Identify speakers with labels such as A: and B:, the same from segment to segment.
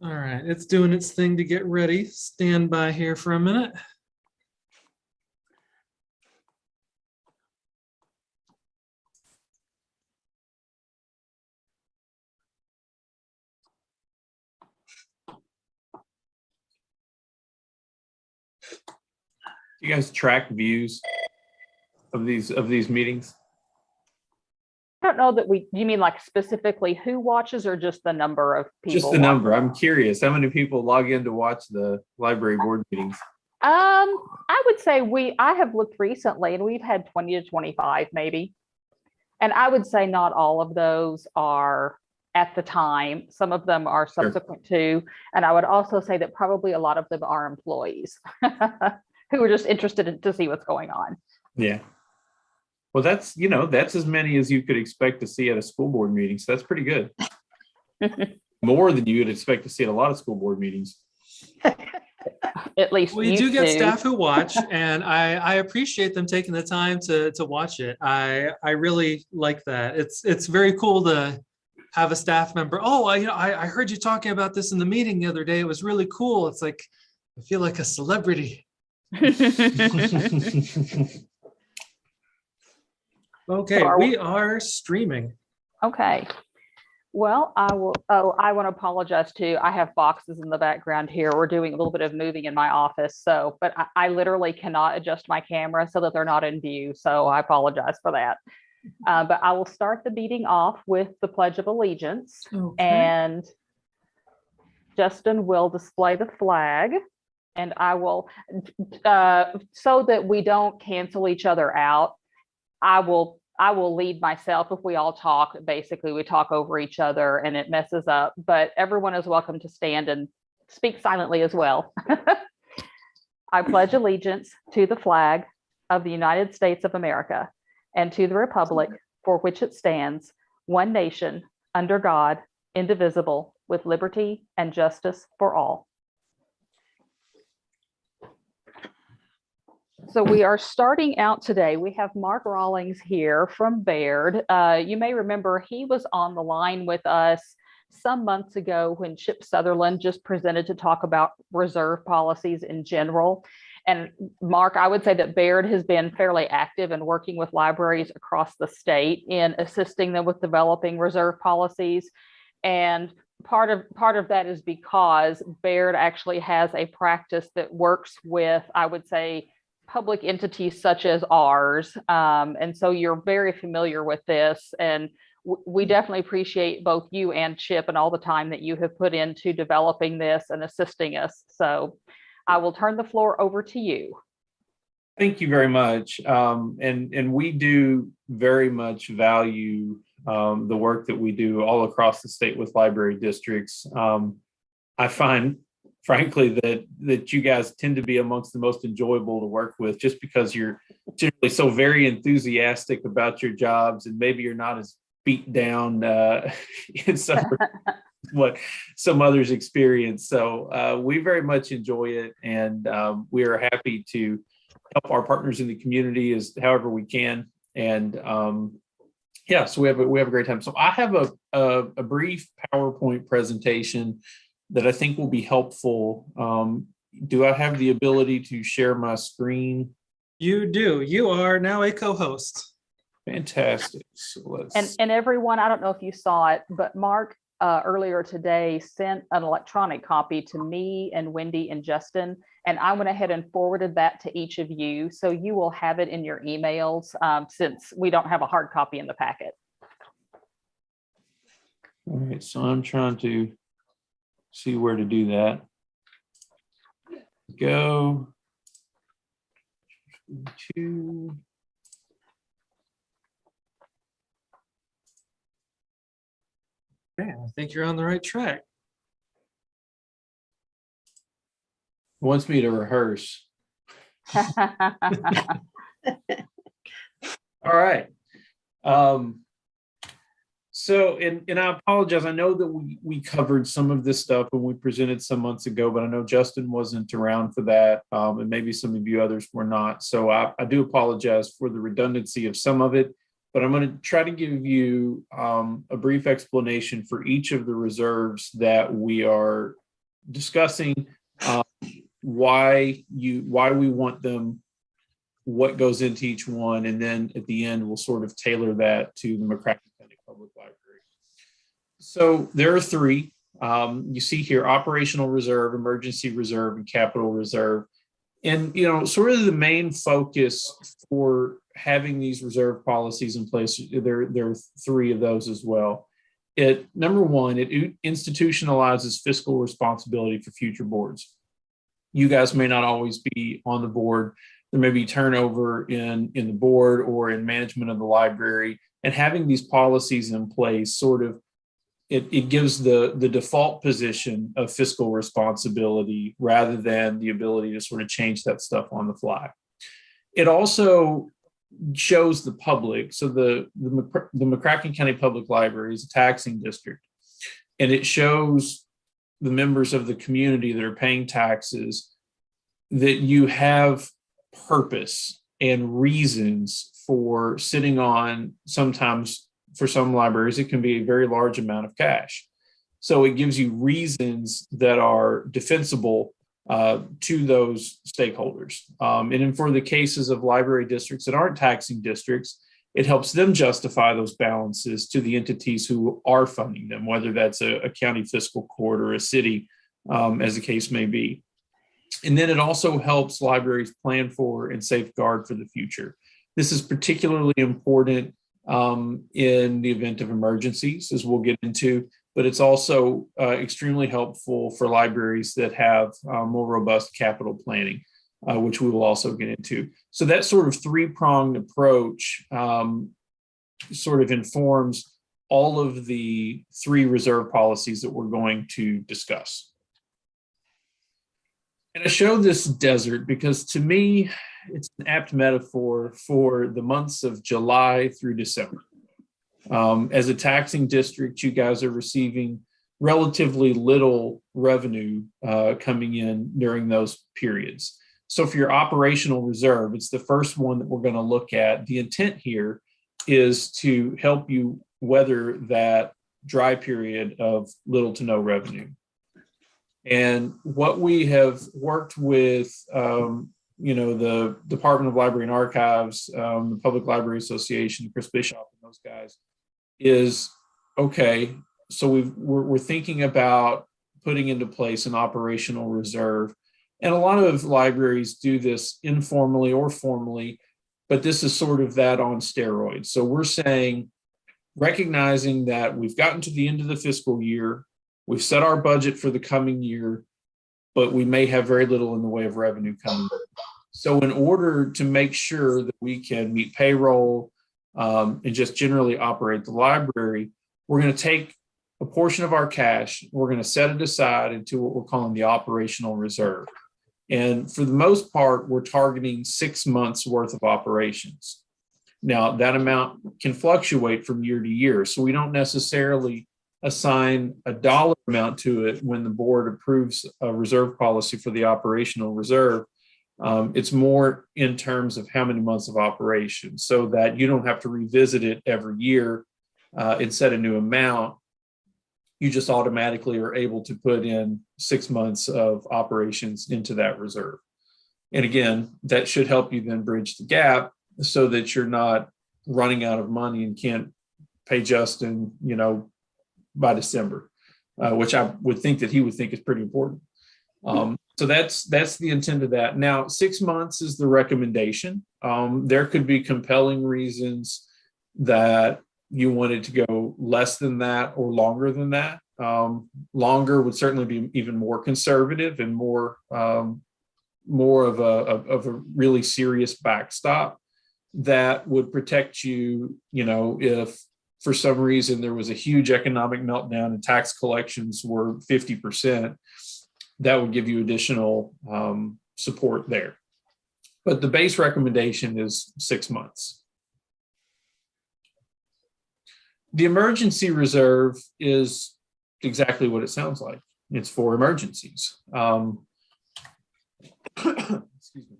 A: All right, it's doing its thing to get ready. Stand by here for a minute.
B: Do you guys track views of these meetings?
C: I don't know that you mean like specifically who watches or just the number of people?
B: Just the number. I'm curious. How many people log in to watch the library board meetings?
C: I would say I have looked recently and we've had 20 to 25 maybe. And I would say not all of those are at the time. Some of them are subsequent to, and I would also say that probably a lot of them are employees who are just interested to see what's going on.
B: Yeah. Well, that's as many as you could expect to see at a school board meeting. So that's pretty good. More than you would expect to see at a lot of school board meetings.
C: At least
A: we do get staff who watch, and I appreciate them taking the time to watch it. I really like that. It's very cool to have a staff member. Oh, I heard you talking about this in the meeting the other day. It was really cool. It's like I feel like a celebrity. Okay, we are streaming.
C: Okay. Well, I want to apologize too. I have boxes in the background here. We're doing a little bit of moving in my office. But I literally cannot adjust my camera so that they're not in view. So I apologize for that. But I will start the meeting off with the Pledge of Allegiance. Okay. And Justin will display the flag. And I will, so that we don't cancel each other out, I will lead myself. If we all talk, basically we talk over each other and it messes up, but everyone is welcome to stand and speak silently as well. I pledge allegiance to the flag of the United States of America and to the republic for which it stands, one nation, under God, indivisible, with liberty and justice for all. So we are starting out today. We have Mark Rawlings here from Baird. You may remember he was on the line with us some months ago when Chip Sutherland just presented to talk about reserve policies in general. And Mark, I would say that Baird has been fairly active in working with libraries across the state in assisting them with developing reserve policies. And part of that is because Baird actually has a practice that works with, I would say, public entities such as ours. And so you're very familiar with this. And we definitely appreciate both you and Chip and all the time that you have put into developing this and assisting us. So I will turn the floor over to you.
B: Thank you very much. And we do very much value the work that we do all across the state with library districts. I find, frankly, that you guys tend to be amongst the most enjoyable to work with, just because you're generally so very enthusiastic about your jobs, and maybe you're not as beat down in what some others experience. So we very much enjoy it, and we are happy to help our partners in the community as however we can. And yeah, so we have a great time. So I have a brief PowerPoint presentation that I think will be helpful. Do I have the ability to share my screen?
A: You do. You are now a co-host.
B: Fantastic. So let's...
C: And everyone, I don't know if you saw it, but Mark earlier today sent an electronic copy to me and Wendy and Justin, and I went ahead and forwarded that to each of you. So you will have it in your emails since we don't have a hard copy in the packet.
B: All right, so I'm trying to see where to do that. Go to...
A: Yeah, I think you're on the right track.
B: Wants me to rehearse. All right. So, and I apologize. I know that we covered some of this stuff when we presented some months ago, but I know Justin wasn't around for that, and maybe some of you others were not. So I do apologize for the redundancy of some of it. But I'm going to try to give you a brief explanation for each of the reserves that we are discussing why we want them, what goes into each one, and then at the end we'll sort of tailor that to the McCracken County Public Library. So there are three. You see here: operational reserve, emergency reserve, and capital reserve. And sort of the main focus for having these reserve policies in place, there are three of those as well. Number one, it institutionalizes fiscal responsibility for future boards. You guys may not always be on the board. There may be turnover in the board or in management of the library, and having these policies in place sort of it gives the default position of fiscal responsibility rather than the ability to sort of change that stuff on the fly. It also shows the public. So the McCracken County Public Library is a taxing district, and it shows the members of the community that are paying taxes that you have purpose and reasons for sitting on, sometimes for some libraries, it can be a very large amount of cash. So it gives you reasons that are defensible to those stakeholders. And then for the cases of library districts that aren't taxing districts, it helps them justify those balances to the entities who are funding them, whether that's a county fiscal court or a city, as the case may be. And then it also helps libraries plan for and safeguard for the future. This is particularly important in the event of emergencies, as we'll get into, but it's also extremely helpful for libraries that have more robust capital planning, which we will also get into. So that sort of three-pronged approach sort of informs all of the three reserve policies that we're going to discuss. And I show this desert because, to me, it's an apt metaphor for the months of July through December. As a taxing district, you guys are receiving relatively little revenue coming in during those periods. So for your operational reserve, it's the first one that we're going to look at. The intent here is to help you weather that dry period of little to no revenue. And what we have worked with, the Department of Library and Archives, the Public Library Association, Chris Bishop and those guys, is, okay, so we're thinking about putting into place an operational reserve. And a lot of libraries do this informally or formally, but this is sort of that on steroids. So we're saying, recognizing that we've gotten to the end of the fiscal year, we've set our budget for the coming year, but we may have very little in the way of revenue coming in. So in order to make sure that we can meet payroll and just generally operate the library, we're going to take a portion of our cash, we're going to set it aside into what we're calling the operational reserve. And for the most part, we're targeting 6 months worth of operations. Now, that amount can fluctuate from year to year, so we don't necessarily assign a dollar amount to it when the board approves a reserve policy for the operational reserve. It's more in terms of how many months of operation, so that you don't have to revisit it every year and set a new amount. You just automatically are able to put in 6 months of operations into that reserve. And again, that should help you then bridge the gap so that you're not running out of money and can't pay Justin, by December, which I would think that he would think is pretty important. So that's the intent of that. Now, 6 months is the recommendation. There could be compelling reasons that you wanted to go less than that or longer than that. Longer would certainly be even more conservative and more of a really serious backstop that would protect you, if for some reason there was a huge economic meltdown and tax collections were 50%, that would give you additional support there. But the base recommendation is 6 months. The emergency reserve is exactly what it sounds like. It's for emergencies. Excuse me.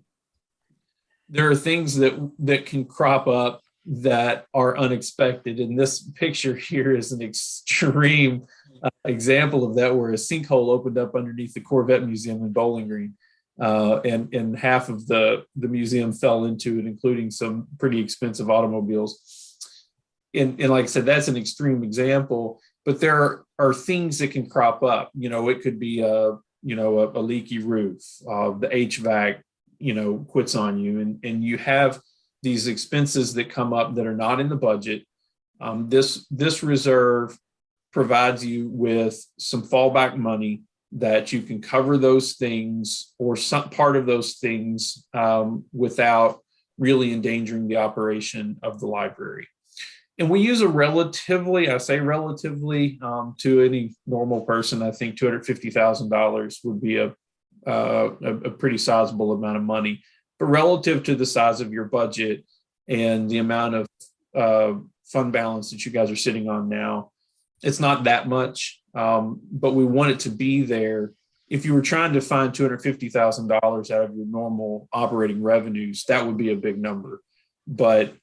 B: There are things that can crop up that are unexpected. And this picture here is an extreme example of that where a sinkhole opened up underneath the Corvette Museum in Bowling Green. And half of the museum fell into it, including some pretty expensive automobiles. And like I said, that's an extreme example, but there are things that can crop up. It could be a leaky roof, the HVAC, quits on you, and you have these expenses that come up that are not in the budget. This reserve provides you with some fallback money that you can cover those things or some part of those things without really endangering the operation of the library. And we use I say relatively, to any normal person, I think $250,000 would be a pretty sizable amount of money. But relative to the size of your budget and the amount of fund balance that you guys are sitting on now, it's not that much, but we want it to be there. If you were trying to find $250,000 out of your normal operating revenues, that would be a big number. But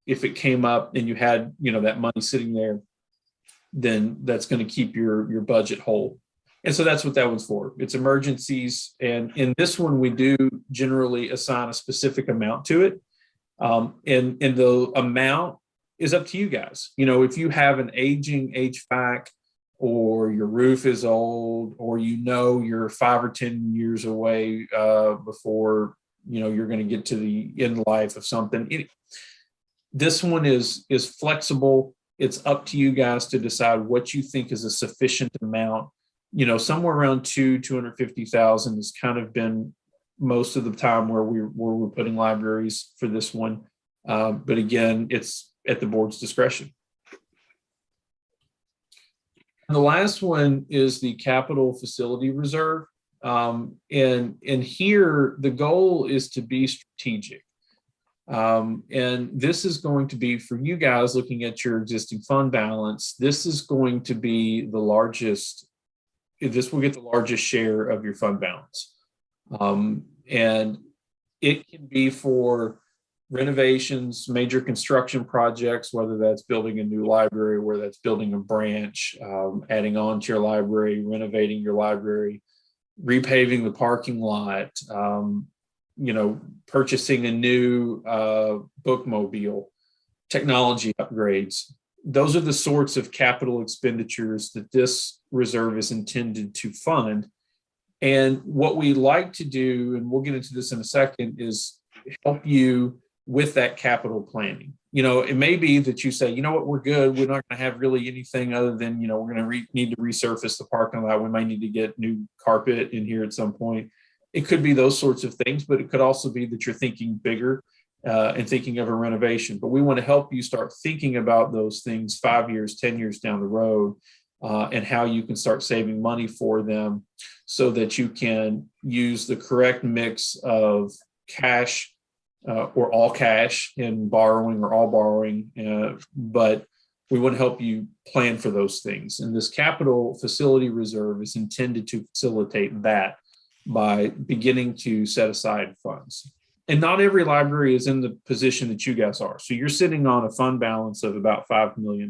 B: if it came up and you had that money sitting there, then that's going to keep your budget whole. And so that's what that one's for. It's emergencies, and in this one we do generally assign a specific amount to it, and the amount is up to you guys. If you have an aging HVAC, or your roof is old, or you're 5 or 10 years away before you're going to get to the end life of something. This one is flexible. It's up to you guys to decide what you think is a sufficient amount. Somewhere around 250,000 has kind of been most of the time where we're putting libraries for this one. But again, it's at the board's discretion. And the last one is the capital facility reserve. And here the goal is to be strategic. And this is going to be, for you guys looking at your existing fund balance, this is going to be this will get the largest share of your fund balance. And it can be for renovations, major construction projects, whether that's building a new library, whether that's building a branch, adding on to your library, renovating your library, repaving the parking lot, purchasing a new bookmobile, technology upgrades. Those are the sorts of capital expenditures that this reserve is intended to fund. And what we like to do, and we'll get into this in a second, is help you with that capital planning. It may be that you say, we're good. We're not going to have really anything other than, we're going to need to resurface the parking lot. We might need to get new carpet in here at some point. It could be those sorts of things, but it could also be that you're thinking bigger and thinking of a renovation. But we want to help you start thinking about those things 5 years, 10 years down the road, and how you can start saving money for them so that you can use the correct mix of cash or all cash in borrowing or all borrowing. But we want to help you plan for those things. And this capital facility reserve is intended to facilitate that by beginning to set aside funds. And not every library is in the position that you guys are. So you're sitting on a fund balance of about $5 million,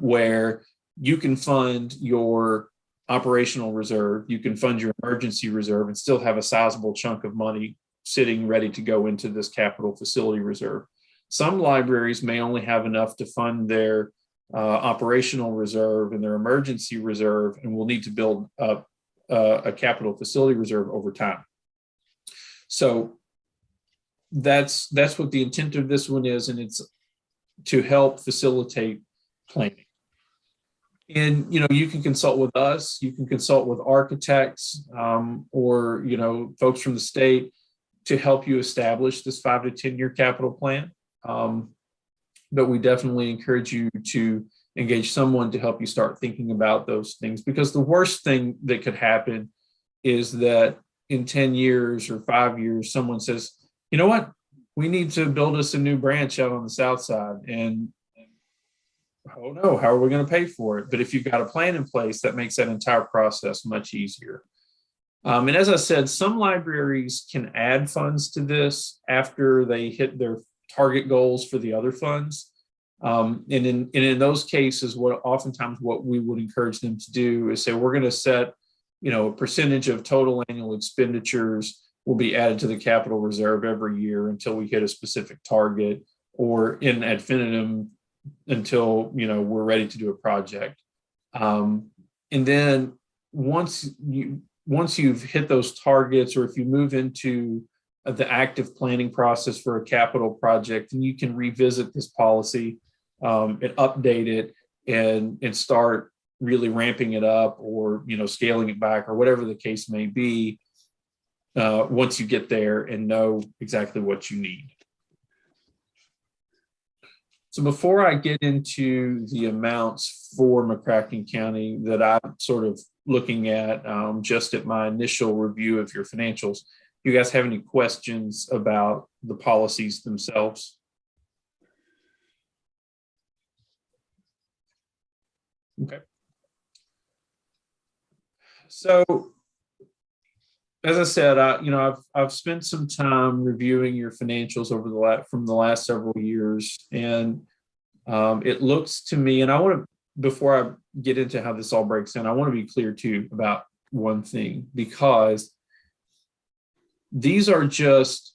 B: where you can fund your operational reserve, you can fund your emergency reserve, and still have a sizable chunk of money sitting ready to go into this capital facility reserve. Some libraries may only have enough to fund their operational reserve and their emergency reserve, and will need to build up a capital facility reserve over time. So that's what the intent of this one is, and it's to help facilitate planning. And you can consult with us, you can consult with architects, or folks from the state to help you establish this 5 to 10 year capital plan. But we definitely encourage you to engage someone to help you start thinking about those things, because the worst thing that could happen is that in 10 years or 5 years, someone says, you know what, we need to build us a new branch out on the south side. And oh no, how are we going to pay for it? But if you've got a plan in place, that makes that entire process much easier. And as I said, some libraries can add funds to this after they hit their target goals for the other funds. In those cases, what we would encourage them to do is say, we're going to set, a percentage of total annual expenditures will be added to the capital reserve every year until we hit a specific target, or in ad infinitum until, we're ready to do a project. And then once you've hit those targets, or if you move into the active planning process for a capital project, then you can revisit this policy and update it and start really ramping it up, or scaling it back, or whatever the case may be, once you get there and know exactly what you need. So before I get into the amounts for McCracken County that I'm sort of looking at, just at my initial review of your financials, do you guys have any questions about the policies themselves? Okay. So, as I said, I've spent some time reviewing your financials from the last several years, and it looks to me, and before I get into how this all breaks down, I want to be clear too about one thing, because these are just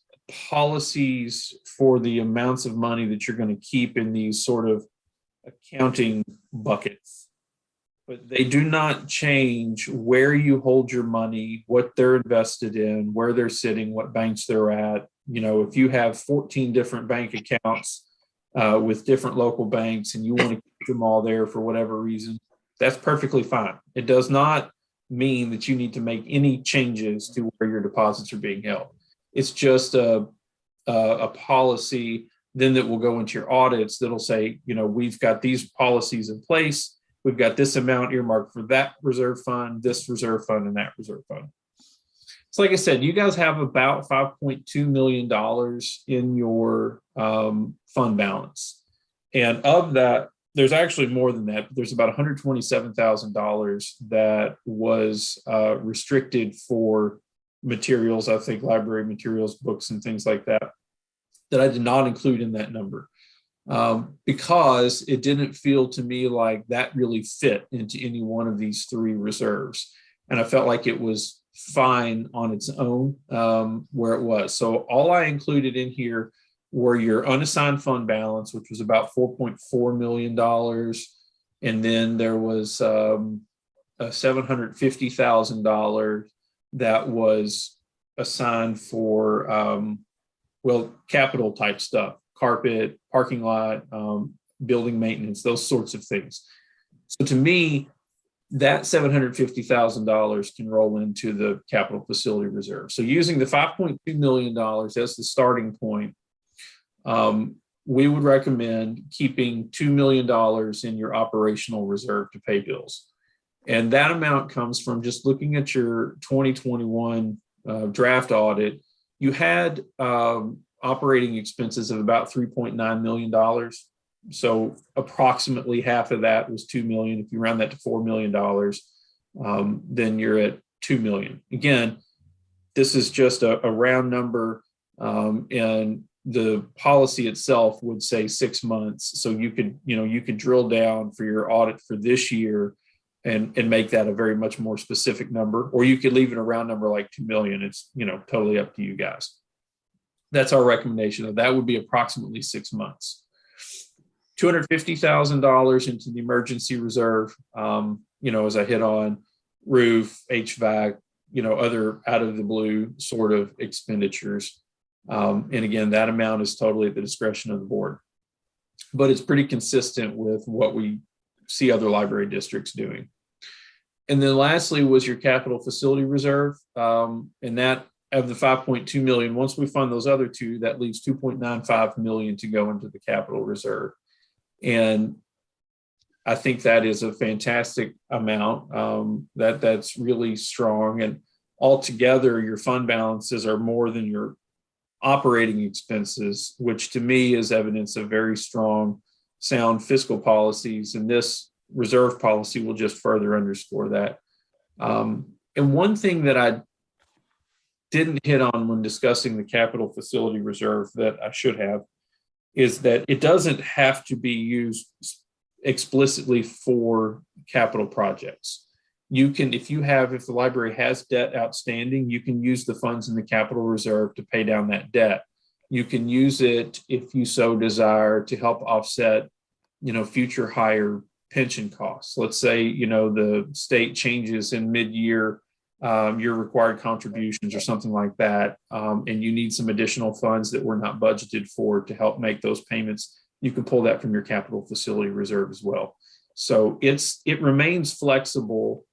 B: policies for the amounts of money that you're going to keep in these sort of accounting buckets. But they do not change where you hold your money, what they're invested in, where they're sitting, what banks they're at. If you have 14 different bank accounts with different local banks and you want to keep them all there for whatever reason, that's perfectly fine. It does not mean that you need to make any changes to where your deposits are being held. It's just a policy then that will go into your audits that'll say, we've got these policies in place. We've got this amount earmarked for that reserve fund, this reserve fund, and that reserve fund. So like I said, you guys have about $5.2 million in your fund balance. And of that, there's actually more than that. There's about $127,000 that was restricted for materials, I think library materials, books, and things like that I did not include in that number. Because it didn't feel to me like that really fit into any one of these three reserves. And I felt like it was fine on its own where it was. So all I included in here were your unassigned fund balance, which was about $4.4 million. And then there was a $750,000 that was assigned for, capital type stuff. Carpet, parking lot, building maintenance, those sorts of things. So to me, that $750,000 can roll into the capital facility reserve. So using the $5.2 million as the starting point, we would recommend keeping $2 million in your operational reserve to pay bills. And that amount comes from just looking at your 2021 draft audit. You had operating expenses of about $3.9 million. So approximately half of that was $2 million. If you round that to $4 million, then you're at $2 million. Again, this is just a round number, and the policy itself would say 6 months. So you could drill down for your audit for this year and make that a very much more specific number, or you could leave it a round number like 2 million. It's totally up to you guys. That's our recommendation. That would be approximately 6 months. $250,000 into the emergency reserve, as I hit on roof, HVAC, other out of the blue sort of expenditures. And again, that amount is totally at the discretion of the board, but it's pretty consistent with what we see other library districts doing. And then lastly was your capital facility reserve. And that of the 5.2 million, once we fund those other two, that leaves 2.95 million to go into the capital reserve. And I think that is a fantastic amount. That's really strong. And altogether, your fund balances are more than your operating expenses, which to me is evidence of very strong, sound fiscal policies. And this reserve policy will just further underscore that. And one thing that I didn't hit on when discussing the capital facility reserve that I should have is that it doesn't have to be used explicitly for capital projects. You can, if the library has debt outstanding, you can use the funds in the capital reserve to pay down that debt. You can use it, if you so desire, to help offset, future higher pension costs. Let's say, the state changes in mid-year your required contributions or something like that, and you need some additional funds that were not budgeted for to help make those payments. You can pull that from your capital facility reserve as well. So it remains flexible,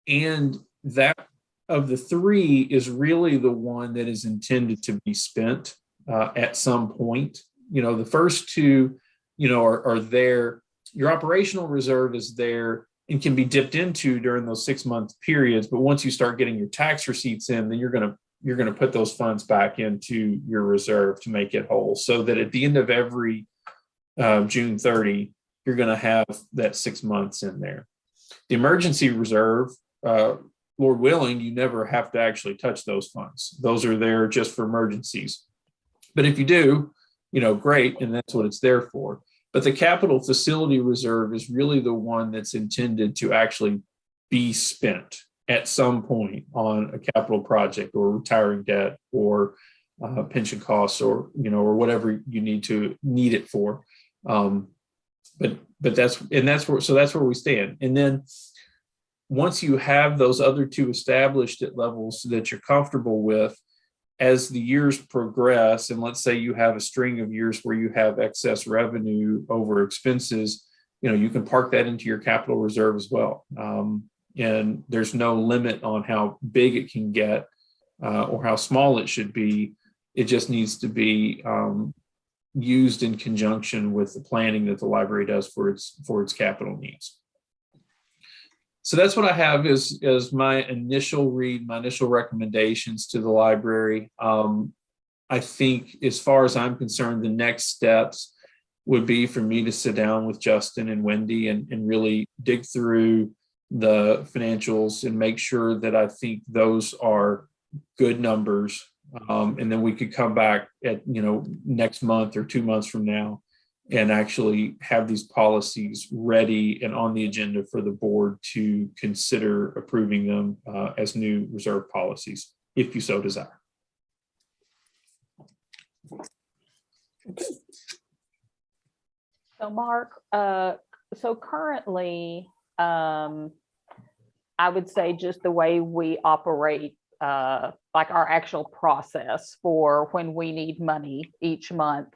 B: and that of the three is really the one that is intended to be spent at some point. The first two, are there. Your operational reserve is there and can be dipped into during those 6-month periods. But once you start getting your tax receipts in, then you're going to put those funds back into your reserve to make it whole, so that at the end of every June 30, you're going to have that 6 months in there. The emergency reserve, Lord willing, you never have to actually touch those funds. Those are there just for emergencies. But if you do, great, and that's what it's there for. But the capital facility reserve is really the one that's intended to actually be spent at some point on a capital project or retiring debt or pension costs or whatever you need it for. But that's where we stand. And then once you have those other two established at levels that you're comfortable with, as the years progress, and let's say you have a string of years where you have excess revenue over expenses, you can park that into your capital reserve as well. And there's no limit on how big it can get or how small it should be. It just needs to be used in conjunction with the planning that the library does for its capital needs. So that's what I have as my initial read, my initial recommendations to the library. I think, as far as I'm concerned, the next steps would be for me to sit down with Justin and Wendy and really dig through the financials and make sure that I think those are good numbers. And then we could come back at, next month or 2 months from now and actually have these policies ready and on the agenda for the board to consider approving them as new reserve policies, if you so desire.
C: So Mark, so currently, I would say just the way we operate, like our actual process for when we need money each month.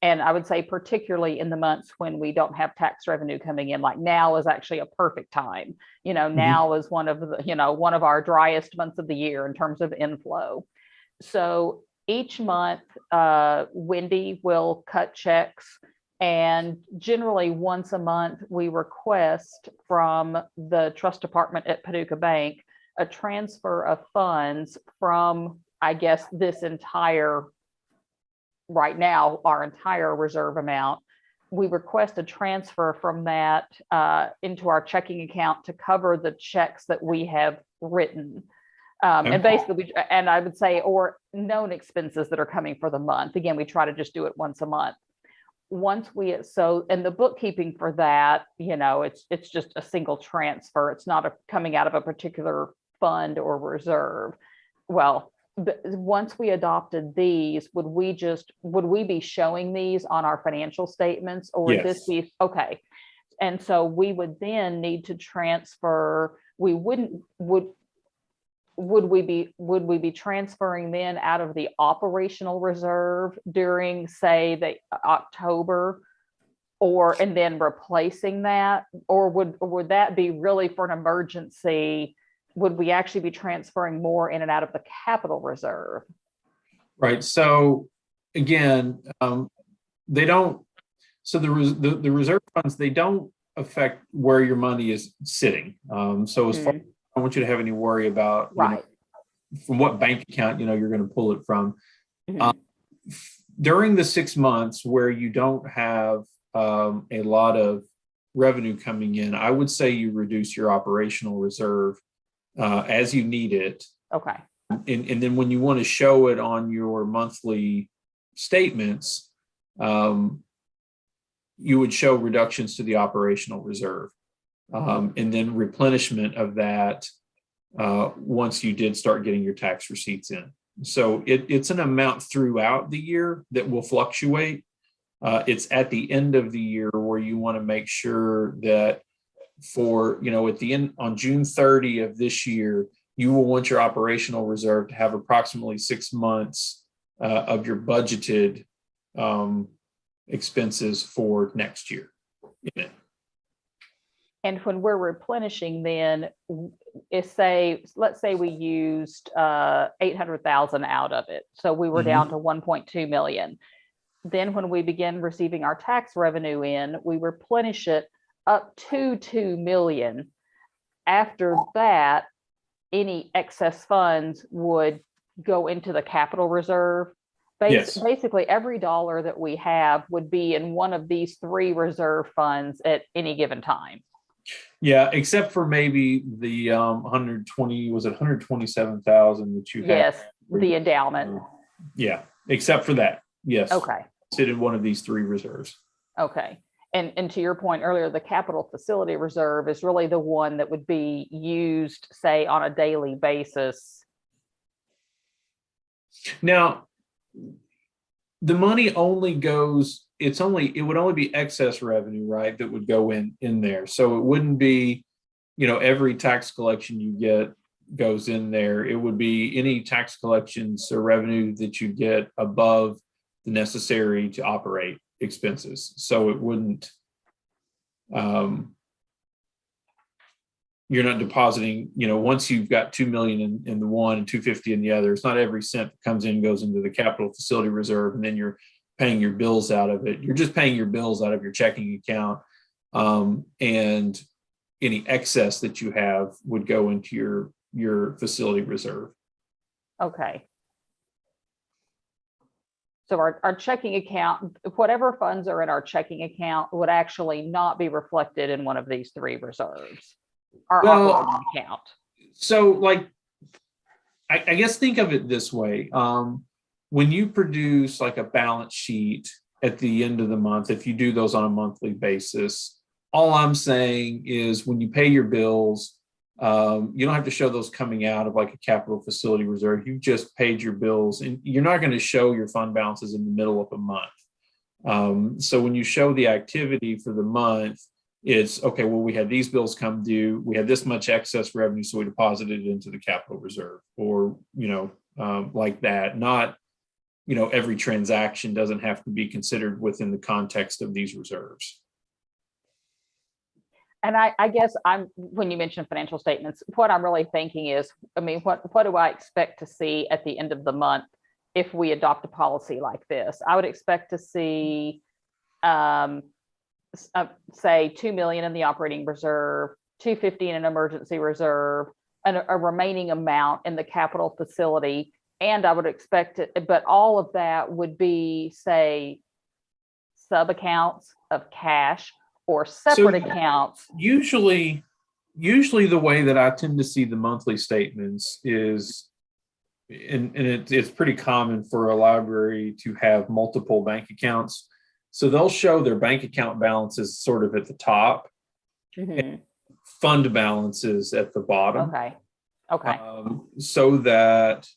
C: And I would say particularly in the months when we don't have tax revenue coming in, like now is actually a perfect time. Now is one of our driest months of the year in terms of inflow. So each month, Wendy will cut checks, and generally once a month we request from the trust department at Paducah Bank a transfer of funds from, I guess, right now, our entire reserve amount. We request a transfer from that into our checking account to cover the checks that we have written. And basically, and I would say, or known expenses that are coming for the month. Again, we try to just do it once a month. And the bookkeeping for that, it's just a single transfer. It's not coming out of a particular fund or reserve. Well, but once we adopted these, would we be showing these on our financial statements, or would this be okay? And so we would then need to transfer. Would we be transferring then out of the operational reserve during, say, the October, and then replacing that, or would that be really for an emergency? Would we actually be transferring more in and out of the capital reserve?
B: Right. So again, they don't. So the reserve funds, they don't affect where your money is sitting. So as far as, I don't want you to have any worry about from what bank account you're going to pull it from. During the 6 months where you don't have a lot of revenue coming in, I would say you reduce your operational reserve as you need it. Okay. And then when you want to show it on your monthly statements, you would show reductions to the operational reserve, and then replenishment of that once you did start getting your tax receipts in. So it's an amount throughout the year that will fluctuate. It's at the end of the year where you want to make sure that for, at the end on June 30 of this year, you will want your operational reserve to have approximately 6 months of your budgeted expenses for next year in it.
C: And when we're replenishing, then let's say we used 800,000 out of it. So we were down to 1.2 million. Then when we begin receiving our tax revenue in, we replenish it up to 2 million. After that, any excess funds would go into the capital reserve.
B: Yes.
C: Basically, every dollar that we have would be in one of these 3 reserve funds at any given time.
B: Yeah, except for maybe the 120, was it 127,000 that you had?
C: Yes, the endowment.
B: Yeah, except for that. Yes.
C: Okay.
B: Sit in one of these 3 reserves.
C: Okay. And to your point earlier, the capital facility reserve is really the one that would be used, say, on a daily basis.
B: Now, the money only goes, it would only be excess revenue, right, that would go in there. So it wouldn't be, every tax collection you get goes in there. It would be any tax collections or revenue that you get above the necessary to operate expenses. So it wouldn't, you're not depositing, once you've got 2 million in the one and 250 in the other, it's not every cent that comes in goes into the capital facility reserve, and then you're paying your bills out of it. You're just paying your bills out of your checking account, and any excess that you have would go into your facility reserve.
C: Okay. So our checking account, whatever funds are in our checking account would actually not be reflected in one of these 3 reserves. Our operating account.
B: So I guess think of it this way. When you produce like a balance sheet at the end of the month, if you do those on a monthly basis, all I'm saying is when you pay your bills, you don't have to show those coming out of like a capital facility reserve. You've just paid your bills, and you're not going to show your fund balances in the middle of a month. So when you show the activity for the month, it's okay, well, we had these bills come due, we had this much excess revenue, so we deposited it into the capital reserve, or, like that. Not, every transaction doesn't have to be considered within the context of these reserves.
C: And I guess when you mention financial statements, what I'm really thinking is, what do I expect to see at the end of the month if we adopt a policy like this? I would expect to see, say, 2 million in the operating reserve, 250 in an emergency reserve, and a remaining amount in the capital facility. And I would expect it, but all of that would be, say, sub accounts of cash or separate accounts.
B: Usually the way that I tend to see the monthly statements is, and it's pretty common for a library to have multiple bank accounts. So they'll show their bank account balances sort of at the top, and fund balances at the bottom.
C: Okay.
B: So that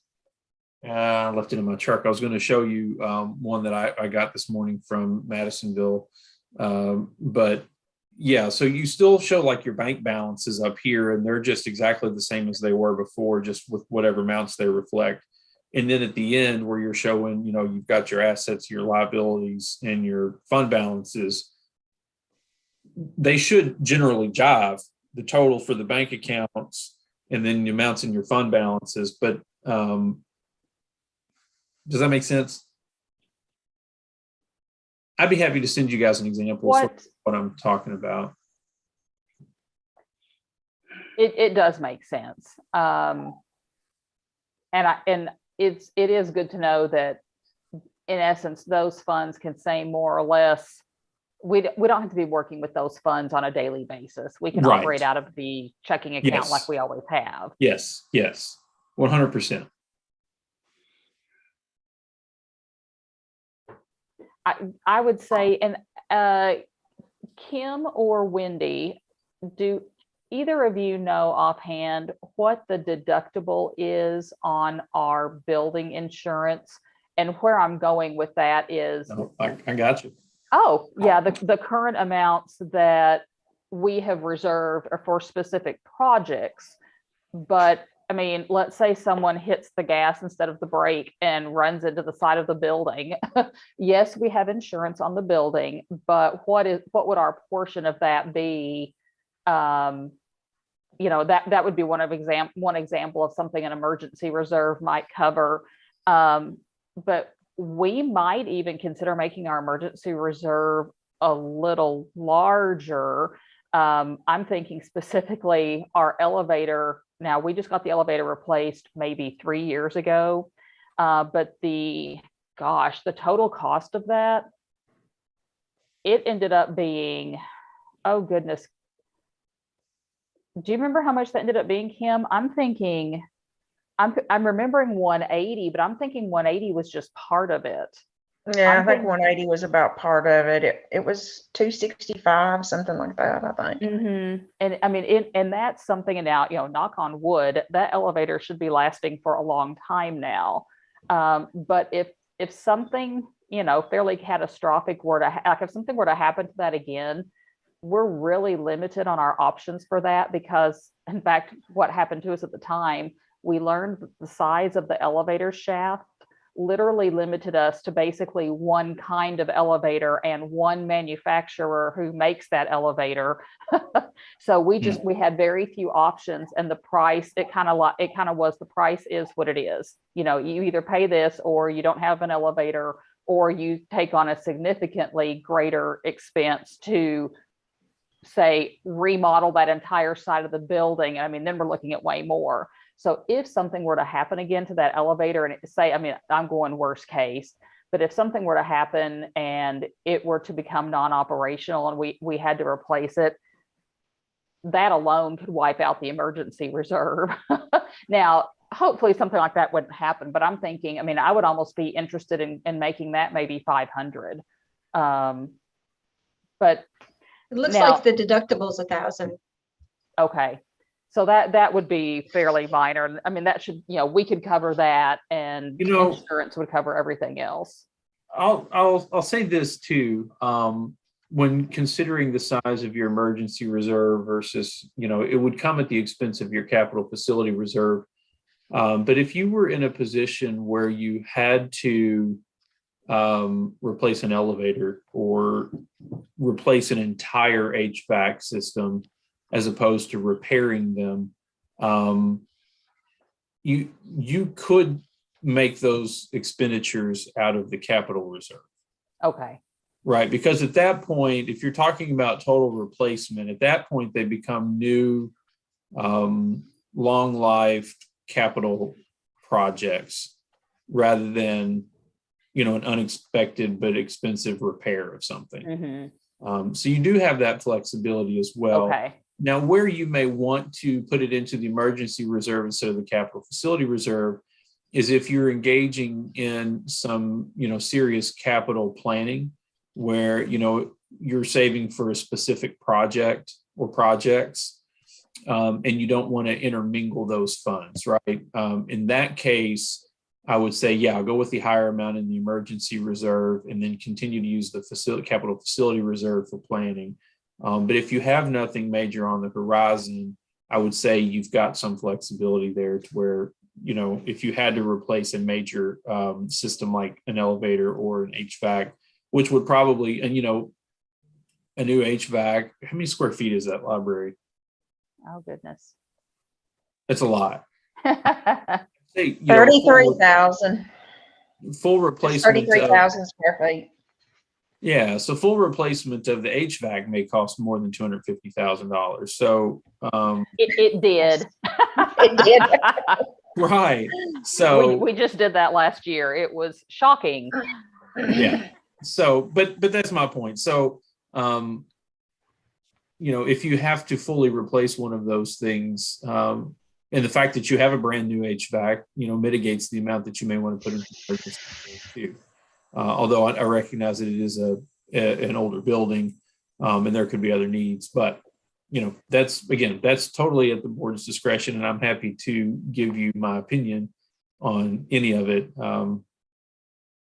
B: I left it in my truck. I was going to show you one that I got this morning from Madisonville. But yeah, so you still show like your bank balances up here, and they're just exactly the same as they were before, just with whatever amounts they reflect. And then at the end where you're showing, you've got your assets, your liabilities, and your fund balances, they should generally jive, the total for the bank accounts and then the amounts in your fund balances. But does that make sense? I'd be happy to send you guys an example of what I'm talking about.
C: It does make sense. And it is good to know that, in essence, those funds can say more or less, we don't have to be working with those funds on a daily basis. We can operate out of the checking account like we always have.
B: Yes, 100%.
C: I would say, and Kim or Wendy, do either of you know offhand what the deductible is on our building insurance? And where I'm going with that is,
B: No, I got you.
C: oh, yeah, the current amounts that we have reserved are for specific projects. But I mean, let's say someone hits the gas instead of the brake and runs into the side of the building. Yes, we have insurance on the building, but what would our portion of that be? That would be one example of something an emergency reserve might cover. But we might even consider making our emergency reserve a little larger. I'm thinking specifically our elevator. Now, we just got the elevator replaced maybe 3 years ago, but the total cost of that, it ended up being, oh goodness. Do you remember how much that ended up being, Kim? I'm remembering 180, but I'm thinking 180 was just part of it.
D: Yeah, I think 180 was about part of it. It was 265, something like that, I think.
C: Mm-hmm. And I mean, and that's something, and now, knock on wood, that elevator should be lasting for a long time now. But if something, fairly catastrophic were to, if something were to happen to that again, we're really limited on our options for that, because in fact, what happened to us at the time, we learned that the size of the elevator shaft literally limited us to basically one kind of elevator and one manufacturer who makes that elevator. So we had very few options, and the price, it kind of was, the price is what it is. You either pay this or you don't have an elevator, or you take on a significantly greater expense to, say, remodel that entire side of the building. I mean, then we're looking at way more. So if something were to happen again to that elevator, and I'm going worst case, but if something were to happen and it were to become non-operational and we had to replace it, that alone could wipe out the emergency reserve. Now, hopefully something like that wouldn't happen, but I'm thinking, I would almost be interested in making that maybe 500. But
E: it looks
C: now,
E: like the deductible's $1,000.
C: Okay. So that would be fairly minor. That should, we could cover that, and insurance would cover everything else.
B: I'll say this too. When considering the size of your emergency reserve versus, it would come at the expense of your capital facility reserve. But if you were in a position where you had to replace an elevator or replace an entire HVAC system, as opposed to repairing them, you could make those expenditures out of the capital reserve.
C: Okay.
B: Right, because at that point, if you're talking about total replacement, at that point they become new, long-lived capital projects rather than, an unexpected but expensive repair of something.
C: Mm-hmm.
B: So you do have that flexibility as well.
C: Okay.
B: Now, where you may want to put it into the emergency reserve instead of the capital facility reserve is if you're engaging in some, serious capital planning where, you're saving for a specific project or projects, and you don't want to intermingle those funds, right? In that case, I would say, I'll go with the higher amount in the emergency reserve and then continue to use the capital facility reserve for planning. But if you have nothing major on the horizon, I would say you've got some flexibility there to where, if you had to replace a major system like an elevator or an HVAC, which would probably, and a new HVAC, how many square feet is that library?
C: Oh, goodness.
B: It's a lot. Say,
D: 33,000.
B: Full replacement.
D: 33,000 square feet.
B: Yeah, so full replacement of the HVAC may cost more than $250,000. So
C: it did.
D: It did.
B: Right. So
C: we just did that last year. It was shocking.
B: Yeah. So, but that's my point. So, if you have to fully replace one of those things, and the fact that you have a brand new HVAC, mitigates the amount that you may want to put into purchase too. Although I recognize that it is an older building, And there could be other needs, but that's totally at the board's discretion, and I'm happy to give you my opinion on any of it.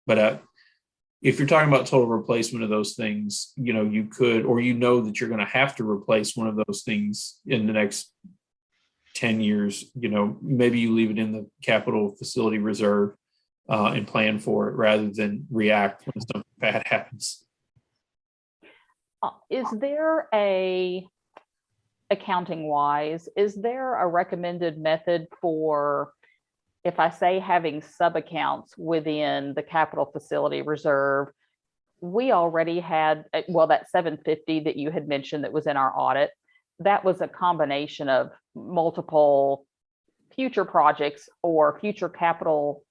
B: But if you're talking about total replacement of those things, you could, or that you're going to have to replace one of those things in the next 10 years, maybe you leave it in the capital facility reserve and plan for it rather than react when something bad happens.
C: Is there accounting wise, is there a recommended method for, if I say having sub accounts within the capital facility reserve? We already had, well, that 750 that you had mentioned that was in our audit, that was a combination of multiple future projects or future capital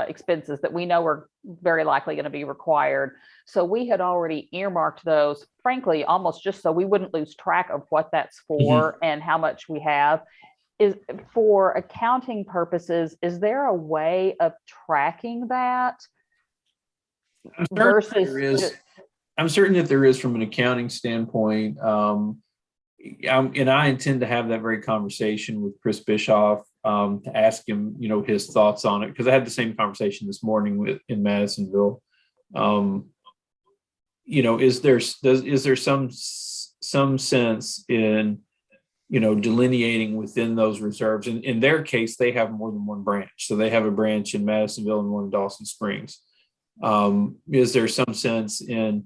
C: expenses that we know are very likely going to be required. So we had already earmarked those, frankly, almost just so we wouldn't lose track of what that's for and how much we have. Is for accounting purposes, is there a way of tracking that?
B: I'm certain that there is from an accounting standpoint. And I intend to have that very conversation with Chris Bischoff to ask him, his thoughts on it, because I had the same conversation this morning in Madisonville. Is there some sense in delineating within those reserves? In their case, they have more than one branch, so they have a branch in Madisonville and one in Dawson Springs. Is there some sense in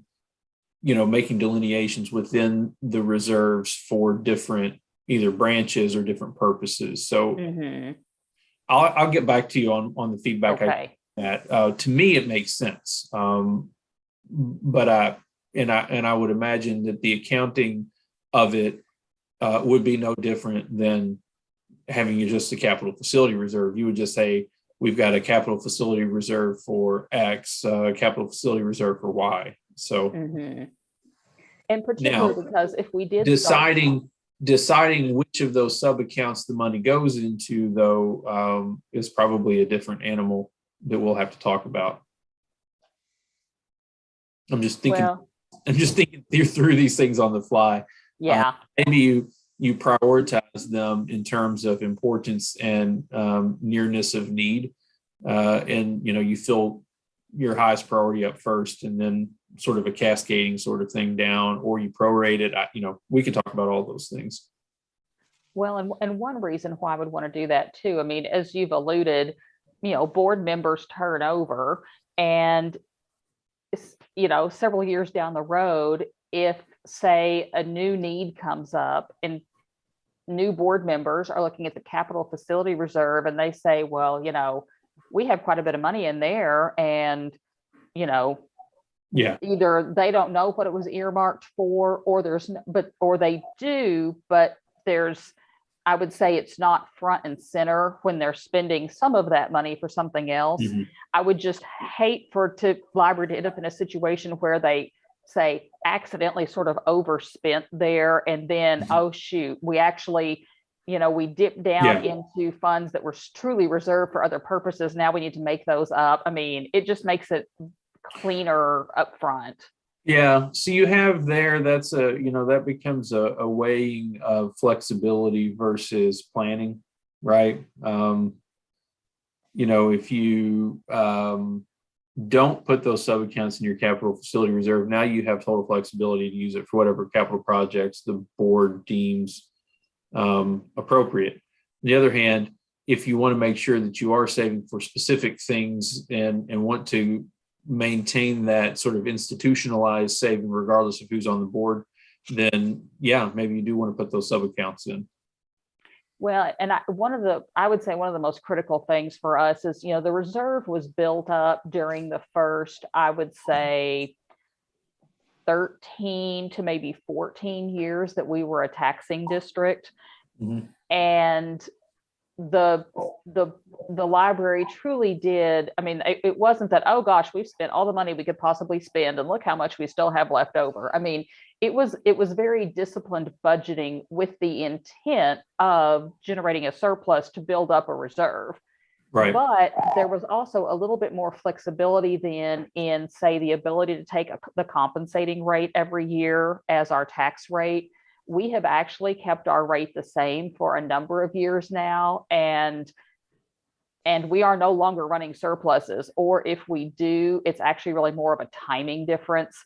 B: making delineations within the reserves for different either branches or different purposes? So I'll get back to you on the feedback.
C: Okay.
B: To me, it makes sense. But I would imagine that the accounting of it would be no different than having just a capital facility reserve. You would just say, we've got a capital facility reserve for X, capital facility reserve for Y. So,
C: and particularly because if we did
B: deciding which of those sub accounts the money goes into, though, is probably a different animal that we'll have to talk about. I'm just thinking through these things on the fly.
C: Yeah.
B: Maybe you prioritize them in terms of importance and nearness of need, and you fill your highest priority up first, and then sort of a cascading sort of thing down, or you prorate it. We could talk about all those things.
C: Well, and one reason why I would want to do that too, I mean, as you've alluded, board members turn over, and several years down the road, if say a new need comes up and new board members are looking at the capital facility reserve and they say, well, we have quite a bit of money in there, and either they don't know what it was earmarked for, or they do, but I would say it's not front and center when they're spending some of that money for something else. I would just hate for library to end up in a situation where they say accidentally sort of overspent there, and then, oh shoot, we actually, we dipped down into funds that were truly reserved for other purposes. Now we need to make those up. I mean, it just makes it cleaner up front.
B: Yeah. So you have there, that becomes a weighing of flexibility versus planning, right? If you don't put those sub accounts in your capital facility reserve, now you have total flexibility to use it for whatever capital projects the board deems appropriate. On the other hand, if you want to make sure that you are saving for specific things and want to maintain that sort of institutionalized saving regardless of who's on the board, then maybe you do want to put those sub accounts in.
C: Well, and I would say one of the most critical things for us is, the reserve was built up during the first, I would say, 13 to maybe 14 years that we were a taxing district. And the library truly did. I mean, it wasn't that, oh gosh, we've spent all the money we could possibly spend and look how much we still have left over. I mean, it was very disciplined budgeting with the intent of generating a surplus to build up a reserve.
B: Right.
C: But there was also a little bit more flexibility then in, say, the ability to take the compensating rate every year as our tax rate. We have actually kept our rate the same for a number of years now, and we are no longer running surpluses. Or if we do, it's actually really more of a timing difference.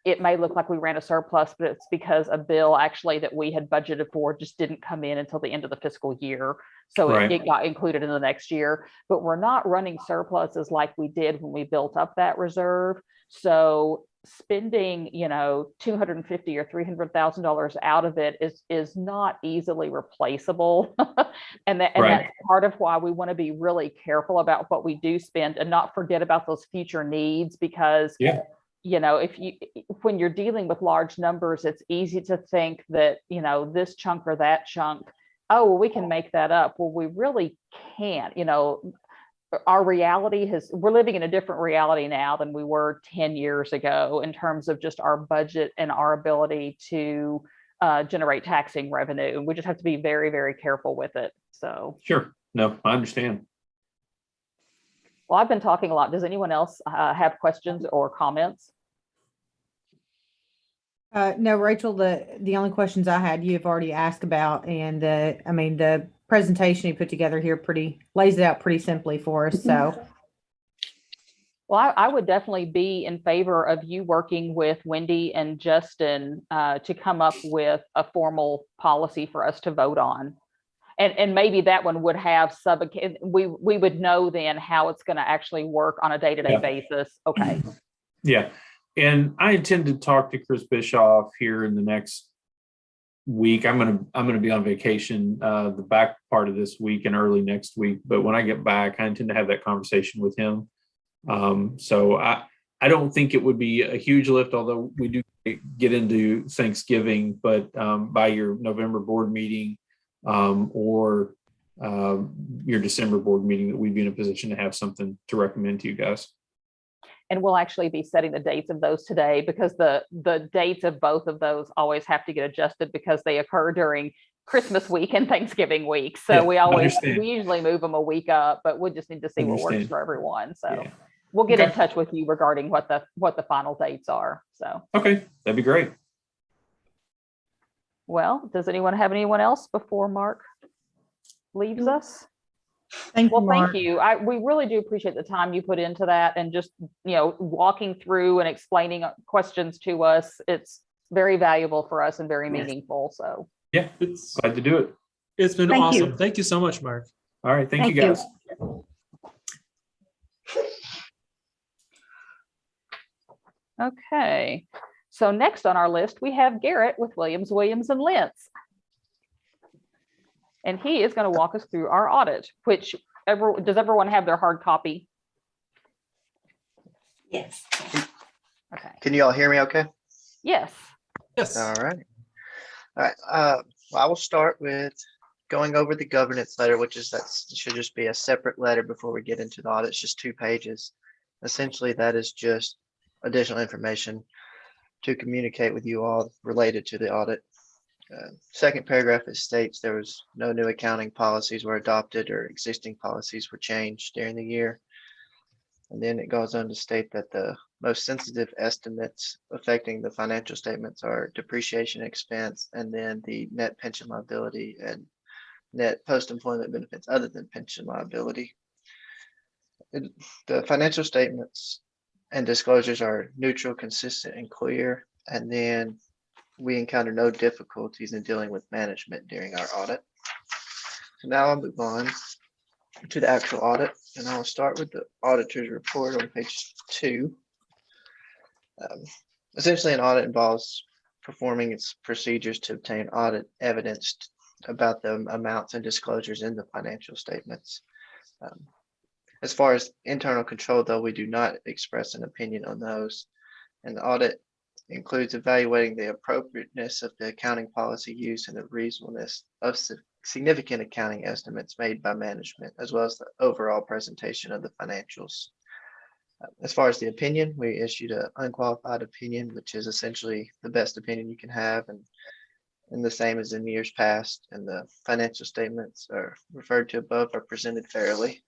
C: It may look like we ran a surplus, but it's because a bill actually that we had budgeted for just didn't come in until the end of the fiscal year. So
B: Right.
C: it got included in the next year, but we're not running surpluses like we did when we built up that reserve. So spending, $250 or $300,000 out of it is not easily replaceable. And
B: Right.
C: that's part of why we want to be really careful about what we do spend and not forget about those future needs, because
B: Yeah.
C: when you're dealing with large numbers, it's easy to think that, this chunk or that chunk, oh, well, we can make that up. Well, we really can't. Our reality we're living in a different reality now than we were 10 years ago in terms of just our budget and our ability to generate taxing revenue. And we just have to be very, very careful with it. So,
B: Sure. No, I understand.
C: well, I've been talking a lot. Does anyone else have questions or comments?
F: No, Rachel, the only questions I had, you've already asked about, and the presentation you put together here lays it out pretty simply for us. So,
C: Well, I would definitely be in favor of you working with Wendy and Justin to come up with a formal policy for us to vote on. And maybe that one would have we would know then how it's going to actually work on a day-to-day basis. Okay.
B: Yeah. And I intend to talk to Chris Bischoff here in the next week. I'm gonna be on vacation the back part of this week and early next week. But when I get back, I intend to have that conversation with him. So I don't think it would be a huge lift, although we do get into Thanksgiving. But by your November board meeting or your December board meeting, that we'd be in a position to have something to recommend to you guys.
C: And we'll actually be setting the dates of those today, because the dates of both of those always have to get adjusted because they occur during Christmas week and Thanksgiving week. So we usually move them a week up, but we just need to see what works for everyone. So we'll get in touch with you regarding what the final dates are. So
B: okay, that'd be great.
C: Well, does anyone have anyone else before Mark leaves us?
F: thank you, Mark.
C: Thank you. We really do appreciate the time you put into that, and just, walking through and explaining questions to us. It's very valuable for us and very meaningful. So
B: Yeah,
A: It's
B: glad to do it.
A: It's been
F: Thank you.
A: awesome. Thank you so much, Mark.
B: All right, thank you
F: Thank you.
B: guys.
C: okay. So next on our list, we have Garrett with Williams, and Lentz. And he is going to walk us through our audit, does everyone have their hard copy?
E: Yes.
C: Okay.
G: Can you all hear me okay?
C: Yes.
A: Yes.
G: All right. All right. Well, I will start with going over the governance letter, which should just be a separate letter before we get into the audit. It's just 2 pages. Essentially, that is just additional information to communicate with you all related to the audit. Second paragraph, it states there was no new accounting policies were adopted or existing policies were changed during the year. And then it goes on to state that the most sensitive estimates affecting the financial statements are depreciation expense, and then the net pension liability and net post-employment benefits other than pension liability. The financial statements and disclosures are neutral, consistent, and clear. And then we encounter no difficulties in dealing with management during our audit. So now I'll move on to the actual audit, and I'll start with the auditor's report on page 2. Essentially, an audit involves performing its procedures to obtain audit evidence about the amounts and disclosures in the financial statements. As far as internal control, though, we do not express an opinion on those. And the audit includes evaluating the appropriateness of the accounting policy use and the reasonableness of significant accounting estimates made by management, as well as the overall presentation of the financials. As far as the opinion, we issued an unqualified opinion, which is essentially the best opinion you can have. And and the same as in years past, and the financial statements are referred to above are presented fairly.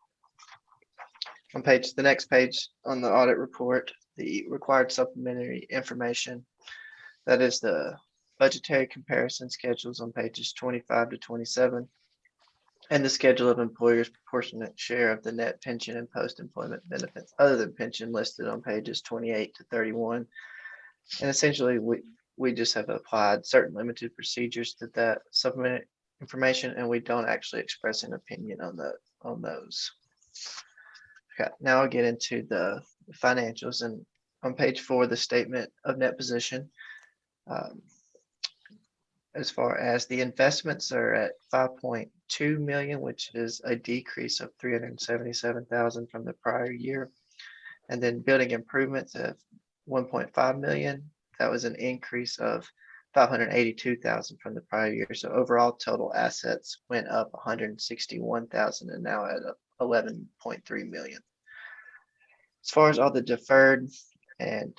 G: The next page on the audit report, the required supplementary information, that is the budgetary comparison schedules on pages 25 to 27, and the schedule of employers' proportionate share of the net pension and post-employment benefits other than pension listed on pages 28 to 31. And essentially, we just have applied certain limited procedures to that supplementary information, and we don't actually express an opinion on those. Okay, now I'll get into the financials, and on page 4, the statement of net position. As far as the investments are at 5.2 million, which is a decrease of 377,000 from the prior year. And then building improvements of 1.5 million. That was an increase of 582,000 from the prior year. So overall total assets went up 161,000 and now at 11.3 million. As far as all the deferred and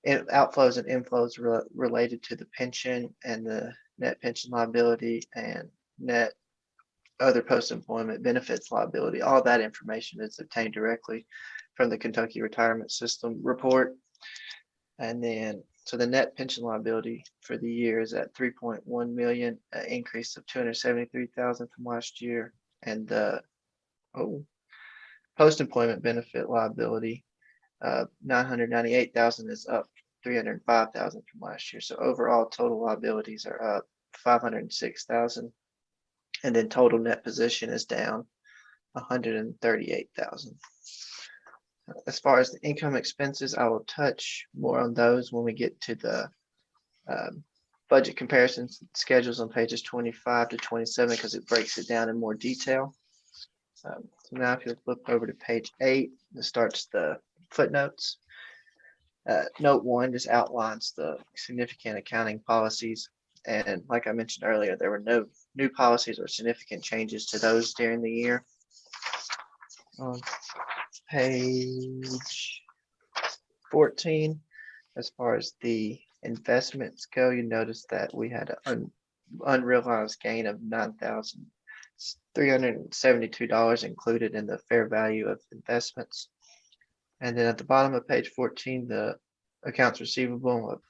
G: outflows and inflows related to the pension and the net pension liability and net other post-employment benefits liability, all that information is obtained directly from the Kentucky Retirement System report. And then, so the net pension liability for the year is at 3.1 million, an increase of 273,000 from last year. And the post-employment benefit liability, 998,000 is up 305,000 from last year. So overall total liabilities are up 506,000. And then total net position is down 138,000. As far as the income expenses, I will touch more on those when we get to the budget comparisons schedules on pages 25 to 27, because it breaks it down in more detail. So now if you'll flip over to page 8, it starts the footnotes. Note 1 just outlines the significant accounting policies. And like I mentioned earlier, there were no new policies or significant changes to those during the year. On page 14, as far as the investments go, you notice that we had an unrealized gain of $9,372 included in the fair value of investments. And then at the bottom of page 14, the accounts receivable of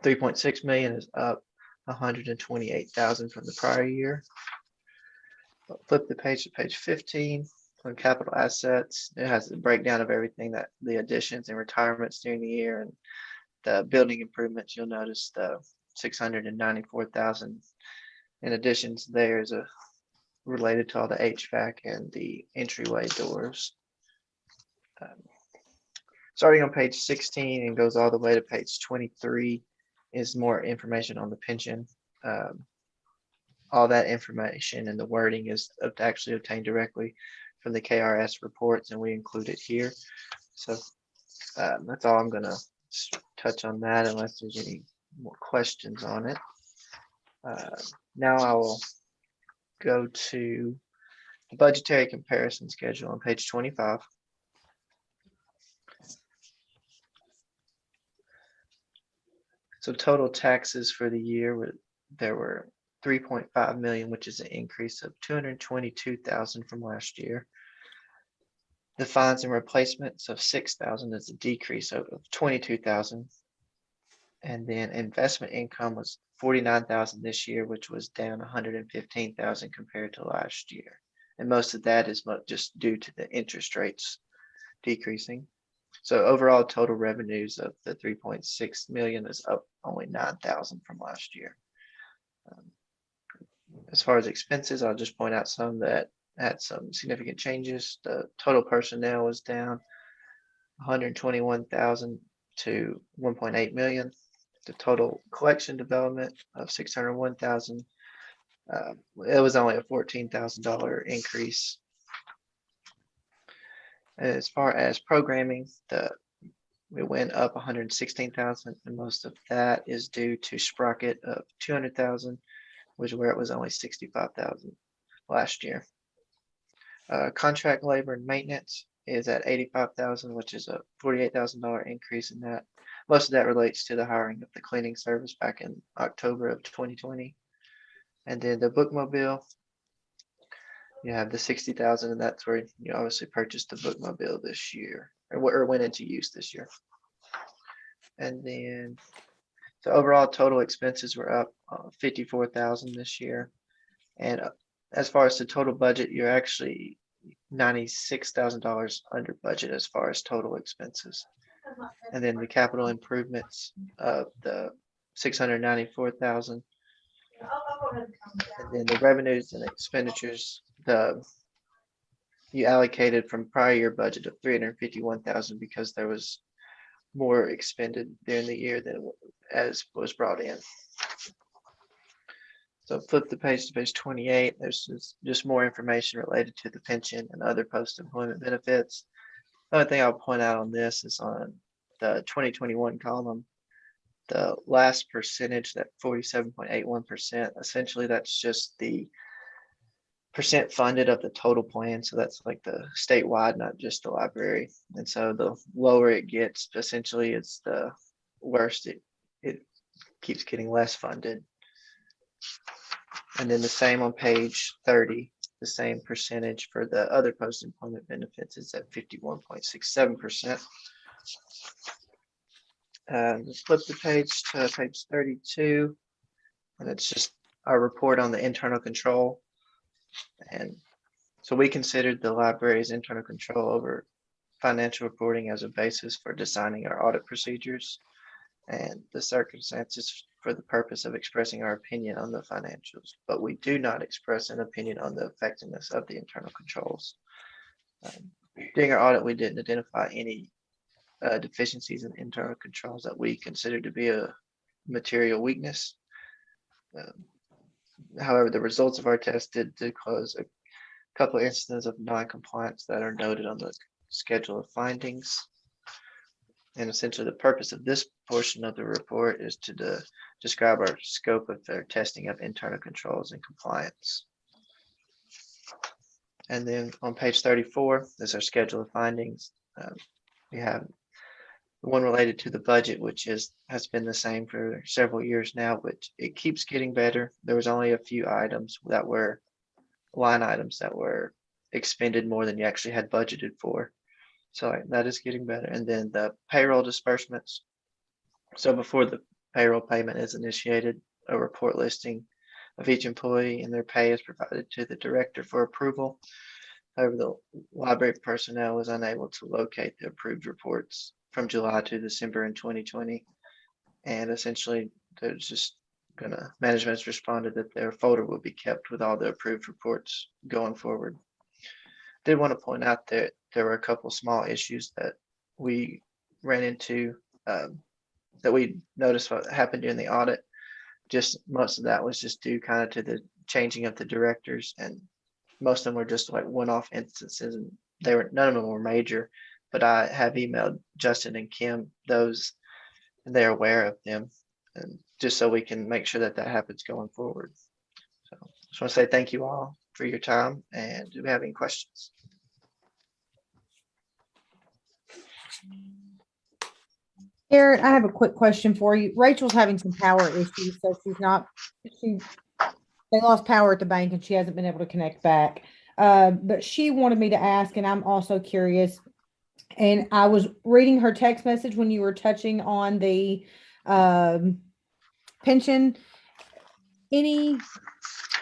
G: 3.6 million is up 128,000 from the prior year. I'll flip the page to page 15 on capital assets. It has the breakdown of everything, that the additions and retirements during the year, and the building improvements. You'll notice the 694,000 in additions there is related to all the HVAC and the entryway doors. Starting on page 16 and goes all the way to page 23 is more information on the pension. All that information and the wording is actually obtained directly from the KRS reports, and we include it here. So that's all I'm going to touch on that, unless there's any more questions on it. Now I will go to the budgetary comparison schedule on page 25. So total taxes for the year, there were 3.5 million, which is an increase of 222,000 from last year. The fines and replacements of 6,000 is a decrease of 22,000. And then investment income was 49,000 this year, which was down 115,000 compared to last year. And most of that is just due to the interest rates decreasing. So overall total revenues of the 3.6 million is up only 9,000 from last year. As far as expenses, I'll just point out some that had some significant changes. The total personnel was down 121,000 to 1.8 million. The total collection development of 601,000. It was only a $14,000 increase. As far as programming, we went up 116,000, and most of that is due to Sprocket of 200,000, which where it was only 65,000 last year. Contract labor and maintenance is at 85,000, which is a $48,000 increase in that. most of that relates to the hiring of the cleaning service back in October of 2020. And then the bookmobile, you have the 60,000, and that's where you obviously purchased the bookmobile this year, or went into use this year. And then the overall total expenses were up 54,000 this year. And as far as the total budget, you're actually $96,000 under budget as far as total expenses. And then the capital improvements of the 694,000. And then the revenues and expenditures, you allocated from prior year budget of 351,000 because there was more expended during the year than as was brought in. So flip the page to page 28. There's just more information related to the pension and other post-employment benefits. The only thing I'll point out on this is on the 2021 column, the last percentage, that 47.81%, essentially that's just the percent funded of the total plan. So that's like the statewide, not just the library. And so the lower it gets, essentially it's the worse it keeps getting less funded. And then the same on page 30, the same percentage for the other post-employment benefits is at 51.67%. Let's flip the page to page 32, and it's just our report on the internal control. And so we considered the library's internal control over financial reporting as a basis for designing our audit procedures and the circumstances for the purpose of expressing our opinion on the financials, but we do not express an opinion on the effectiveness of the internal controls. During our audit, we didn't identify any deficiencies in internal controls that we considered to be a material weakness. However, the results of our test did disclose a couple of instances of non-compliance that are noted on the schedule of findings. And essentially the purpose of this portion of the report is to describe our scope of their testing of internal controls and compliance. And then on page 34, there's our schedule of findings. We have the one related to the budget, which has been the same for several years now, but it keeps getting better. There was only a few items that were line items that were expended more than you actually had budgeted for. So that is getting better. And then the payroll disbursements. So before the payroll payment is initiated, a report listing of each employee and their pay is provided to the director for approval. However, the library personnel was unable to locate the approved reports from July to December in 2020. And essentially, there's just management's responded that their folder will be kept with all the approved reports going forward. Did want to point out that there were a couple small issues that we ran into that we noticed what happened during the audit. Just most of that was just due kind of to the changing of the directors, and most of them were just like one-off instances, and none of them were major. But I have emailed Justin and Kim those, and they're aware of them, and just so we can make sure that happens going forward. So just want to say thank you all for your time, and do we have any questions?
F: Garrett, I have a quick question for you. Rachel's having some power issues, so they lost power at the bank and she hasn't been able to connect back. But she wanted me to ask, and I'm also curious, and I was reading her text message when you were touching on the pension. Any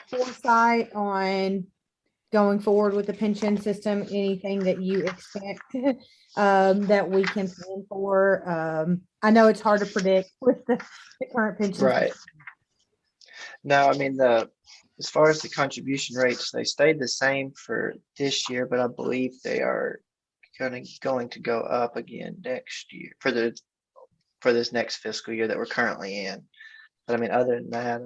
F: foresight on going forward with the pension system? Anything that you expect that we can plan for? I know it's hard to predict with the current pension.
G: Right. No, I mean, as far as the contribution rates, they stayed the same for this year, but I believe they are going to go up again next year for this next fiscal year that we're currently in. But I mean, other than that,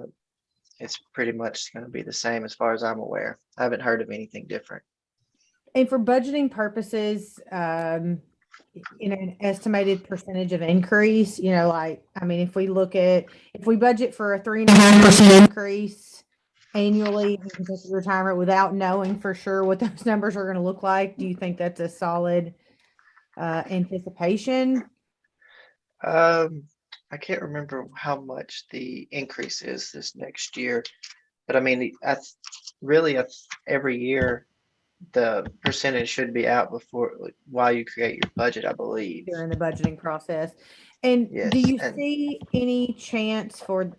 G: it's pretty much going to be the same as far as I'm aware. I haven't heard of anything different. And
F: for budgeting purposes, an estimated percentage of increase, if we budget for a 3.5% increase annually in retirement without knowing for sure what those numbers are going to look like, do you think that's a solid anticipation?
G: I can't remember how much the increase is this next year, but I mean, every year the percentage should be out before, like, while you create your budget, I believe.
F: during the budgeting process. And do
G: Yes,
F: you
G: and-
F: see any chance do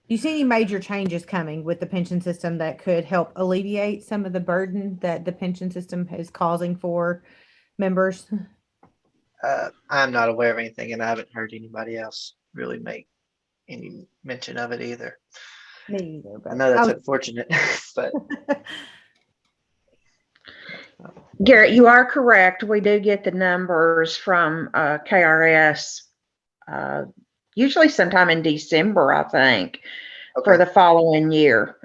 F: you see any major changes coming with the pension system that could help alleviate some of the burden that the pension system is causing for members?
G: I'm not aware of anything, and I haven't heard anybody else really make any mention of it either.
F: Me either,
G: I
F: but
G: know that's
F: I
G: unfortunate, but
D: Garrett, you are correct. We do get the numbers from KRS, usually sometime in December, I think, for
G: okay.
D: the following year,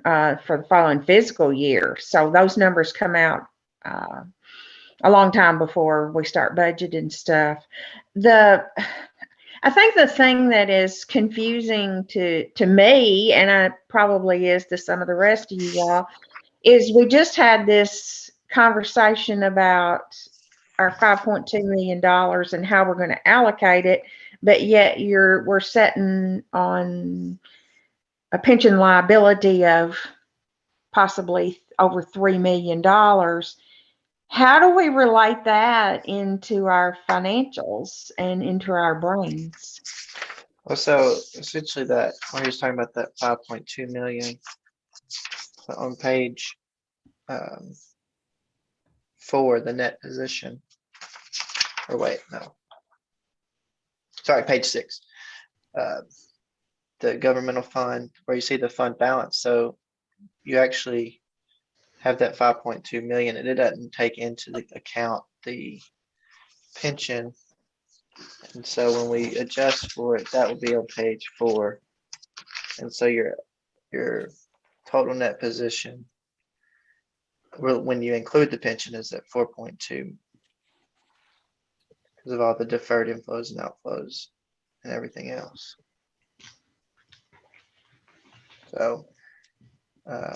D: for the following fiscal year. So those numbers come out a long time before we start budgeting stuff. I think the thing that is confusing to me, and it probably is to some of the rest of you all, is we just had this conversation about our $5.2 million and how we're going to allocate it, but yet we're setting on a pension liability of possibly over $3 million. How do we relate that into our financials and into our brains?
G: Well, so essentially that, when he was talking about that 5.2 million on page 4, the net position, or wait, no. Sorry, page 6. The governmental fund, where you see the fund balance. So you actually have that 5.2 million, and it doesn't take into the account the pension. And so when we adjust for it, that will be on page 4. And so your total net position, when you include the pension, is at 4.2 because of all the deferred inflows and outflows and everything else. So I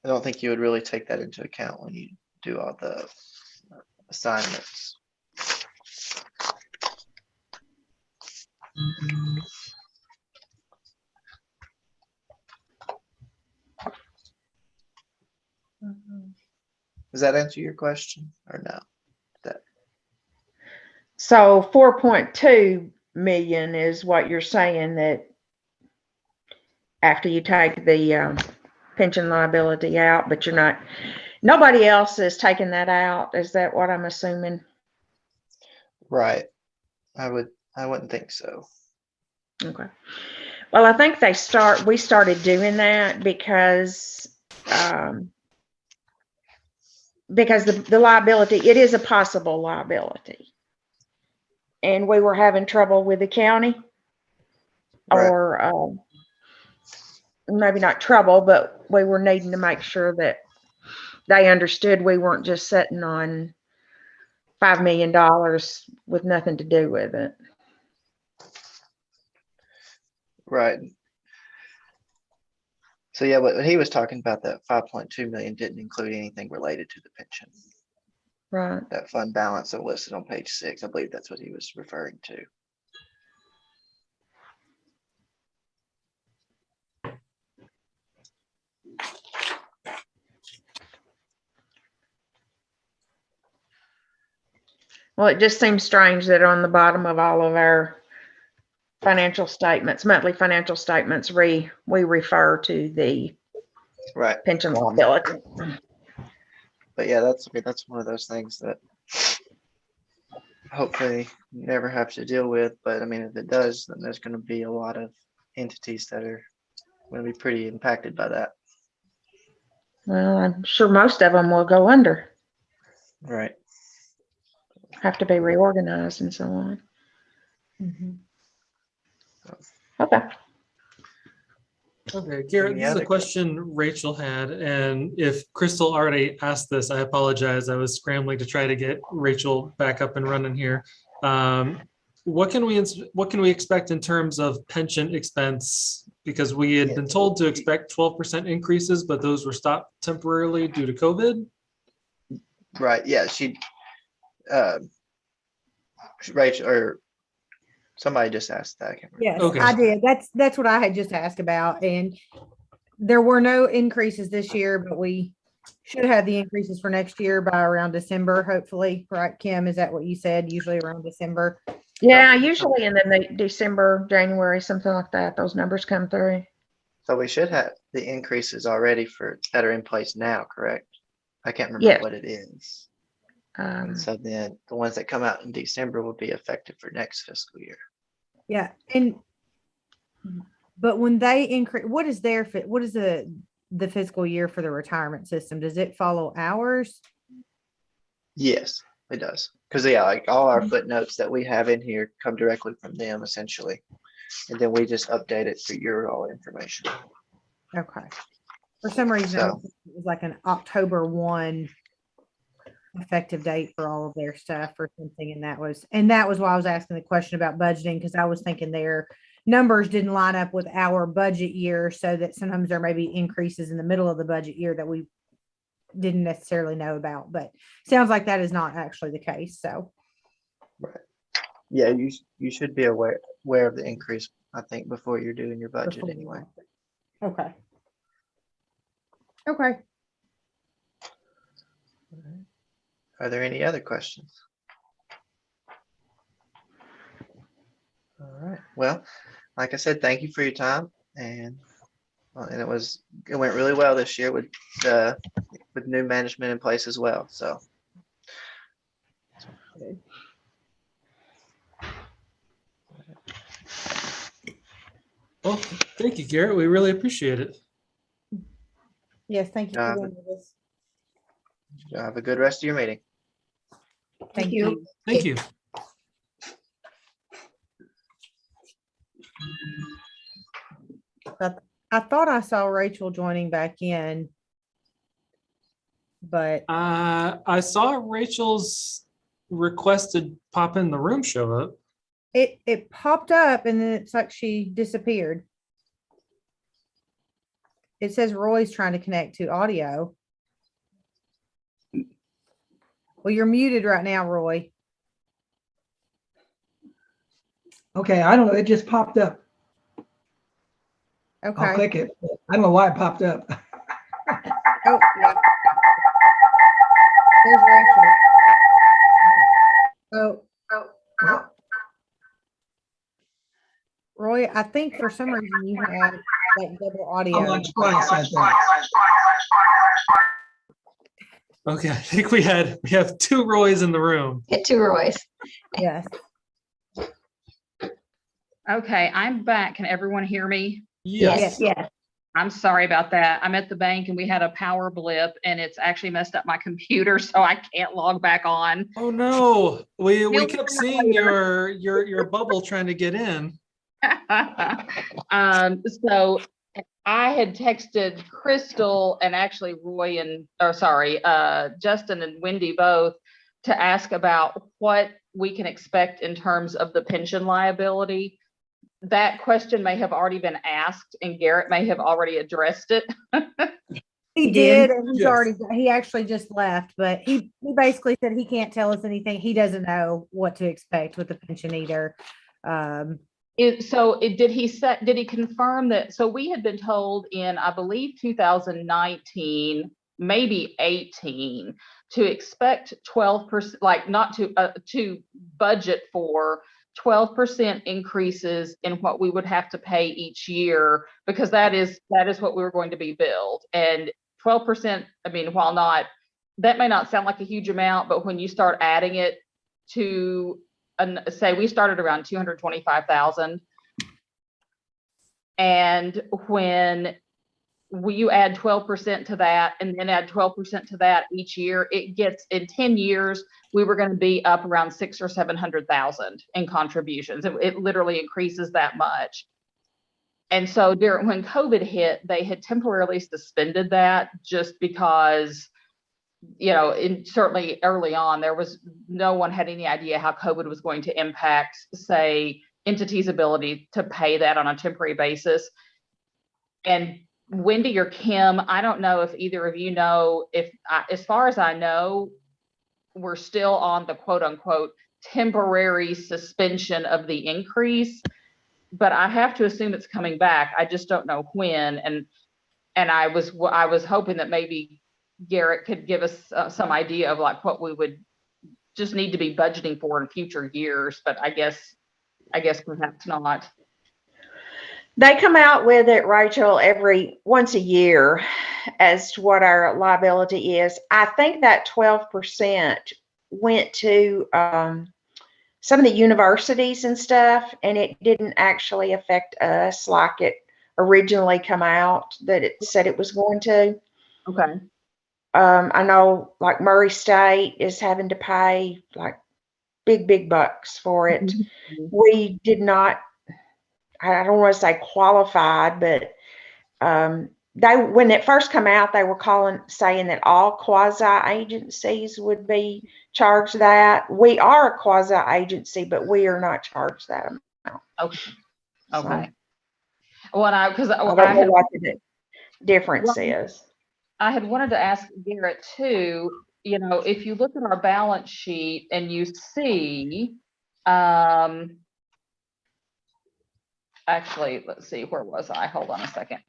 G: don't think you would really take that into account when you do all the assignments. Does that answer your question or no?
D: So 4.2 million is what you're saying, that after you take the pension liability out, but nobody else is taking that out. Is that what I'm assuming?
G: Right. I wouldn't think so.
D: Okay. Well, I think we started doing that because the liability, it is a possible liability. And we were having trouble with the county,
G: Right.
D: or maybe not trouble, but we were needing to make sure that they understood we weren't just sitting on $5 million with nothing to do with it.
G: Right. So yeah, what he was talking about, that 5.2 million didn't include anything related to the pension.
D: Right.
G: That fund balance that listed on page 6. I believe that's what he was referring to.
D: Well, it just seems strange that on the bottom of all of our financial statements, monthly financial statements, we refer to the
G: Right.
D: pension liability.
G: But yeah, that's one of those things that hopefully you never have to deal with. But I mean, if it does, then there's going to be a lot of entities that are going to be pretty impacted by that.
D: Well, I'm sure most of them will go under,
G: Right.
D: have to be reorganized and so on.
F: Mhm.
D: Okay.
A: Okay, Garrett,
G: Any
A: this is a
G: other
A: question Rachel had, and if Crystal already asked this, I apologize. I was scrambling to try to get Rachel back up and running here. What can we expect in terms of pension expense? Because we had been told to expect 12% increases, but those were stopped temporarily due to COVID.
G: Right. Yeah. Rachel, or Somebody just asked that. I can't remember.
F: Yes,
A: Okay.
F: I did. That's what I had just asked about. And there were no increases this year, but we should have the increases for next year by around December, hopefully. Right, Kim? Is that what you said? Usually around December?
D: Yeah, usually in the December, January, something like that, those numbers come through.
G: So we should have the increases already that are in place now, correct? I can't remember
D: Yes.
G: what it is.
D: Um,
G: So then the ones that come out in December will be effective for next fiscal year.
F: Yeah. But when they increase, what is the fiscal year for the retirement system? Does it follow ours?
G: Yes, it does. Because yeah, like all our footnotes that we have in here come directly from them essentially. And then we just update it for your all information.
F: Okay. For some reason, I
G: So-
F: was thinking it was like an October 1 effective date for all of their stuff or something. And that was why I was asking the question about budgeting, because I was thinking their numbers didn't line up with our budget year, so that sometimes there may be increases in the middle of the budget year that we didn't necessarily know about. But sounds like that is not actually the case. So
G: Yeah, you should be aware of the increase, I think, before you're doing your budget anyway.
F: Okay. Okay.
G: Are there any other questions? All right. Well, like I said, thank you for your time, and it went really well this year with new management in place as well. So
A: Well, thank you, Garrett. We really appreciate it.
F: Yes, thank you for
G: Uh,
F: doing this.
G: have a good rest of your meeting.
F: Thank you.
A: Thank you.
F: I thought I saw Rachel joining back in, but
A: I saw Rachel's requested pop in the room show up.
F: it popped up and then it's like she disappeared. It says Roy's trying to connect to audio. Well, you're muted right now, Roy.
H: Okay, I don't know. It just popped up. I'll
F: Okay.
H: click it. I don't know why it popped up.
F: Oh, yeah. There's Rachel. Oh, Roy, I think for some reason you have like double audio.
H: I'm on twice, I think.
A: Okay, I think we have two Roys in the room.
E: Get two Roys.
F: Yes.
C: Okay, I'm back. Can everyone hear me?
A: Yes.
F: Yes.
C: I'm sorry about that. I'm at the bank and we had a power blip and it's actually messed up my computer, so I can't log back on.
A: Oh no, we
C: You'll
A: kept
C: see that
A: seeing your bubble trying to get in.
C: So I had texted Crystal and actually Justin and Wendy both to ask about what we can expect in terms of the pension liability. That question may have already been asked and Garrett may have already addressed it.
F: He did, and
A: Yes.
F: he actually just left, but he basically said he can't tell us anything. He doesn't know what to expect with the pension either.
C: Did he confirm that? So we had been told in, I believe, 2019, maybe 18, to expect 12%, like not to budget for 12% increases in what we would have to pay each year, because that is what we were going to be billed. And 12%, I mean, that may not sound like a huge amount, but when you start adding it to, say we started around 225,000. And when you add 12% to that and then add 12% to that each year, it gets, in 10 years, we were going to be up around 600,000 or 700,000 in contributions. It literally increases that much. And so when COVID hit, they had temporarily suspended that just because, certainly early on, no one had any idea how COVID was going to impact, say, entities' ability to pay that on a temporary basis. And Wendy or Kim, I don't know if either of you know, as far as I know, we're still on the quote unquote temporary suspension of the increase, but I have to assume it's coming back. I just don't know when. And I was hoping that maybe Garrett could give us some idea of like what we would just need to be budgeting for in future years, but I guess perhaps not.
D: They come out with it, Rachel, once a year as to what our liability is. I think that 12% went to some of the universities and stuff, and it didn't actually affect us like it originally come out that it said it was going to.
C: Okay.
D: I know like Murray State is having to pay like big bucks for it.
C: Mm-hmm.
D: We did not, I don't want to say qualified, but when it first come out, they were saying that all quasi agencies would be charged that. We are a quasi agency, but we are not charged that amount.
C: Okay.
D: So,
C: Okay. Well,
D: I don't know what the difference is.
C: I had wanted to ask Garrett too, you know, if you look at our balance sheet and you see, actually, let's see, where was I? Hold on a second.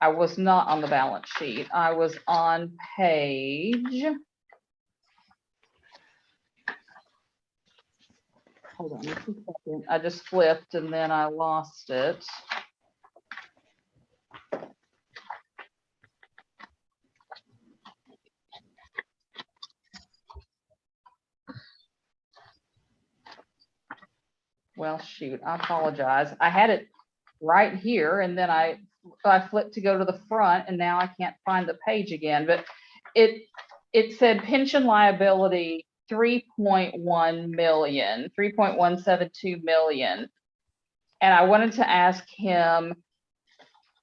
C: I was not on the balance sheet. I was on page. Hold on just a second. I just flipped and then I lost it. Well, shoot, I apologize. I had it right here and then I flipped to go to the front and now I can't find the page again, but it said pension liability 3.1 million, 3.172 million. And I wanted to ask him,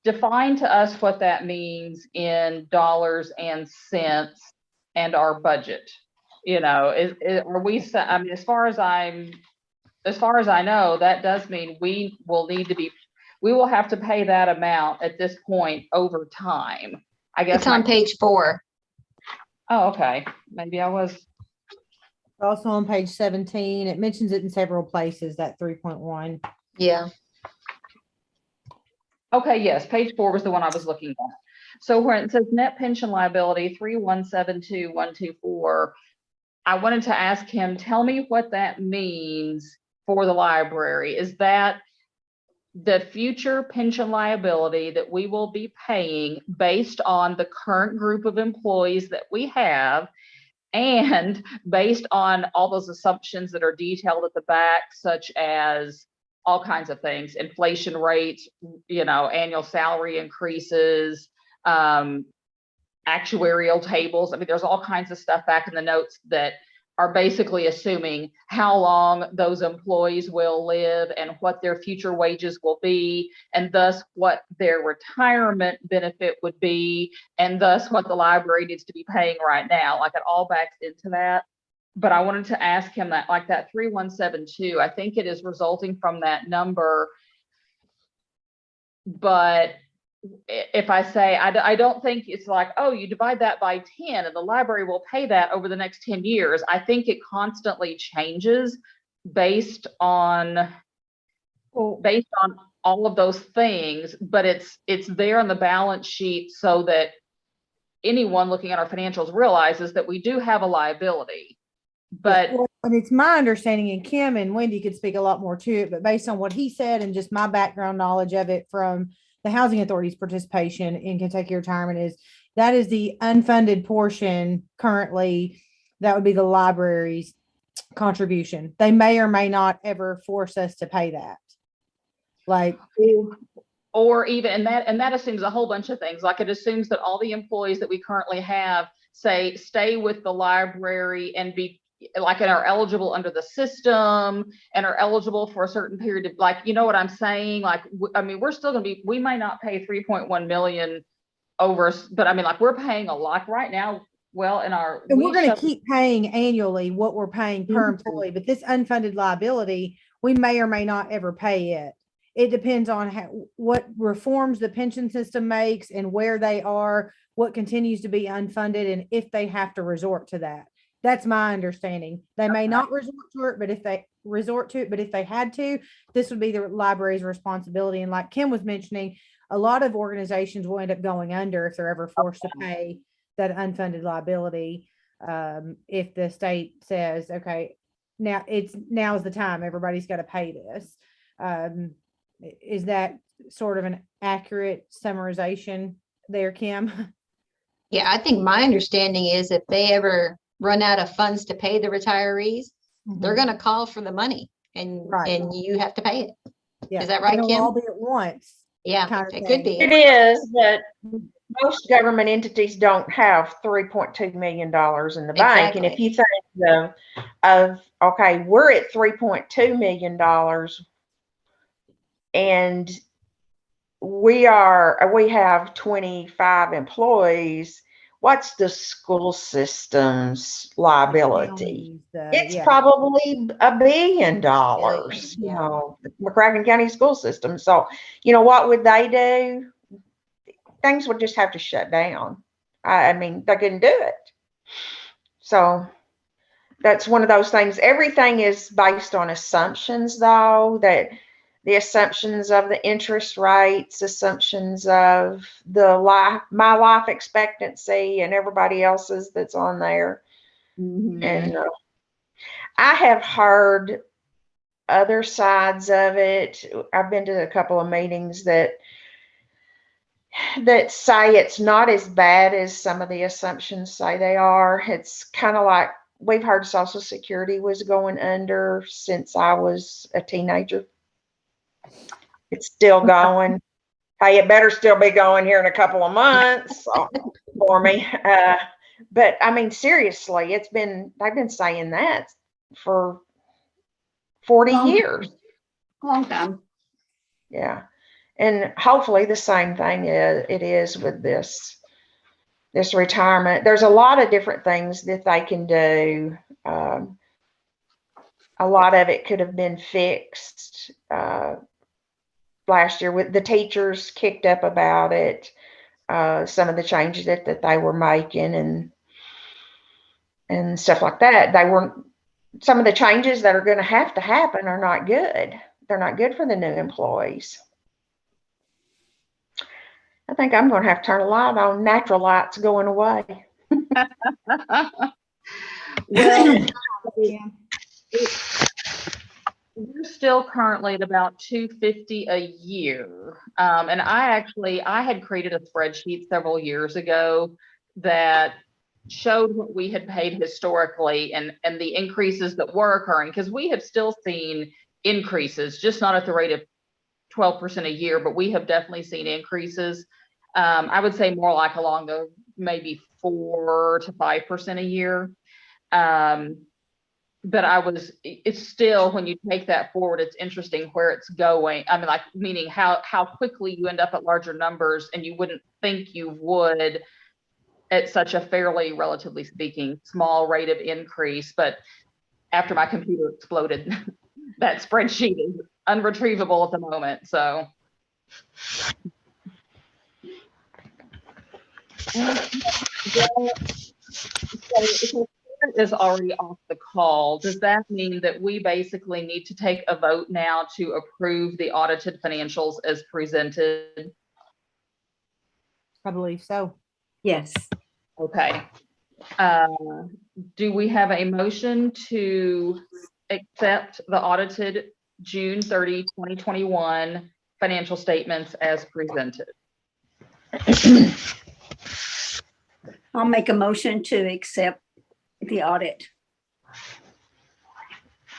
C: define to us what that means in dollars and cents and our budget. You know, are we, I mean, as far as I know, that does mean we will have to pay that amount at this point over time. I guess
E: It's on page 4.
C: Oh, okay. Maybe I was.
F: Also on page 17, it mentions it in several places, that 3.1.
E: Yeah.
C: Okay, yes, page 4 was the one I was looking at. So where it says net pension liability 3172124, I wanted to ask him, tell me what that means for the library. Is that the future pension liability that we will be paying based on the current group of employees that we have, and based on all those assumptions that are detailed at the back, such as all kinds of things, inflation rates, you know, annual salary increases, actuarial tables. I mean, there's all kinds of stuff back in the notes that are basically assuming how long those employees will live and what their future wages will be, and thus what their retirement benefit would be, and thus what the library needs to be paying right now. Like, it all backs into that. But I wanted to ask him that, like that 3172, I think it is resulting from that number. But if I say, I don't think it's like, oh, you divide that by 10 and the library will pay that over the next 10 years. I think it constantly changes based on all of those things, but it's there on the balance sheet so that anyone looking at our financials realizes that we do have a liability. But
F: and it's my understanding, and Kim and Wendy could speak a lot more to it, but based on what he said and just my background knowledge of it from the Housing Authority's participation in Kentucky Retirement, that is the unfunded portion currently. That would be the library's contribution. They may or may not ever force us to pay that. Like,
C: or even, and that assumes a whole bunch of things. Like, it assumes that all the employees that we currently have stay with the library and be like, and are eligible under the system and are eligible for a certain period of, like, you know what I'm saying? Like, I mean, we're still we may not pay 3.1 million over, but I mean, like, we're paying a lot right now. Well, and we're going to
F: keep paying annually what we're paying per employee, but this unfunded liability, we may or may not ever pay it. it depends on what reforms the pension system makes and where they are, what continues to be unfunded, and if they have to resort to that. That's my understanding. They may not resort to it, but if they had to, this would be the library's responsibility. And like Kim was mentioning, a lot of organizations will end up going under if they're ever forced to pay that unfunded liability. If the state says, okay, now's the time, everybody's got to pay this. Is that sort of an accurate summarization there, Kim?
E: Yeah, I think my understanding is if they ever run out of funds to pay the retirees, they're gonna call for the money and you have to pay it.
F: Yeah.
E: Is that right,
F: It'll
E: Kim?
F: all be at once.
E: Yeah,
F: kind of
E: it
F: thing.
E: could be.
D: It is, but most government entities don't have $3.2 million in the bank. And if you think of okay, we're at $3.2 million and we have 25 employees. What's the school system's liability? It's probably $1 billion, you know, the McCracken County school system. So, you know, what would they do? Things would just have to shut down. I mean, they couldn't do it. So that's one of those things. Everything is based on assumptions, though, that the assumptions of the interest rates, assumptions of my life expectancy and everybody else's that's on there. And I have heard other sides of it. I've been to a couple of meetings that say it's not as bad as some of the assumptions say they are. It's kind of like we've heard Social Security was going under since I was a teenager. It's still going. Hey, it better still be going here in a couple of months for me. But I mean, seriously, they've been saying that for 40 years.
E: Long time.
D: Yeah. And hopefully the same thing it is with this retirement. There's a lot of different things that they can do. A lot of it could have been fixed last year with the teachers kicked up about it. Some of the changes that they were making and stuff like that. Some of the changes that are going to happen are not good. They're not good for the new employees. I think I'm going to have to turn a light on. Natural light's going away.
C: Well, we're still currently at about $250 a year. And I had created a spreadsheet several years ago that showed what we had paid historically and the increases that were occurring, because we have still seen increases, just not at the rate of 12% a year, but we have definitely seen increases. I would say more like along the maybe 4 to 5% a year. But it's still, when you take that forward, it's interesting where it's going. I mean, like, meaning how quickly you end up at larger numbers, and you wouldn't think you would at such a fairly, relatively speaking, small rate of increase. But after my computer exploded, that spreadsheet is unretrievable at the moment. So. So is already off the call. Does that mean that we basically need to take a vote now to approve the audited financials as presented?
F: I believe so.
I: Yes.
C: Okay. Do we have a motion to accept the audited June 30, 2021 financial statements as presented?
I: I'll make a motion to accept the audit.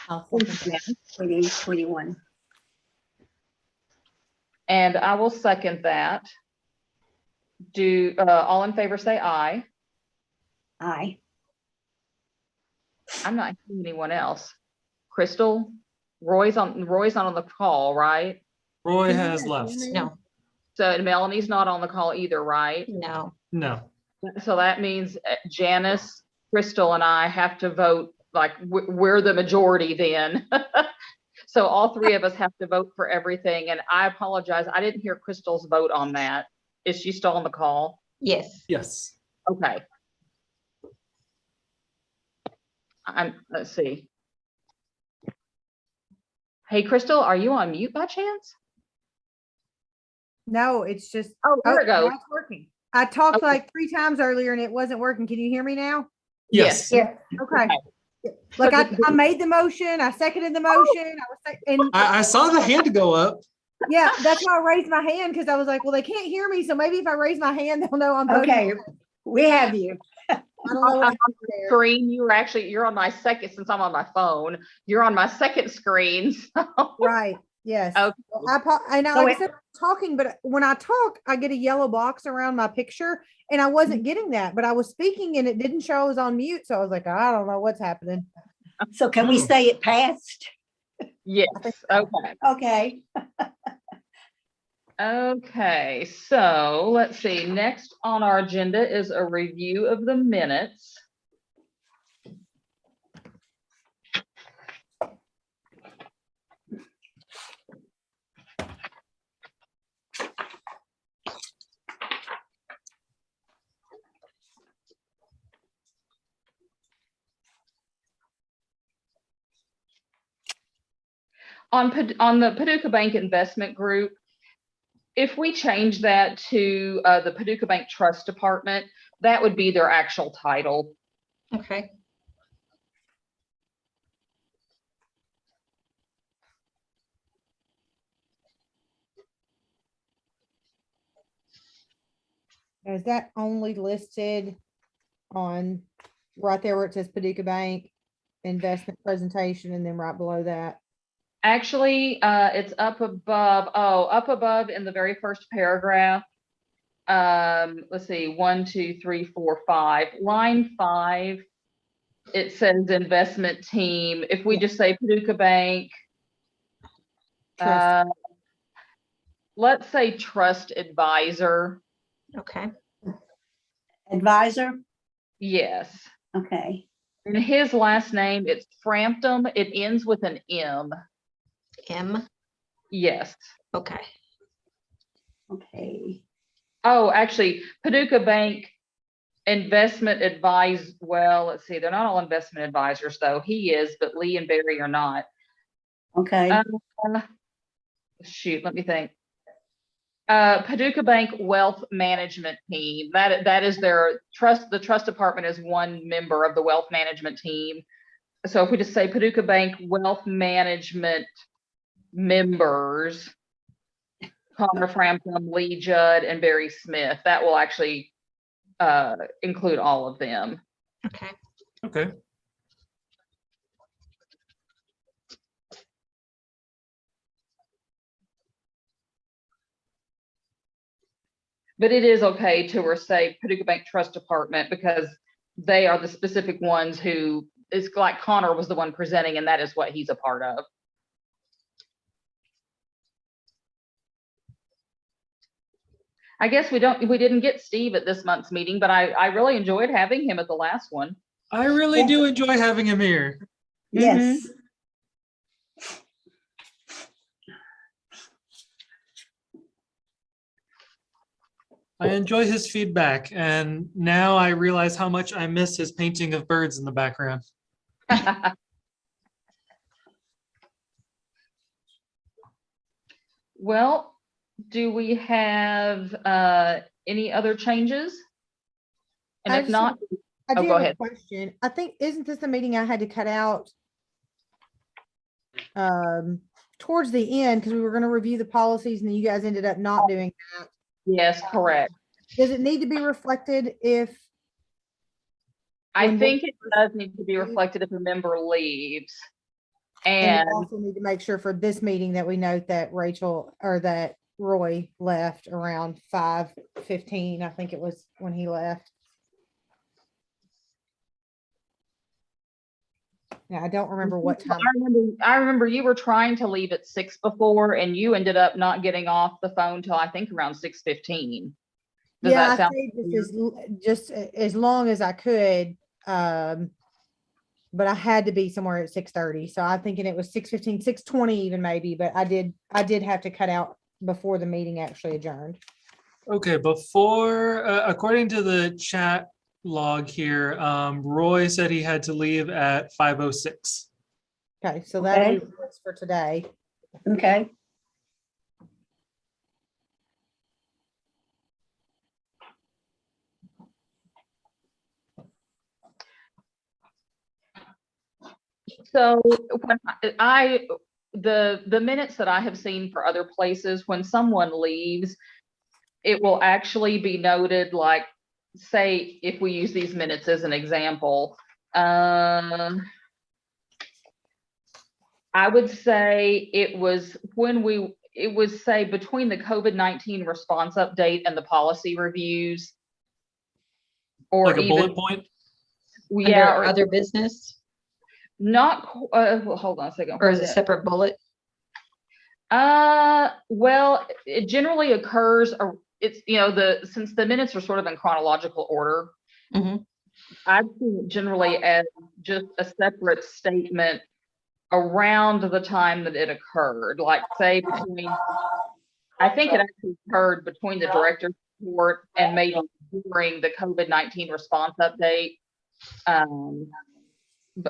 I: 2021.
C: And I will second that. Do all in favor say aye?
I: Aye.
C: I'm not hearing anyone else. Crystal, Roy's not on the call, right?
A: Roy has left.
E: No,
C: So Melanie's not on the call either, right?
E: no.
A: No.
C: So that means Janice, Crystal, and I have to vote like we're the majority then. So all three of us have to vote for everything. And I apologize. I didn't hear Crystal's vote on that. Is she still on the call?
E: Yes.
A: Yes.
C: Okay. Let's see. Hey, Crystal, are you on mute by chance?
F: No, it's just.
C: Oh, there it
F: now
C: goes.
F: it's working. I talked
C: Okay.
F: like 3 times earlier and it wasn't working. Can you hear me now?
A: Yes.
I: Yeah.
F: Okay.
C: So
F: Like I made the motion, I seconded the motion, and
A: I saw the hand go up.
F: yeah, that's why I raised my hand because I was like, well, they can't hear me, so maybe if I raise my hand, they'll know I'm voting.
I: Okay, we have you.
F: I don't know what
C: on
F: happened there.
C: screen, you're on my second, since I'm on my phone, you're on my second screen. So.
F: Right. Yes.
C: Okay.
F: And I,
I: So
F: like I said, I'm talking, but when I talk, I get a yellow box around my picture, and I wasn't getting that, but I was speaking and it didn't show I was on mute, so I was like, I don't know what's happening.
I: So can we say it passed?
C: Yes, okay.
I: Okay.
C: Okay, so let's see, next on our agenda is a review of the minutes. On the Paducah Bank Investment Group, if we change that to the Paducah Bank Trust Department, that would be their actual title.
E: Okay.
F: Is that only listed on right there where it says Paducah Bank investment presentation, and then right below that?
C: Actually, it's up above in the very first paragraph. Let's see, 1, 2, 3, 4, 5. Line 5, it says investment team. If we just say Paducah Bank,
F: Trust.
C: let's say trust advisor.
E: Okay.
I: Advisor?
C: Yes.
I: Okay.
C: And his last name, it's Frampton. It ends with an M.
E: M.
C: Yes.
E: Okay.
I: Okay.
C: Oh, actually, Paducah Bank investment advise. Well, let's see. They're not all investment advisors, though. He is, but Lee and Barry are not.
I: Okay.
C: Shoot, let me think. Paducah Bank Wealth Management Team. That is their trust. The trust department is one member of the wealth management team. So if we just say Paducah Bank Wealth Management members, Connor Frampton, Lee Judd, and Barry Smith, that will actually include all of them.
E: Okay.
A: Okay.
C: But it is okay to say Paducah Bank Trust Department because they are the specific ones who, it's like Connor was the one presenting, and that is what he's a part of. I guess we didn't get Steve at this month's meeting, but I really enjoyed having him at the last one.
A: I really do enjoy having him here.
I: Yes.
A: I enjoy his feedback, and now I realize how much I miss his painting of birds in the background.
C: Well, do we have any other changes? And if not,
F: I do
C: go
F: have a
C: ahead.
F: question. I think, isn't this the meeting I had to cut out towards the end because we were going to review the policies and then you guys ended up not doing that?
C: Yes, correct.
F: Does it need to be reflected if?
C: I
F: when
C: think
F: we-
C: it does need to be reflected if a member leaves.
F: And
C: And
F: we also need to make sure for this meeting that we note that Rachel or that Roy left around 5:15. I think it was when he left. Yeah, I don't remember what time.
C: I remember you were trying to leave at 6 before, and you ended up not getting off the phone till I think around 6:15. Does
F: Yeah,
C: that
F: I
C: sound?
F: stayed just as long as I could, but I had to be somewhere at 6:30. So I'm thinking it was 6:15, 6:20 even maybe, but I did have to cut out before the meeting actually adjourned.
A: Okay, before, according to the chat log here, Roy said he had to leave at 5:06.
F: Okay, so
I: Okay.
F: that is for today.
I: Okay.
C: So when the minutes that I have seen for other places, when someone leaves, it will actually be noted, like, say, if we use these minutes as an example, I would say it was say between the COVID-19 response update and the policy reviews. Or
A: Like a
C: even,
A: bullet point?
C: yeah,
E: Under
C: or
E: other business,
C: not, well, hold on a second.
E: or is it a separate bullet?
C: Well, it generally occurs, it's, since the minutes are sort of in chronological order,
E: Mhm.
C: I've seen it generally as just a separate statement around the time that it occurred, like say I think it actually occurred between the director's report and maybe during the COVID-19 response update.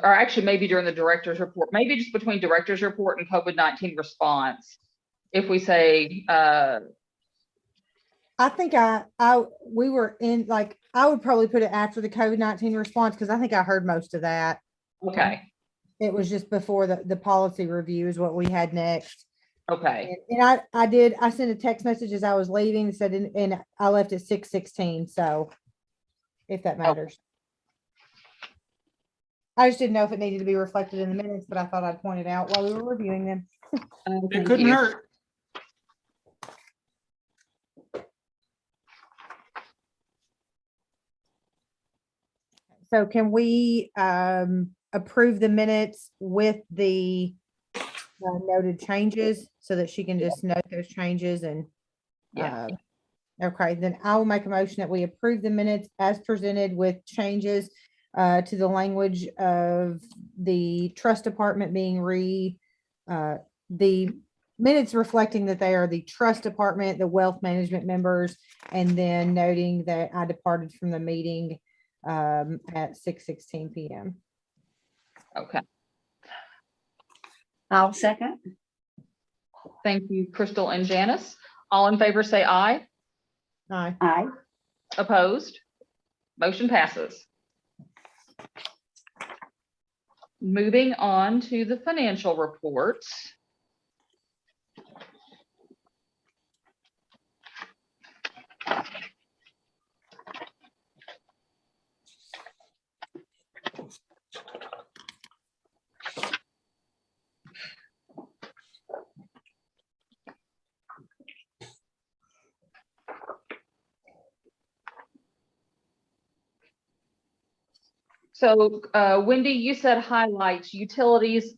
C: Or actually maybe during the director's report, maybe just between director's report and COVID-19 response. If we say,
F: I think we were in, like, I would probably put it after the COVID-19 response because I think I heard most of that.
C: okay,
F: It was just before the policy review is what we had next.
C: okay.
F: And I sent a text message as I was leaving, said, and I left at 6:16. So if that matters. I just didn't know if it needed to be reflected in the minutes, but I thought I'd point it out while we were reviewing them.
C: Thank
A: It couldn't
C: you.
A: hurt.
F: So can we approve the minutes with the noted changes so that she can just note those changes and
C: Yeah.
F: okay, then I will make a motion that we approve the minutes as presented with changes to the language of the trust department being the minutes reflecting that they are the trust department, the wealth management members, and then noting that I departed from the meeting at 6:16 p.m.
C: Okay,
I: I'll second.
C: thank you, Crystal and Janice. All in favor say aye.
F: Aye.
I: Aye.
C: Opposed? Motion passes. Moving on to the financial reports. So Wendy, you said highlights utilities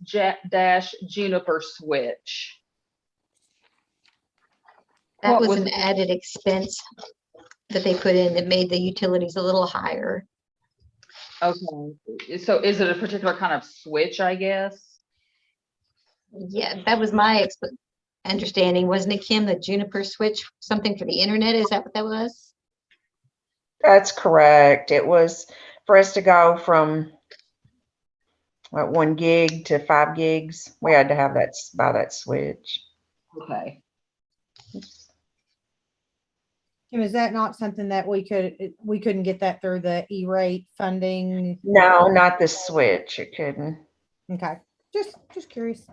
C: dash Juniper switch.
E: That
C: What
E: was
C: was
E: an added expense that they put in that made the utilities a little higher.
C: Okay, so is it a particular kind of switch, I guess?
E: Yeah, that was my understanding, wasn't it, Kim? The Juniper switch, something for the internet? Is that what that was?
D: That's correct. It was for us to go from 1 gig to 5 gigs. We had to have buy that switch.
C: Okay.
F: Kim, is that not something that we couldn't get that through the E-rate funding?
D: No, not the switch. It couldn't.
F: Okay, just curious.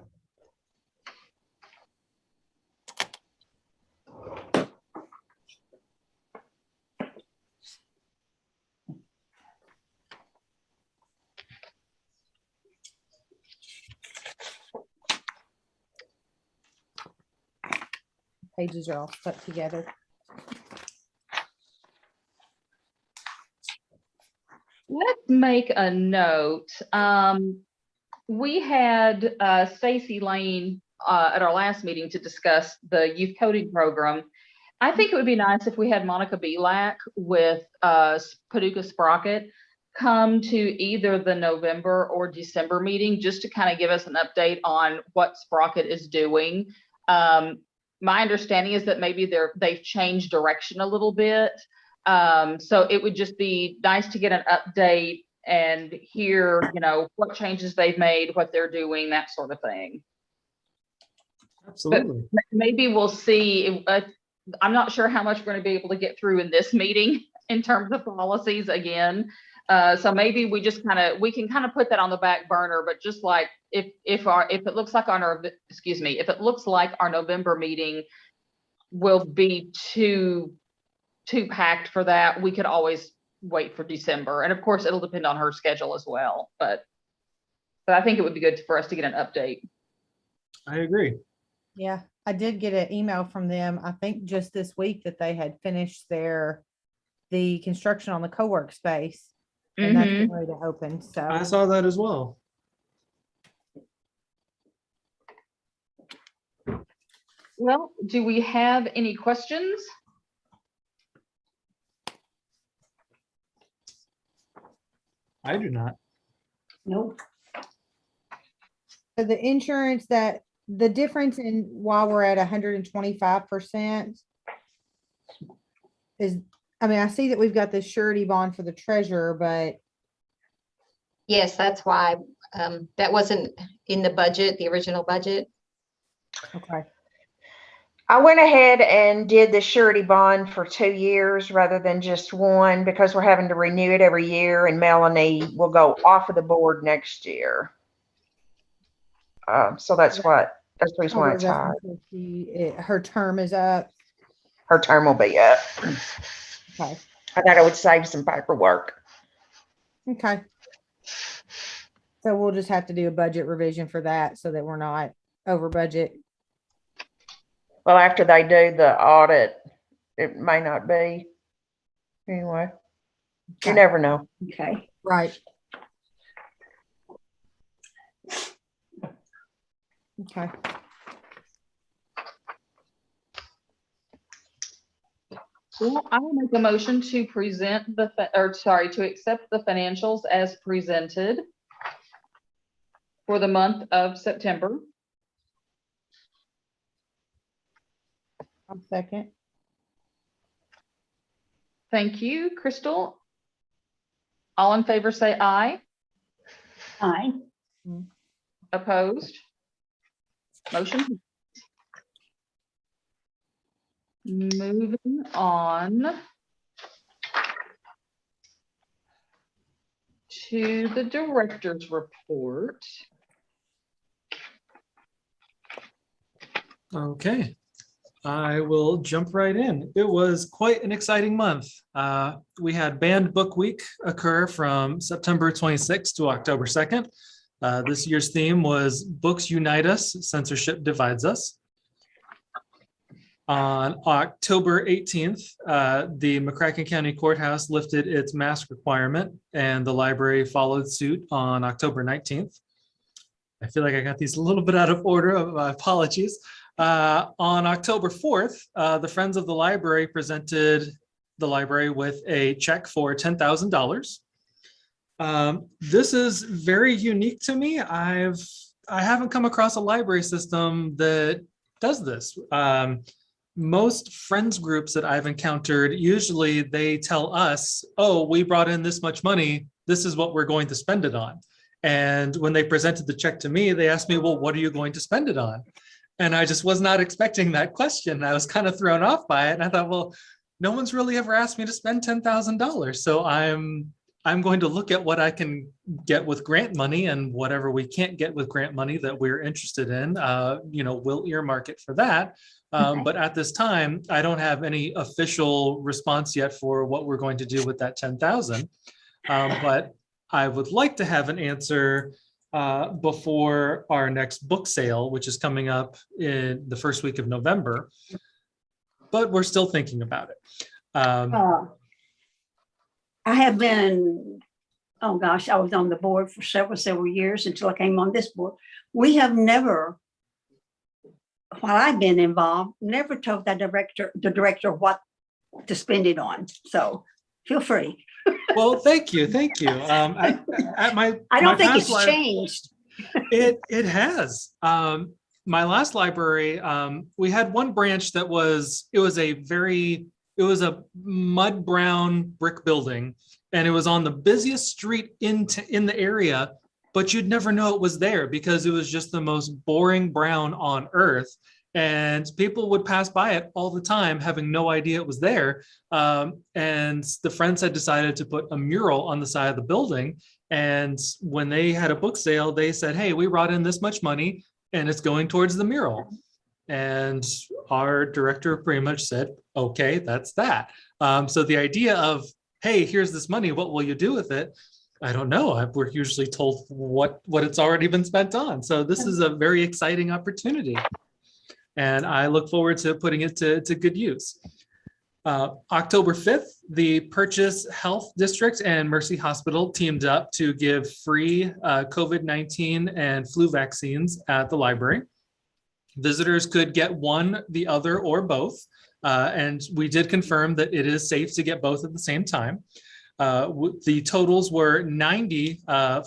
F: Pages are all stuck together.
C: Let's make a note. We had Stacy Lane at our last meeting to discuss the youth coding program. I think it would be nice if we had Monica Belak with Paducah Sprocket. come to either the November or December meeting just to kind of give us an update on what Sprocket is doing. My understanding is that maybe they've changed direction a little bit. So it would just be nice to get an update and hear, what changes they've made, what they're doing, that sort of thing.
A: Absolutely.
C: But maybe we'll see. I'm not sure how much we're going to be able to get through in this meeting in terms of policies again. So maybe we can kind of put that on the back burner, but just like if it looks like if it looks like our November meeting will be too packed for that, we could always wait for December. And of course it'll depend on her schedule as well, but I think it would be good for us to get an update.
A: I agree.
F: Yeah, I did get an email from them, I think just this week, that they had finished the construction on the co-work space. And that's getting ready to open,
A: I
F: so.
A: saw that as well.
C: Well, do we have any questions?
A: I do not.
I: Nope.
F: So the insurance, the difference in why we're at 125% is, I see that we've got this surety bond for the treasurer, but
E: Yes, that's why that wasn't in the budget, the original budget.
F: okay.
D: I went ahead and did the surety bond for 2 years rather than just one, because we're having to renew it every year, and Melanie will go off of the board next year. So that's the reason why it's high.
F: Her term is up.
D: Her term will be up.
F: Okay.
D: I thought I would save some paperwork.
F: Okay. So we'll just have to do a budget revision for that so that we're not over budget.
D: Well, after they do the audit, it may not be. Anyway, you never know.
I: Okay.
F: Right. Okay.
C: Well, I will make a motion to accept the financials as presented for the month of September.
F: I'll second.
C: Thank you, Crystal. All in favor say aye.
I: Aye.
C: Opposed? Motion. Moving on to the director's report.
A: Okay, I will jump right in. It was quite an exciting month. We had Banned Book Week occur from September 26th to October 2nd. This year's theme was Books Unite Us, Censorship Divides Us. On October 18th, the McCracken County Courthouse lifted its mask requirement, and the library followed suit on October 19th. I feel like I got these a little bit out of order. My apologies. On October 4th, the Friends of the Library presented the library with a check for $10,000. This is very unique to me. I haven't come across a library system that does this. Most friends groups that I've encountered, usually they tell us, oh, we brought in this much money, this is what we're going to spend it on. And when they presented the check to me, they asked me, well, what are you going to spend it on? And I just was not expecting that question. I was kind of thrown off by it. And I thought, well, no one's really ever asked me to spend $10,000. So I'm going to look at what I can get with grant money, and whatever we can't get with grant money that we're interested in, we'll earmark it for that. But at this time, I don't have any official response yet for what we're going to do with that 10,000. But I would like to have an answer before our next book sale, which is coming up in the first week of November. But we're still thinking about it.
I: I have been, oh gosh, I was on the board for several years until I came on this board. We have never, while I've been involved, never told the director what to spend it on. So feel free.
A: Well, thank you. Thank you. At my,
I: I
A: my
I: don't think
A: past
I: it's changed.
A: It has. My last library, we had one branch that it was a mud brown brick building, and it was on the busiest street in the area, but you'd never know it was there because it was just the most boring brown on earth. And people would pass by it all the time, having no idea it was there. And the friends had decided to put a mural on the side of the building. And when they had a book sale, they said, hey, we brought in this much money and it's going towards the mural. And our director pretty much said, okay, that's that. So the idea of, hey, here's this money, what will you do with it? I don't know. We're usually told what it's already been spent on. So this is a very exciting opportunity. And I look forward to putting it to good use. October 5th, the Purchase Health District and Mercy Hospital teamed up to give free COVID-19 and flu vaccines at the library. Visitors could get one, the other, or both. And we did confirm that it is safe to get both at the same time. The totals were 90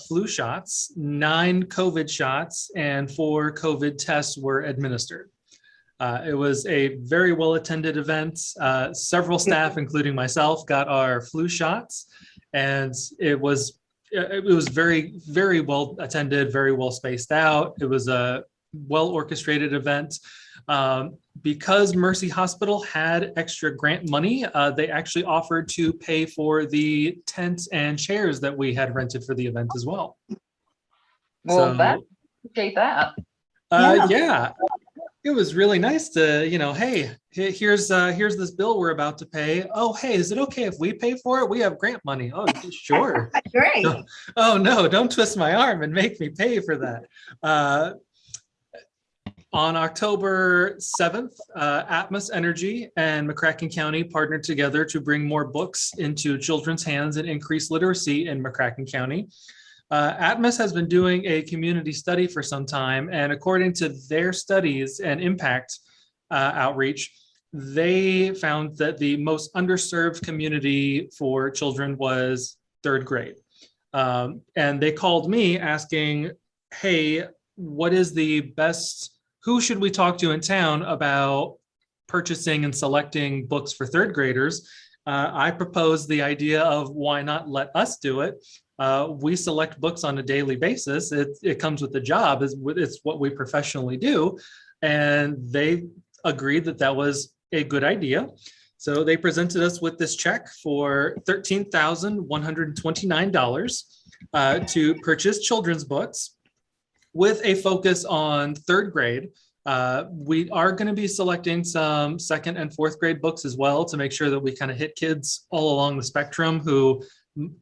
A: flu shots, 9 COVID shots, and 4 COVID tests were administered. It was a very well-attended event. Several staff, including myself, got our flu shots, and it was very, very well attended, very well spaced out. It was a well-orchestrated event. Because Mercy Hospital had extra grant money, they actually offered to pay for the tents and chairs that we had rented for the event as well.
C: Well,
A: So,
C: appreciate that.
A: yeah, it was really nice to, hey, here's this bill we're about to pay. Oh, hey, is it okay if we pay for it? We have grant money. Oh, sure.
I: Great.
A: Oh, no, don't twist my arm and make me pay for that. On October 7th, Atmos Energy and McCracken County partnered together to bring more books into children's hands and increase literacy in McCracken County. Atmos has been doing a community study for some time, and according to their studies and impact outreach, they found that the most underserved community for children was 3rd grade. And they called me asking, hey, what is the best, who should we talk to in town about purchasing and selecting books for 3rd graders? I proposed the idea of why not let us do it. We select books on a daily basis. It comes with the job. It's what we professionally do. And they agreed that that was a good idea. So they presented us with this check for $13,129 to purchase children's books with a focus on 3rd grade. We are going to be selecting some 2nd and 4th grade books as well to make sure that we kind of hit kids all along the spectrum who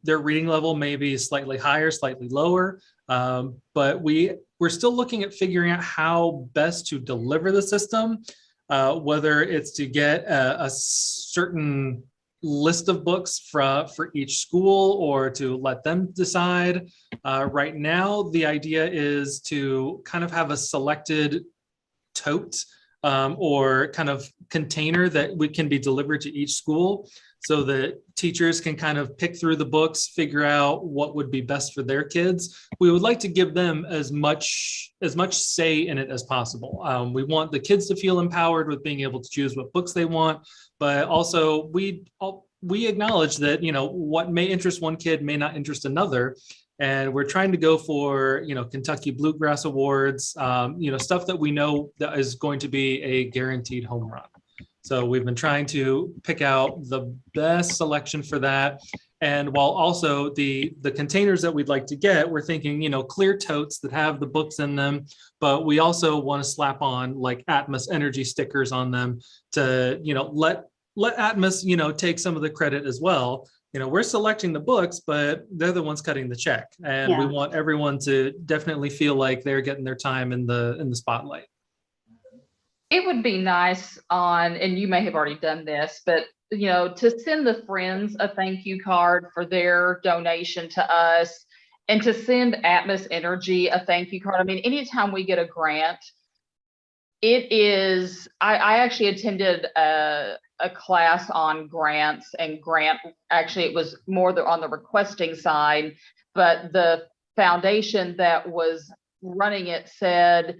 A: their reading level may be slightly higher, slightly lower. But we're still looking at figuring out how best to deliver the system, whether it's to get a certain list of books for each school or to let them decide. Right now, the idea is to kind of have a selected tote or kind of container that can be delivered to each school so that teachers can kind of pick through the books, figure out what would be best for their kids. We would like to give them as much say in it as possible. We want the kids to feel empowered with being able to choose what books they want, but also we acknowledge that, what may interest one kid may not interest another. And we're trying to go for, Kentucky Bluegrass Awards, stuff that we know that is going to be a guaranteed home run. So we've been trying to pick out the best selection for that. And while also the containers that we'd like to get, we're thinking, clear totes that have the books in them, but we also want to slap on like Atmos Energy stickers on them to, let Atmos, take some of the credit as well. We're selecting the books, but they're the ones cutting the check. And we want everyone to definitely feel like they're getting their time in the spotlight.
C: It would be nice and you may have already done this, but to send the friends a thank you card for their donation to us and to send Atmos Energy a thank you card. I mean, anytime we get a grant, it is, I actually attended a class on grants and actually it was more on the requesting side, but the foundation that was running it said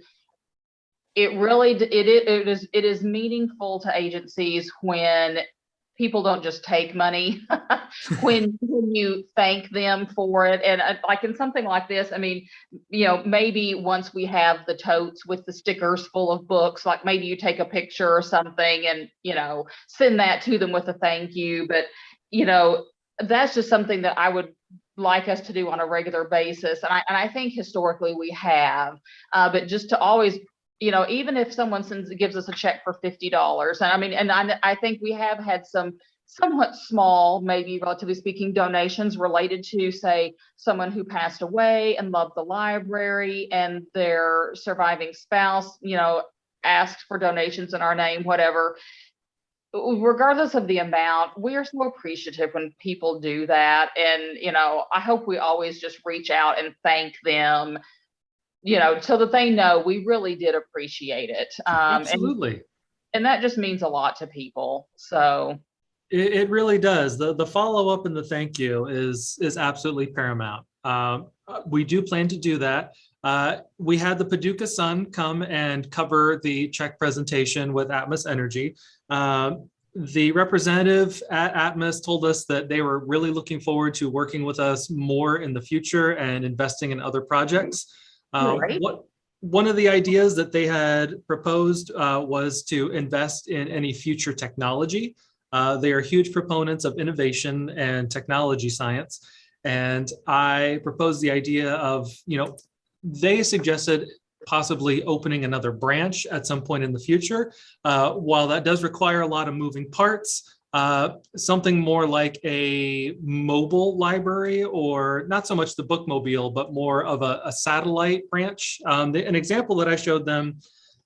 C: it is meaningful to agencies when people don't just take money, when you thank them for it. And like in something like this, I mean, maybe once we have the totes with the stickers full of books, like maybe you take a picture or something and, send that to them with a thank you. But, that's just something that I would like us to do on a regular basis. And I think historically we have, but just to always, even if someone gives us a check for $50, and I mean, and I think we have had some somewhat small, maybe relatively speaking, donations related to, say, someone who passed away and loved the library and their surviving spouse, asked for donations in our name, whatever. Regardless of the amount, we are so appreciative when people do that. And, I hope we always just reach out and thank them, so that they know we really did appreciate it.
A: Absolutely.
C: And that just means a lot to people. So
A: it really does. The follow-up and the thank you is absolutely paramount. We do plan to do that. We had the Paducah Sun come and cover the check presentation with Atmos Energy. The representative at Atmos told us that they were really looking forward to working with us more in the future and investing in other projects. One of the ideas that they had proposed was to invest in any future technology. They are huge proponents of innovation and technology science. And I proposed the idea of, they suggested possibly opening another branch at some point in the future. While that does require a lot of moving parts, something more like a mobile library, or not so much the bookmobile, but more of a satellite branch. An example that I showed them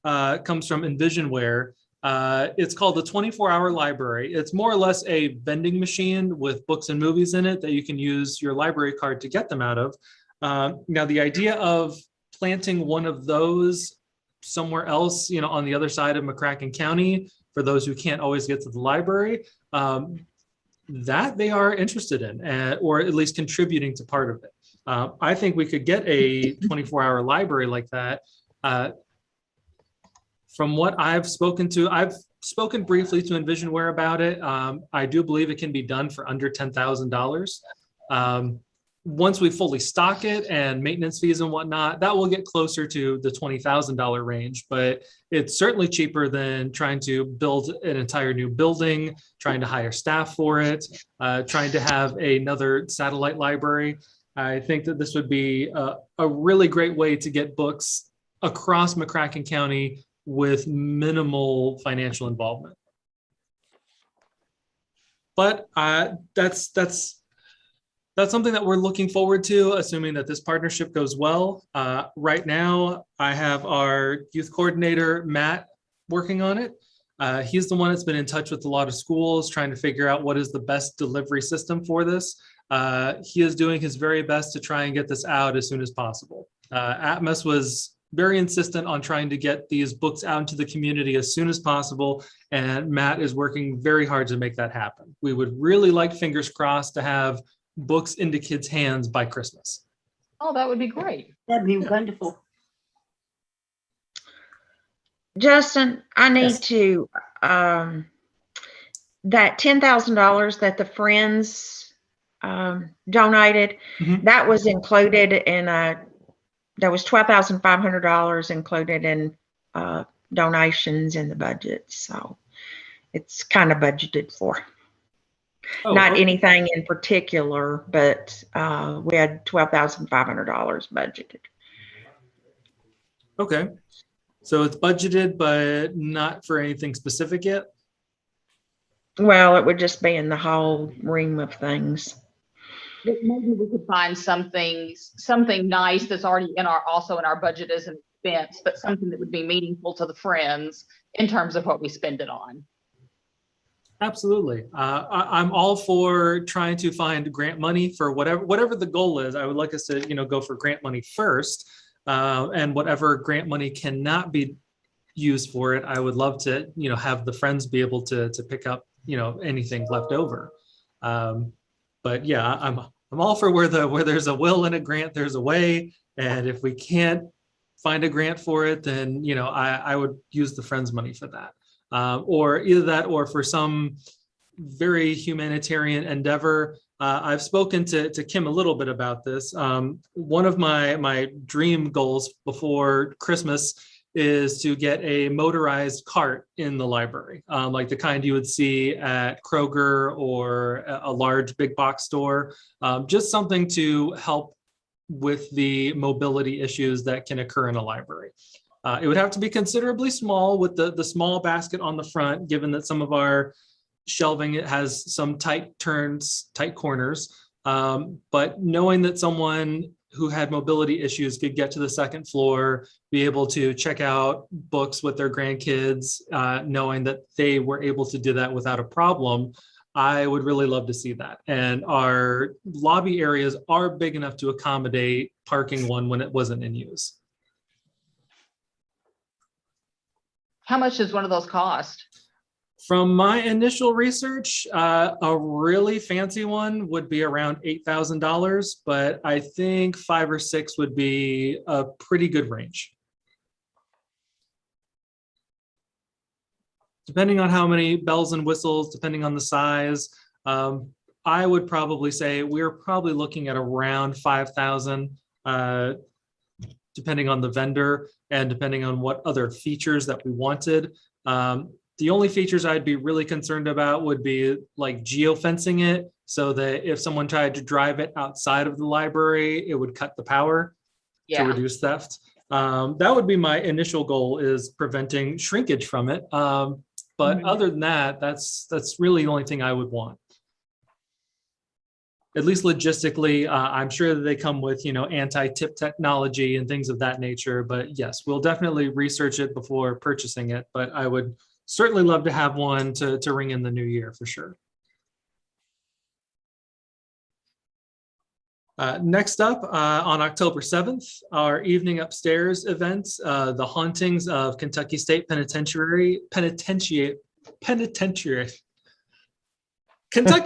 A: comes from Envisionware. It's called the 24-hour library. It's more or less a vending machine with books and movies in it that you can use your library card to get them out of. Now, the idea of planting one of those somewhere else, on the other side of McCracken County, for those who can't always get to the library, that they are interested in, or at least contributing to part of it. I think we could get a 24-hour library like that. From what I've spoken to, I've spoken briefly to Envisionware about it. I do believe it can be done for under $10,000. Once we fully stock it and maintenance fees and whatnot, that will get closer to the $20,000 range, but it's certainly cheaper than trying to build an entire new building, trying to hire staff for it, trying to have another satellite library. I think that this would be a really great way to get books across McCracken County with minimal financial involvement. But that's something that we're looking forward to, assuming that this partnership goes well. Right now, I have our youth coordinator, Matt, working on it. He's the one that's been in touch with a lot of schools, trying to figure out what is the best delivery system for this. He is doing his very best to try and get this out as soon as possible. Atmos was very insistent on trying to get these books out into the community as soon as possible, and Matt is working very hard to make that happen. We would really like, fingers crossed, to have books into kids' hands by Christmas.
C: Oh, that would be great.
I: That'd be wonderful.
D: Justin, I need
A: Yes.
D: to, that $10,000 that the Friends donated,
A: Mhm.
D: that was included in there was $12,500 included in donations in the budget. So it's kind of budgeted for.
A: Oh,
D: Not
A: okay.
D: anything in particular, but we had $12,500 budgeted.
A: Okay. So it's budgeted, but not for anything specific yet?
D: Well, it would just be in the whole ream of things.
C: But maybe we could find something nice that's already also in our budget as an expense, but something that would be meaningful to the Friends in terms of what we spend it on.
A: Absolutely. I'm all for trying to find grant money for whatever the goal is. I would like us to, go for grant money first, and whatever grant money cannot be use for it. I would love to, have the friends be able to pick up, anything left over. But yeah, I'm all for where there's a will and a grant, there's a way. And if we can't find a grant for it, then, I would use the friends money for that. Or either that, or for some very humanitarian endeavor. I've spoken to Kim a little bit about this. One of my dream goals before Christmas is to get a motorized cart in the library, like the kind you would see at Kroger or a large big box store, just something to help with the mobility issues that can occur in a library. It would have to be considerably small with the small basket on the front, given that some of our shelving, it has some tight corners. But knowing that someone who had mobility issues could get to the second floor, be able to check out books with their grandkids, knowing that they were able to do that without a problem, I would really love to see that. And our lobby areas are big enough to accommodate parking one when it wasn't in use.
C: How much does one of those cost?
A: From my initial research, a really fancy one would be around $8,000, but I think 5 or 6 would be a pretty good range. Depending on how many bells and whistles, depending on the size, I would probably say we're probably looking at around 5,000, depending on the vendor and depending on what other features that we wanted. The only features I'd be really concerned about would be like geofencing it, so that if someone tried to drive it outside of the library, it would cut the power to reduce theft. That would be my initial goal, is preventing shrinkage from it. But other than that, that's really the only thing I would want. At least logistically, I'm sure that they come with, anti-tip technology and things of that nature. But yes, we'll definitely research it before purchasing it. But I would certainly love to have one to ring in the new year for sure. Next up, on October 7th, our Evening Upstairs event, The Hauntings of Kentucky State Penitentiary, Kentucky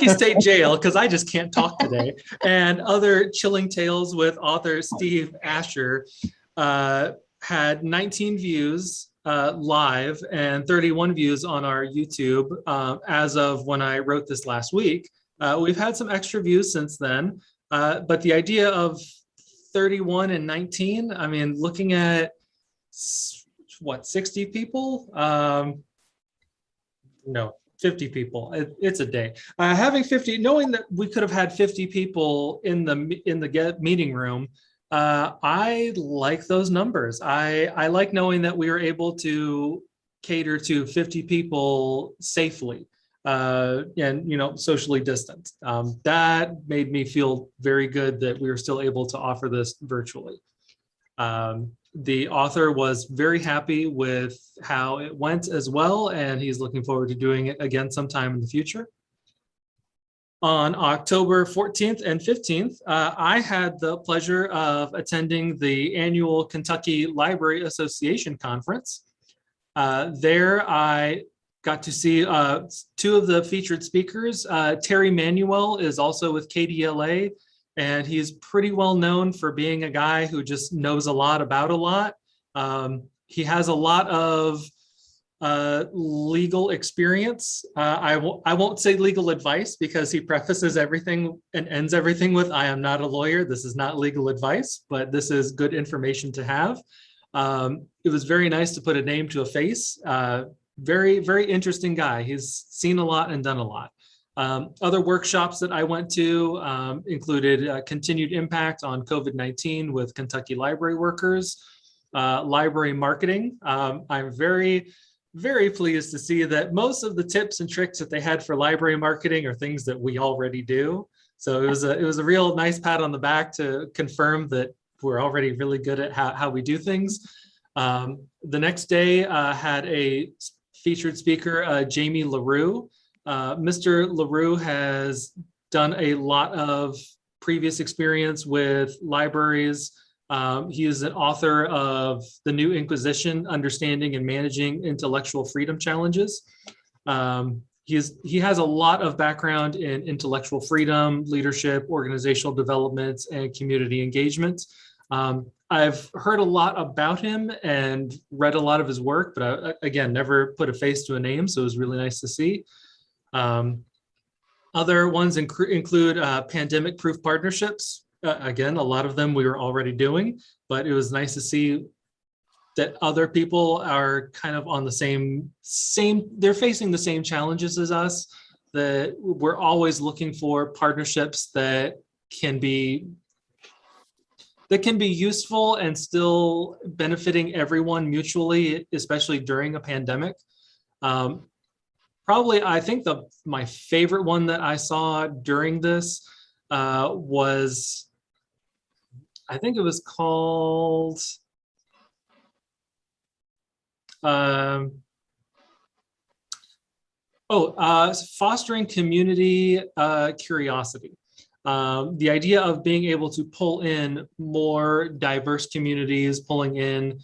A: State Jail, because I just can't talk today, and other chilling tales with author Steve Asher, had 19 views live and 31 views on our YouTube as of when I wrote this last week. We've had some extra views since then, but the idea of 31 and 19, I mean, looking at what, 60 people? No, 50 people. It's a day. Having 50, knowing that we could have had 50 people in the meeting room, I like those numbers. I like knowing that we were able to cater to 50 people safely and socially distanced. That made me feel very good that we were still able to offer this virtually. The author was very happy with how it went as well, and he's looking forward to doing it again sometime in the future. On October 14th and 15th, I had the pleasure of attending the annual Kentucky Library Association Conference. There I got to see 2 of the featured speakers. Terry Manuel is also with KDLA, and he's pretty well known for being a guy who just knows a lot about a lot. He has a lot of legal experience. I won't say legal advice, because he prefaces everything and ends everything with, "I am not a lawyer. This is not legal advice, but this is good information to have." It was very nice to put a name to a face. Very, very interesting guy. He's seen a lot and done a lot. Other workshops that I went to included continued impact on COVID-19 with Kentucky library workers, library marketing. I'm very, very pleased to see that most of the tips and tricks that they had for library marketing are things that we already do. So it was a real nice pat on the back to confirm that we're already really good at how we do things. The next day had a featured speaker, Jamie Larue. Mr. Larue has done a lot of previous experience with libraries He is an author of The New Inquisition, Understanding and Managing Intellectual Freedom Challenges. He has a lot of background in intellectual freedom, leadership, organizational development, and community engagement. I've heard a lot about him and read a lot of his work, but I, again, never put a face to a name, so it was really nice to see. Other ones include pandemic-proof partnerships. Again, a lot of them we were already doing, but it was nice to see that other people are kind of on the same, they're facing the same challenges as us, that we're always looking for partnerships that can be useful and still benefiting everyone mutually, especially during a pandemic. Probably, I think my favorite one that I saw during this was, I think it was called, fostering community curiosity. The idea of being able to pull in more diverse communities, pulling in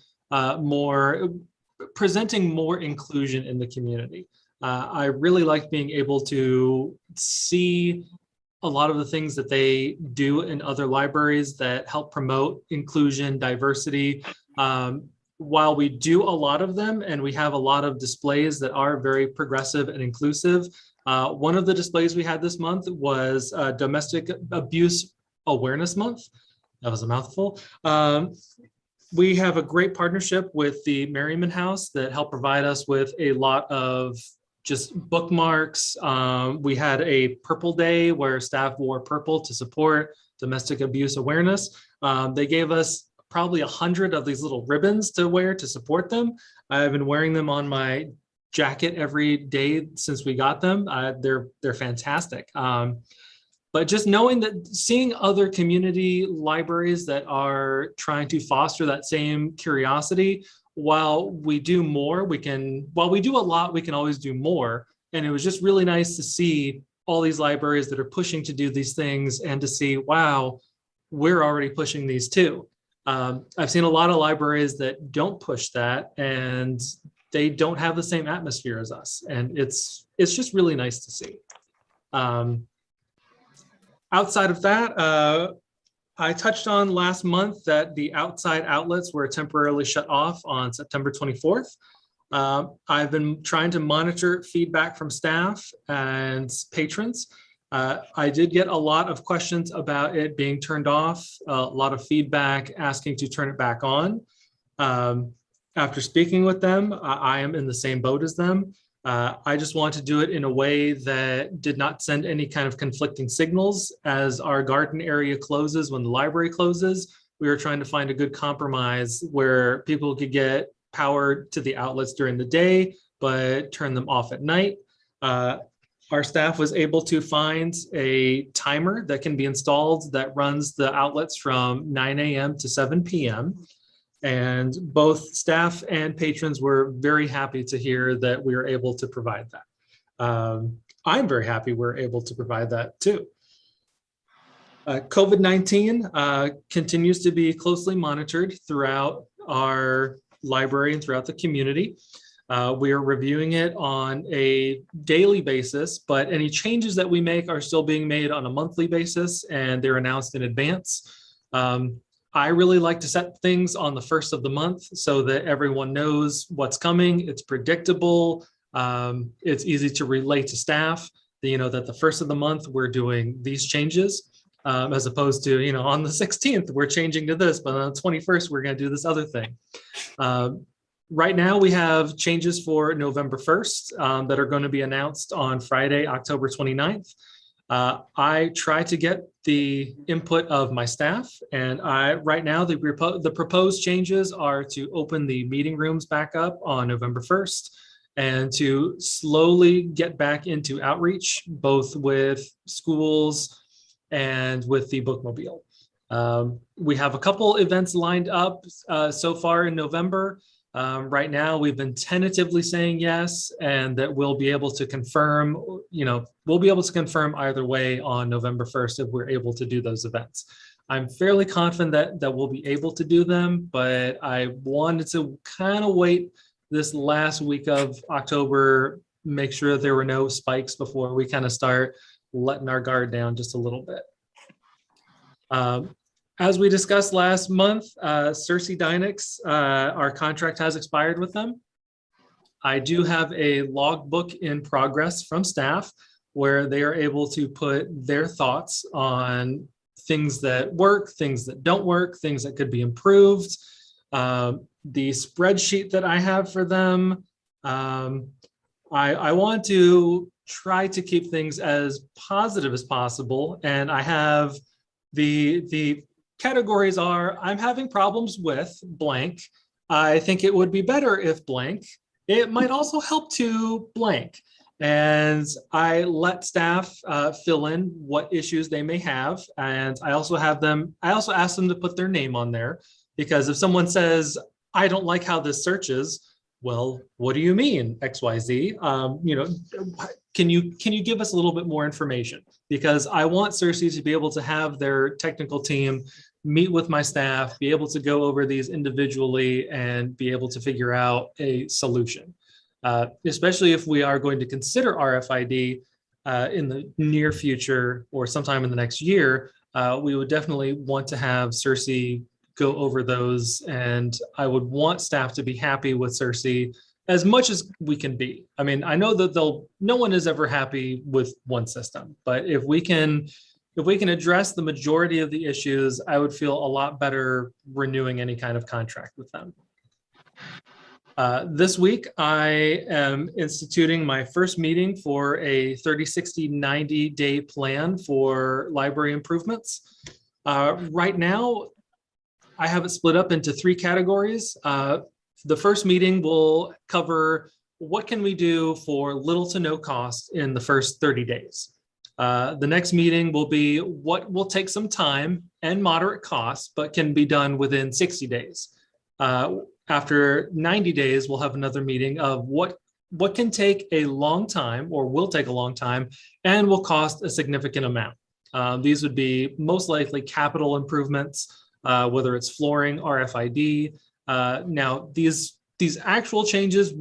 A: presenting more inclusion in the community. I really like being able to see a lot of the things that they do in other libraries that help promote inclusion, diversity. While we do a lot of them and we have a lot of displays that are very progressive and inclusive, one of the displays we had this month was Domestic Abuse Awareness Month. That was a mouthful. We have a great partnership with the Merriman House that helped provide us with a lot of just bookmarks. We had a purple day where staff wore purple to support domestic abuse awareness. They gave us probably 100 of these little ribbons to wear to support them. I've been wearing them on my jacket every day since we got them. They're fantastic. But just knowing that, seeing other community libraries that are trying to foster that same curiosity, while we do more, while we do a lot, we can always do more. And it was just really nice to see all these libraries that are pushing to do these things and to see, wow, we're already pushing these too. I've seen a lot of libraries that don't push that and they don't have the same atmosphere as us. And it's just really nice to see. Outside of that, I touched on last month that the outside outlets were temporarily shut off on September 24th. I've been trying to monitor feedback from staff and patrons. I did get a lot of questions about it being turned off, a lot of feedback asking to turn it back on. After speaking with them, I am in the same boat as them. I just want to do it in a way that did not send any kind of conflicting signals. As our garden area closes when the library closes, we were trying to find a good compromise where people could get power to the outlets during the day, but turn them off at night. Our staff was able to find a timer that can be installed that runs the outlets from 9 a.m. to 7 p.m. And both staff and patrons were very happy to hear that we were able to provide that. I'm very happy we're able to provide that too. COVID-19 continues to be closely monitored throughout our library and throughout the community. We are reviewing it on a daily basis, but any changes that we make are still being made on a monthly basis and they're announced in advance. I really like to set things on the first of the month so that everyone knows what's coming. It's predictable. It's easy to relate to staff, that the first of the month we're doing these changes, as opposed to, on the 16th, we're changing to this, but on the 21st, we're going to do this other thing. Right now, we have changes for November 1st that are going to be announced on Friday, October 29th. I try to get the input of my staff, and right now the proposed changes are to open the meeting rooms back up on November 1st and to slowly get back into outreach, both with schools and with the bookmobile. We have a couple events lined up so far in November. Right now, we've been tentatively saying yes, and that we'll be able to confirm, we'll be able to confirm either way on November 1st if we're able to do those events. I'm fairly confident that we'll be able to do them, but I wanted to kind of wait this last week of October, make sure that there were no spikes before we kind of start letting our guard down just a little bit. As we discussed last month, Cersei Dynex, our contract has expired with them. I do have a logbook in progress from staff where they are able to put their thoughts on things that work, things that don't work, things that could be improved. The spreadsheet that I have for them, I want to try to keep things as positive as possible. And I have the categories are, I'm having problems with blank. I think it would be better if blank. It might also help to blank. And I let staff fill in what issues they may have. And I also ask them to put their name on there, because if someone says, I don't like how this searches, well, what do you mean, XYZ? Can you give us a little bit more information? Because I want Cersei to be able to have their technical team meet with my staff, be able to go over these individually and be able to figure out a solution. Especially if we are going to consider RFID in the near future or sometime in the next year, we would definitely want to have Cersei go over those, and I would want staff to be happy with Cersei as much as we can be. I mean, I know that no one is ever happy with one system, but if we can address the majority of the issues, I would feel a lot better renewing any kind of contract with them. This week, I am instituting my first meeting for a 30, 60, 90-day plan for library improvements. Right now, I have it split up into 3 categories. The first meeting will cover what can we do for little to no cost in the first 30 days. The next meeting will be what will take some time and moderate costs, but can be done within 60 days. After 90 days, we'll have another meeting of what can take a long time or will take a long time and will cost a significant amount. These would be most likely capital improvements, whether it's flooring, RFID. Now, these actual changes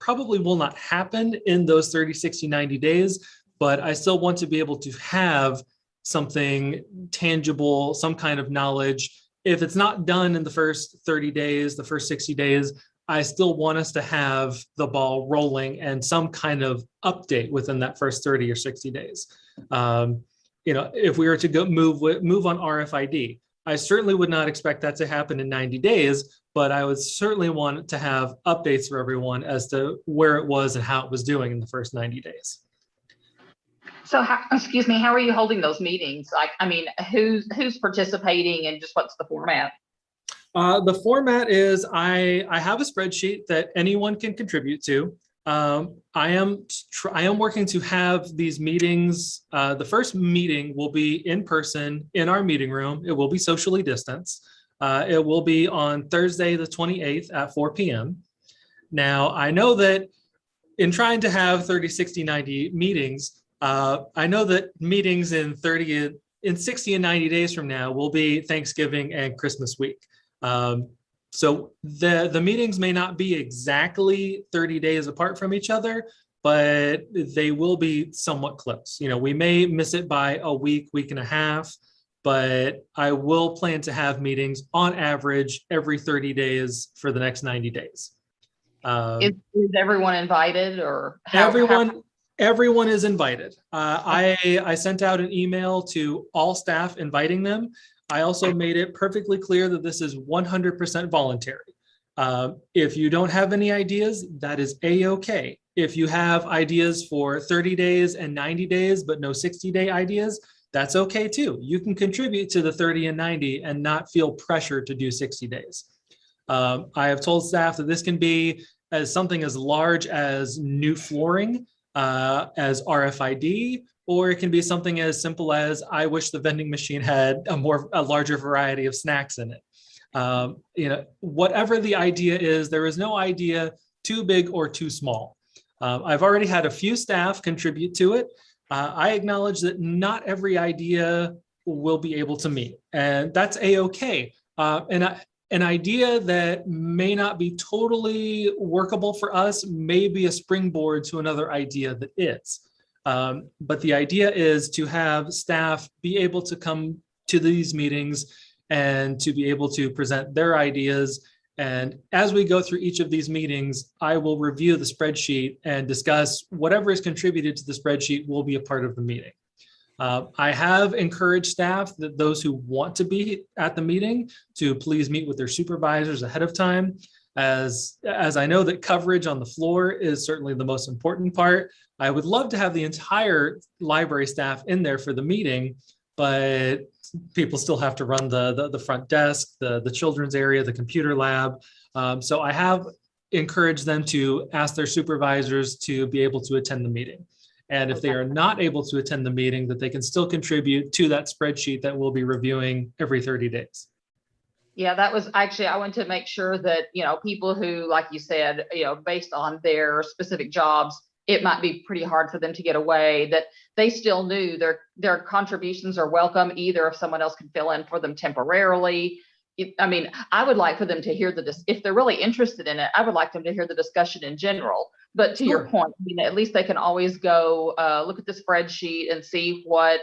A: probably will not happen in those 30, 60, 90 days, but I still want to be able to have something tangible, some kind of knowledge. If it's not done in the first 30 days, the first 60 days, I still want us to have the ball rolling and some kind of update within that first 30 or 60 days. If we were to move on RFID, I certainly would not expect that to happen in 90 days, but I would certainly want to have updates for everyone as to where it was and how it was doing in the first 90 days.
C: So, how are you holding those meetings? Who's participating and just what's the format?
A: The format is I have a spreadsheet that anyone can contribute to. I am working to have these meetings. The first meeting will be in person in our meeting room. It will be socially distanced. It will be on Thursday, the 28th at 4 p.m. Now, I know that in trying to have 30, 60, 90 meetings, I know that meetings in 60 and 90 days from now will be Thanksgiving and Christmas week. So the meetings may not be exactly 30 days apart from each other, but they will be somewhat close. We may miss it by a week, week and a half, but I will plan to have meetings on average every 30 days for the next 90 days.
C: Is everyone invited, or
A: Everyone is invited. I sent out an email to all staff inviting them. I also made it perfectly clear that this is 100% voluntary. If you don't have any ideas, that is a-okay. If you have ideas for 30 days and 90 days, but no 60-day ideas, that's okay too. You can contribute to the 30 and 90 and not feel pressure to do 60 days. I have told staff that this can be something as large as new flooring, as RFID, or it can be something as simple as I wish the vending machine had a larger variety of snacks in it. Whatever the idea is, there is no idea too big or too small. I've already had a few staff contribute to it. I acknowledge that not every idea will be able to meet, and that's a-okay. An idea that may not be totally workable for us may be a springboard to another idea that is. But the idea is to have staff be able to come to these meetings and to be able to present their ideas. And as we go through each of these meetings, I will review the spreadsheet and discuss whatever is contributed to the spreadsheet will be a part of the meeting. I have encouraged staff that those who want to be at the meeting to please meet with their supervisors ahead of time, as I know that coverage on the floor is certainly the most important part. I would love to have the entire library staff in there for the meeting, but people still have to run the front desk, the children's area, the computer lab. So I have encouraged them to ask their supervisors to be able to attend the meeting. And if they are not able to attend the meeting, that they can still contribute to that spreadsheet that we'll be reviewing every 30 days.
C: Yeah, that was actually, I want to make sure that, people who, like you said, based on their specific jobs, it might be pretty hard for them to get away, that they still knew their contributions are welcome, either if someone else can fill in for them temporarily. I would like for them to hear if they're really interested in it, I would like them to hear the discussion in general. But to your point, at least they can always go look at the spreadsheet and see what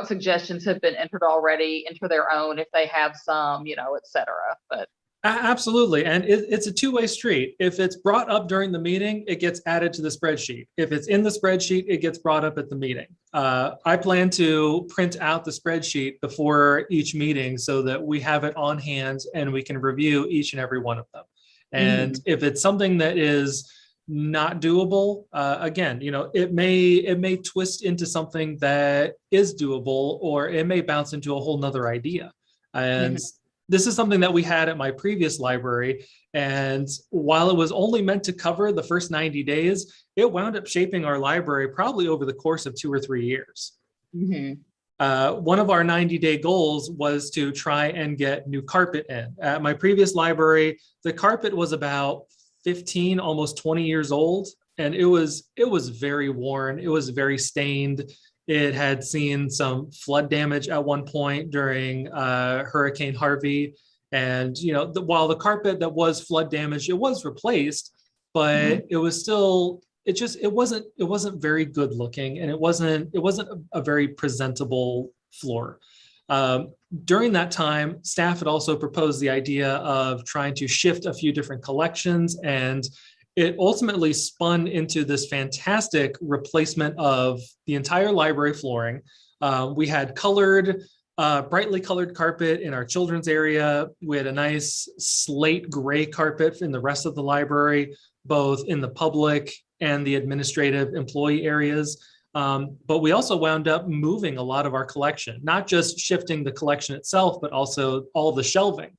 C: suggestions have been entered already, enter their own if they have some, et cetera. But
A: absolutely. And it's a two-way street. If it's brought up during the meeting, it gets added to the spreadsheet. If it's in the spreadsheet, it gets brought up at the meeting. I plan to print out the spreadsheet before each meeting so that we have it on hand and we can review each and every one of them. And if it's something that is not doable, again, it may twist into something that is doable, or it may bounce into a whole nother idea. And this is something that we had at my previous library. And while it was only meant to cover the first 90 days, it wound up shaping our library probably over the course of 2 or 3 years. One of our 90-day goals was to try and get new carpet in. At my previous library, the carpet was about 15, almost 20 years old, and it was very worn. It was very stained. It had seen some flood damage at one point during Hurricane Harvey. And, while the carpet that was flood damaged, it was replaced, but it was still, it wasn't very good looking, and it wasn't a very presentable floor. During that time, staff had also proposed the idea of trying to shift a few different collections, and it ultimately spun into this fantastic replacement of the entire library flooring. We had brightly colored carpet in our children's area. We had a nice slate gray carpet in the rest of the library, both in the public and the administrative employee areas. But we also wound up moving a lot of our collection, not just shifting the collection itself, but also all the shelving.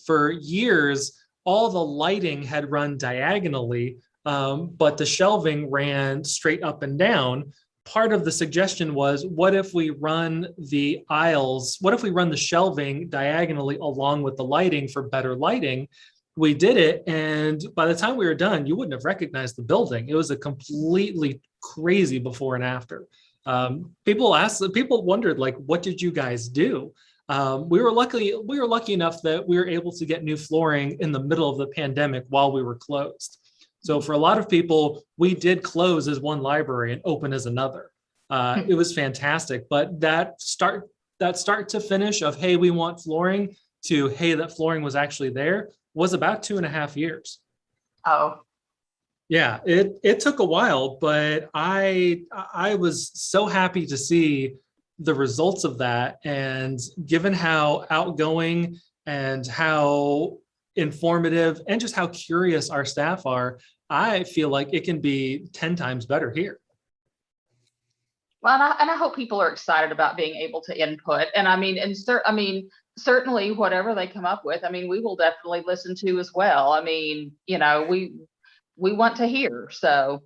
A: For years, all the lighting had run diagonally, but the shelving ran straight up and down. Part of the suggestion was, what if we run the aisles, what if we run the shelving diagonally along with the lighting for better lighting? We did it, and by the time we were done, you wouldn't have recognized the building. It was a completely crazy before and after. People wondered, like, what did you guys do? We were lucky enough that we were able to get new flooring in the middle of the pandemic while we were closed. So for a lot of people, we did close as one library and open as another. It was fantastic, but that start to finish of, hey, we want flooring, to, hey, that flooring was actually there, was about 2.5 years.
C: Oh,
A: yeah, it took a while, but I was so happy to see the results of that. And given how outgoing and how informative and just how curious our staff are, I feel like it can be 10 times better here.
C: well, and I hope people are excited about being able to input. And certainly whatever they come up with, we will definitely listen to as well. We want to hear. So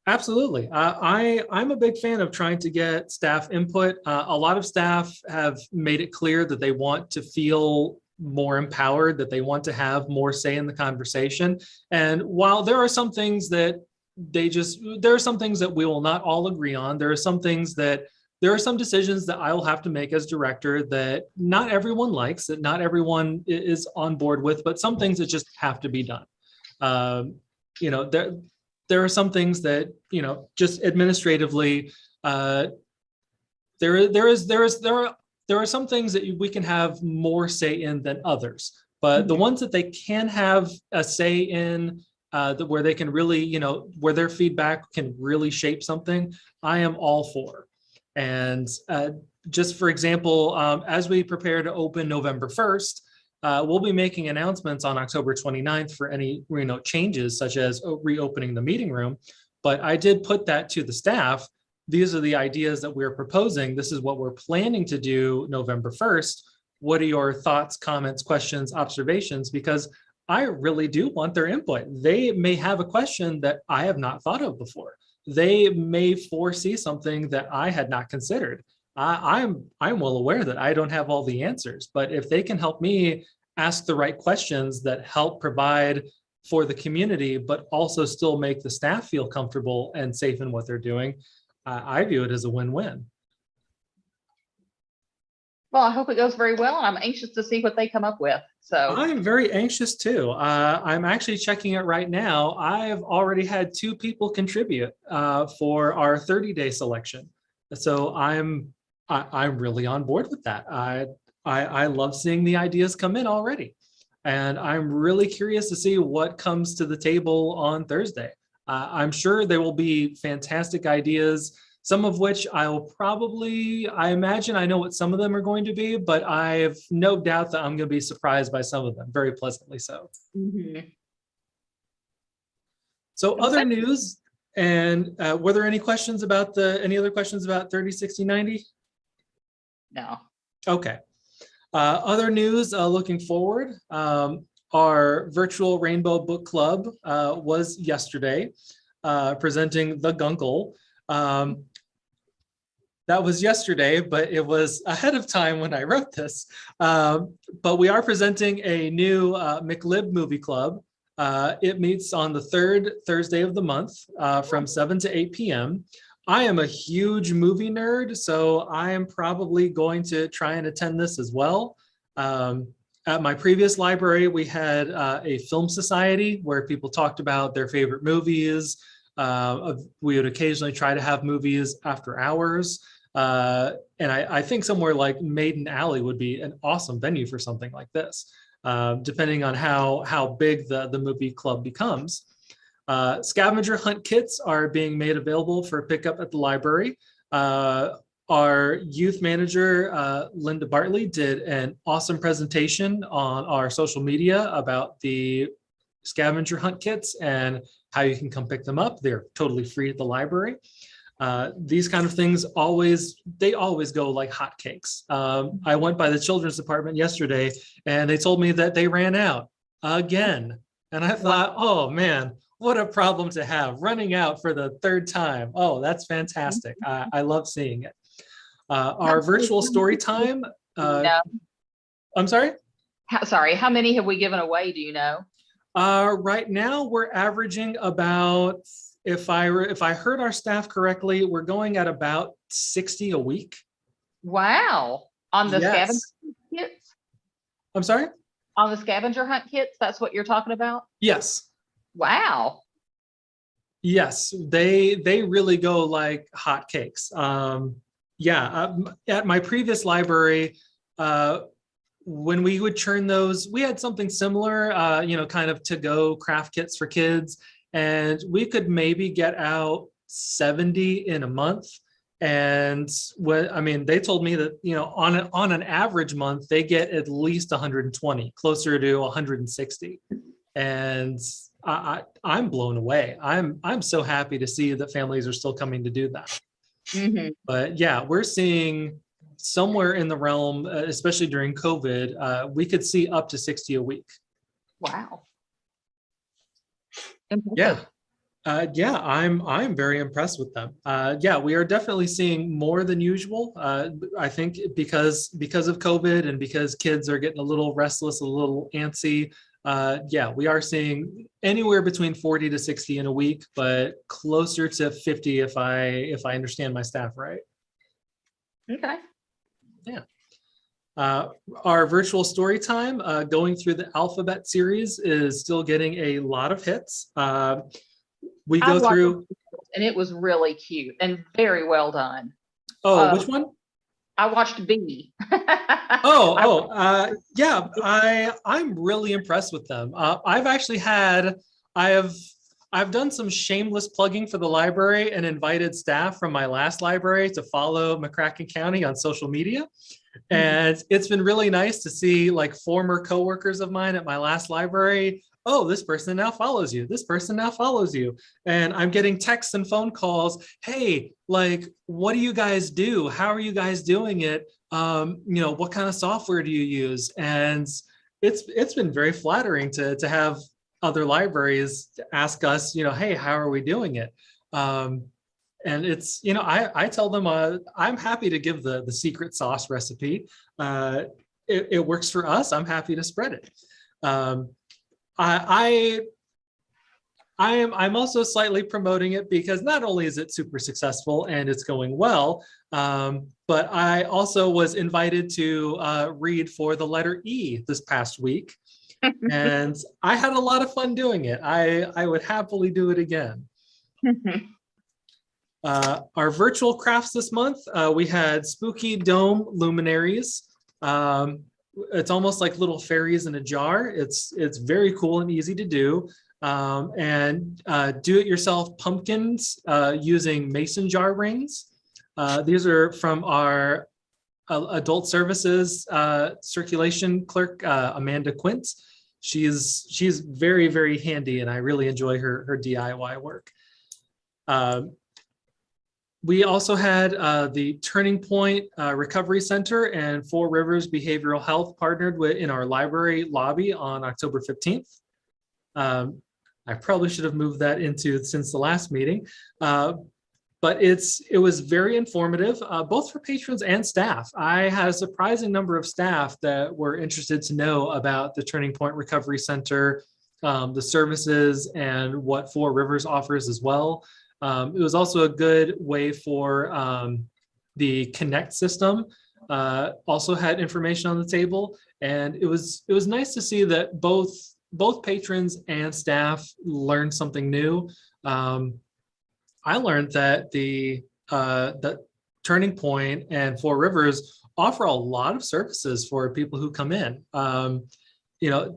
A: Absolutely. I'm a big fan of trying to get staff input. A lot of staff have made it clear that they want to feel more empowered, that they want to have more say in the conversation. And while there are some things that there are some things that we will not all agree on. There are some decisions that I will have to make as director that not everyone likes, that not everyone is on board with, but some things that just have to be done. There are some things that, just administratively, there are some things that we can have more say in than others, but the ones that they can have a say in, where they can really, where their feedback can really shape something, I am all for. And just for example, as we prepare to open November 1st, we'll be making announcements on October 29th for any changes, such as reopening the meeting room. But I did put that to the staff. These are the ideas that we're proposing. This is what we're planning to do November 1st. What are your thoughts, comments, questions, observations? Because I really do want their input. They may have a question that I have not thought of before. They may foresee something that I had not considered. I'm well aware that I don't have all the answers, but if they can help me ask the right questions that help provide for the community, but also still make the staff feel comfortable and safe in what they're doing, I view it as a win-win.
C: Well, I hope it goes very well, and I'm anxious to see what they come up with. So
A: I'm very anxious too. I'm actually checking it right now. I've already had 2 people contribute for our 30-day selection. So I'm really on board with that. I love seeing the ideas come in already. And I'm really curious to see what comes to the table on Thursday. I'm sure there will be fantastic ideas, some of which I imagine I know what some of them are going to be, but I have no doubt that I'm going to be surprised by some of them, very pleasantly so. So other news, and were there any questions about any other questions about 30, 60, 90?
C: no.
A: Okay. Other news looking forward, our virtual Rainbow Book Club was yesterday, presenting The Gunkle. That was yesterday, but it was ahead of time when I wrote this. But we are presenting a new Mclib movie club. It meets on the 3rd Thursday of the month from 7 to 8 p.m. I am a huge movie nerd, so I am probably going to try and attend this as well. At my previous library, we had a film society where people talked about their favorite movies. We would occasionally try to have movies after hours. And I think somewhere like Maiden Alley would be an awesome venue for something like this, depending on how big the movie club becomes. Scavenger hunt kits are being made available for pickup at the library. Our youth manager, Linda Bartley, did an awesome presentation on our social media about the scavenger hunt kits and how you can come pick them up. They're totally free at the library. These kind of things always go like hotcakes. I went by the children's department yesterday and they told me that they ran out again. And I thought, oh man, what a problem to have, running out for the 3rd time. Oh, that's fantastic. I love seeing it. Our virtual story time.
C: No.
A: I'm sorry?
C: How many have we given away? Do you know?
A: Right now, we're averaging about, if I heard our staff correctly, we're going at about 60 a week.
C: Wow. On the scavenger kits?
A: I'm sorry?
C: On the scavenger hunt kits, that's what you're talking about?
A: Yes.
C: Wow.
A: Yes, they really go like hotcakes. At my previous library, when we would churn those, we had something similar, kind of to-go craft kits for kids, and we could maybe get out 70 in a month. And they told me that, on an average month, they get at least 120, closer to 160. And I'm blown away. I'm so happy to see that families are still coming to do that. But yeah, we're seeing somewhere in the realm, especially during COVID, we could see up to 60 a week.
C: Wow.
A: Yeah. Yeah, I'm very impressed with them. Yeah, we are definitely seeing more than usual. I think because of COVID and because kids are getting a little restless, a little antsy. Yeah, we are seeing anywhere between 40 to 60 in a week, but closer to 50 if I understand my staff right.
C: Okay.
A: Our virtual story time, going through the alphabet series, is still getting a lot of hits. We
C: I
A: go
C: watched
A: through.
C: And it was really cute and very well done.
A: Oh, which one?
C: I watched B.
A: Yeah, I'm really impressed with them. I've done some shameless plugging for the library and invited staff from my last library to follow McCracken County on social media. And it's been really nice to see like former coworkers of mine at my last library. Oh, this person now follows you. This person now follows you. And I'm getting texts and phone calls. Hey, like, what do you guys do? How are you guys doing it? What kind of software do you use? And it's been very flattering to have other libraries ask us, hey, how are we doing it? And it's, I tell them I'm happy to give the secret sauce recipe. It works for us. I'm happy to spread it. I'm also slightly promoting it because not only is it super successful and it's going well, but I also was invited to read for the letter E this past week. And I had a lot of fun doing it. I would happily do it again. Our virtual crafts this month, we had spooky dome luminaries. It's almost like little fairies in a jar. It's very cool and easy to do. And do-it-yourself pumpkins using mason jar rings. These are from our adult services circulation clerk, Amanda Quint. She's very, very handy, and I really enjoy her DIY work. We also had the Turning Point Recovery Center and Four Rivers Behavioral Health partnered with in our library lobby on October 15th. I probably should have moved that into since the last meeting, but it was very informative, both for patrons and staff. I had a surprising number of staff that were interested to know about the Turning Point Recovery Center, the services, and what Four Rivers offers as well. It was also a good way for the Connect system. Also had information on the table, and it was nice to see that both patrons and staff learned something new. I learned that the Turning Point and Four Rivers offer a lot of services for people who come in.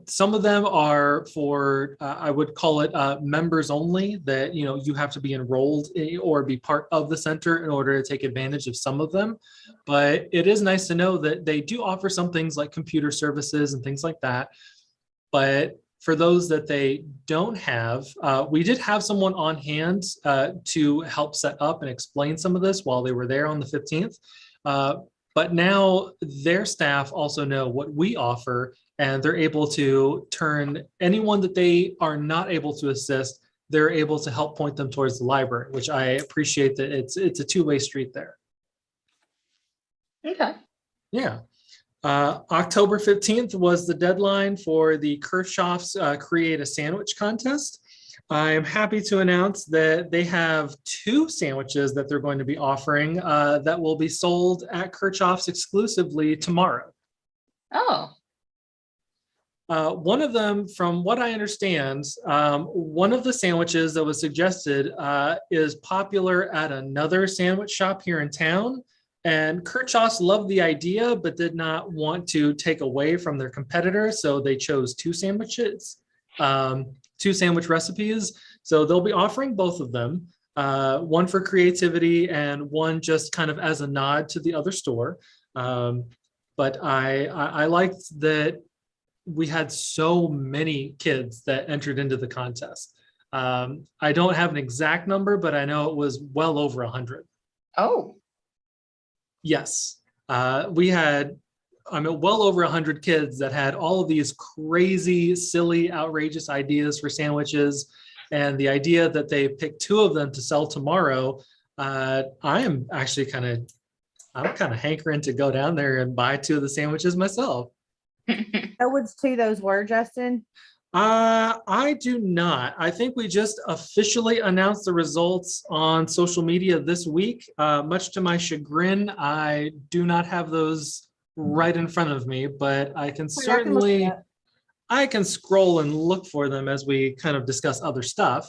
A: Some of them are for, I would call it members only, that, you have to be enrolled or be part of the center in order to take advantage of some of them. But it is nice to know that they do offer some things like computer services and things like that. But for those that they don't have, we did have someone on hand to help set up and explain some of this while they were there on the 15th. But now their staff also know what we offer, and they're able to turn anyone that they are not able to assist, they're able to help point them towards the library, which I appreciate that it's a two-way street there.
C: Okay.
A: Yeah. October 15th was the deadline for the Kirchhoff's Create a Sandwich contest. I am happy to announce that they have 2 sandwiches that they're going to be offering that will be sold at Kirchhoff's exclusively tomorrow.
C: Oh.
A: One of them, from what I understand, one of the sandwiches that was suggested is popular at another sandwich shop here in town. And Kirchhoff's loved the idea, but did not want to take away from their competitor. So they chose 2 sandwiches, 2 sandwich recipes. So they'll be offering both of them, one for creativity and one just kind of as a nod to the other store. But I liked that we had so many kids that entered into the contest. I don't have an exact number, but I know it was well over 100.
C: Oh.
A: Yes, we had, well over 100 kids that had all of these crazy, silly, outrageous ideas for sandwiches. And the idea that they picked 2 of them to sell tomorrow, I'm kind of hankering to go down there and buy 2 of the sandwiches myself.
F: So which 2 those were, Justin?
A: I do not. I think we just officially announced the results on social media this week. Much to my chagrin, I do not have those right in front of me, but I can
F: Wait, I can look it
A: certainly,
F: up.
A: I can scroll and look for them as we kind of discuss other stuff.